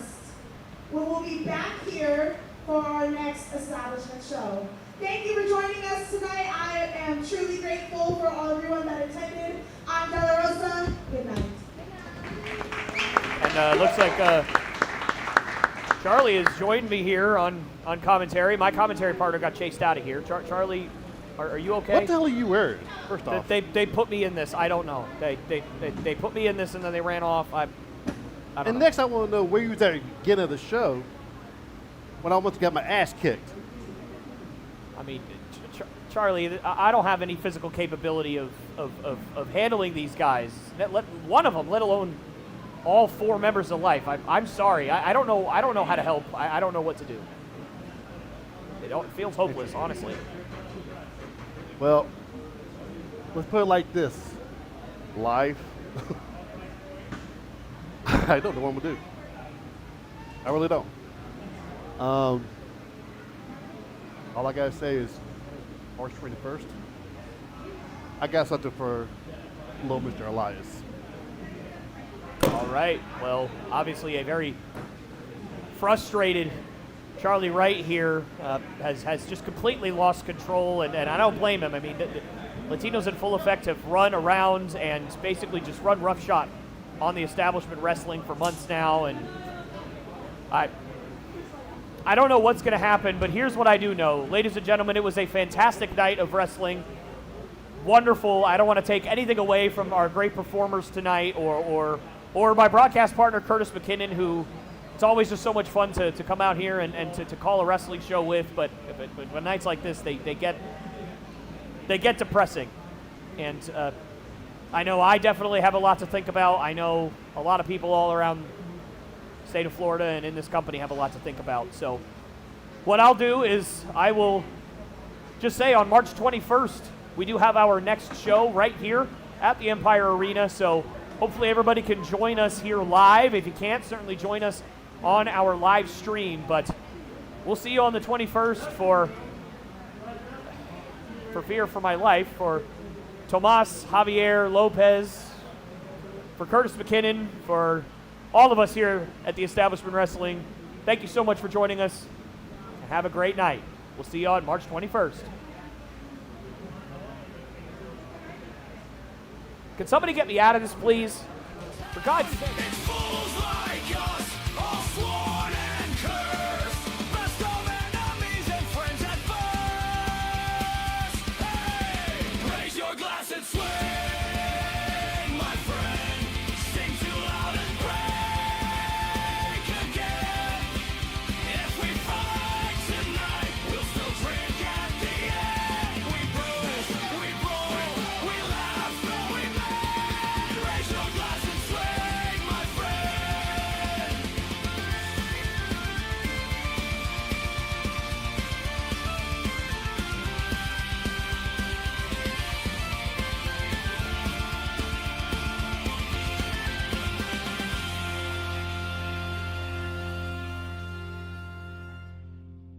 when we'll be back here for our next establishment show. Thank you for joining us tonight. I am truly grateful for all everyone that attended. I'm De La Rosa. Good night. And looks like Charlie has joined me here on commentary. My commentary partner got chased out of here. Charlie, are you okay? What the hell are you wearing, first off? They put me in this. I don't know. They put me in this and then they ran off. I don't know. Next I want to know where you was at the beginning of the show when I almost got my ass kicked. I mean, Charlie, I don't have any physical capability of handling these guys. One of them, let alone all four members of Life. I'm sorry. I don't know how to help. I don't know what to do. It feels hopeless, honestly. Well, let's put it like this. Life. I don't know what I'm going to do. I really don't. All I got to say is March 21st, I got something for little Mr. Elias. All right. Well, obviously a very frustrated Charlie Wright here has just completely lost control, and I don't blame him. I mean, the Latinos in full effect have run around and basically just run roughshod on the establishment wrestling for months now, and I don't know what's going to happen, but here's what I do know. Ladies and gentlemen, it was a fantastic night of wrestling. Wonderful. I don't want to take anything away from our great performers tonight or my broadcast partner, Curtis McKinnon, who it's always just so much fun to come out here and to call a wrestling show with, but when nights like this, they get depressing. And I know I definitely have a lot to think about. I know a lot of people all around the state of Florida and in this company have a lot to think about. So what I'll do is I will just say on March 21st, we do have our next show right here at the Empire Arena. So hopefully everybody can join us here live. If you can't, certainly join us on our live stream. But we'll see you on the 21st for Fear for My Life, for Tomas, Javier, Lopez, for Curtis McKinnon, for all of us here at the Establishment Wrestling. Thank you so much for joining us. Have a great night. We'll see you on March 21st. Can somebody get me out of this, please? For God's sake. Fools like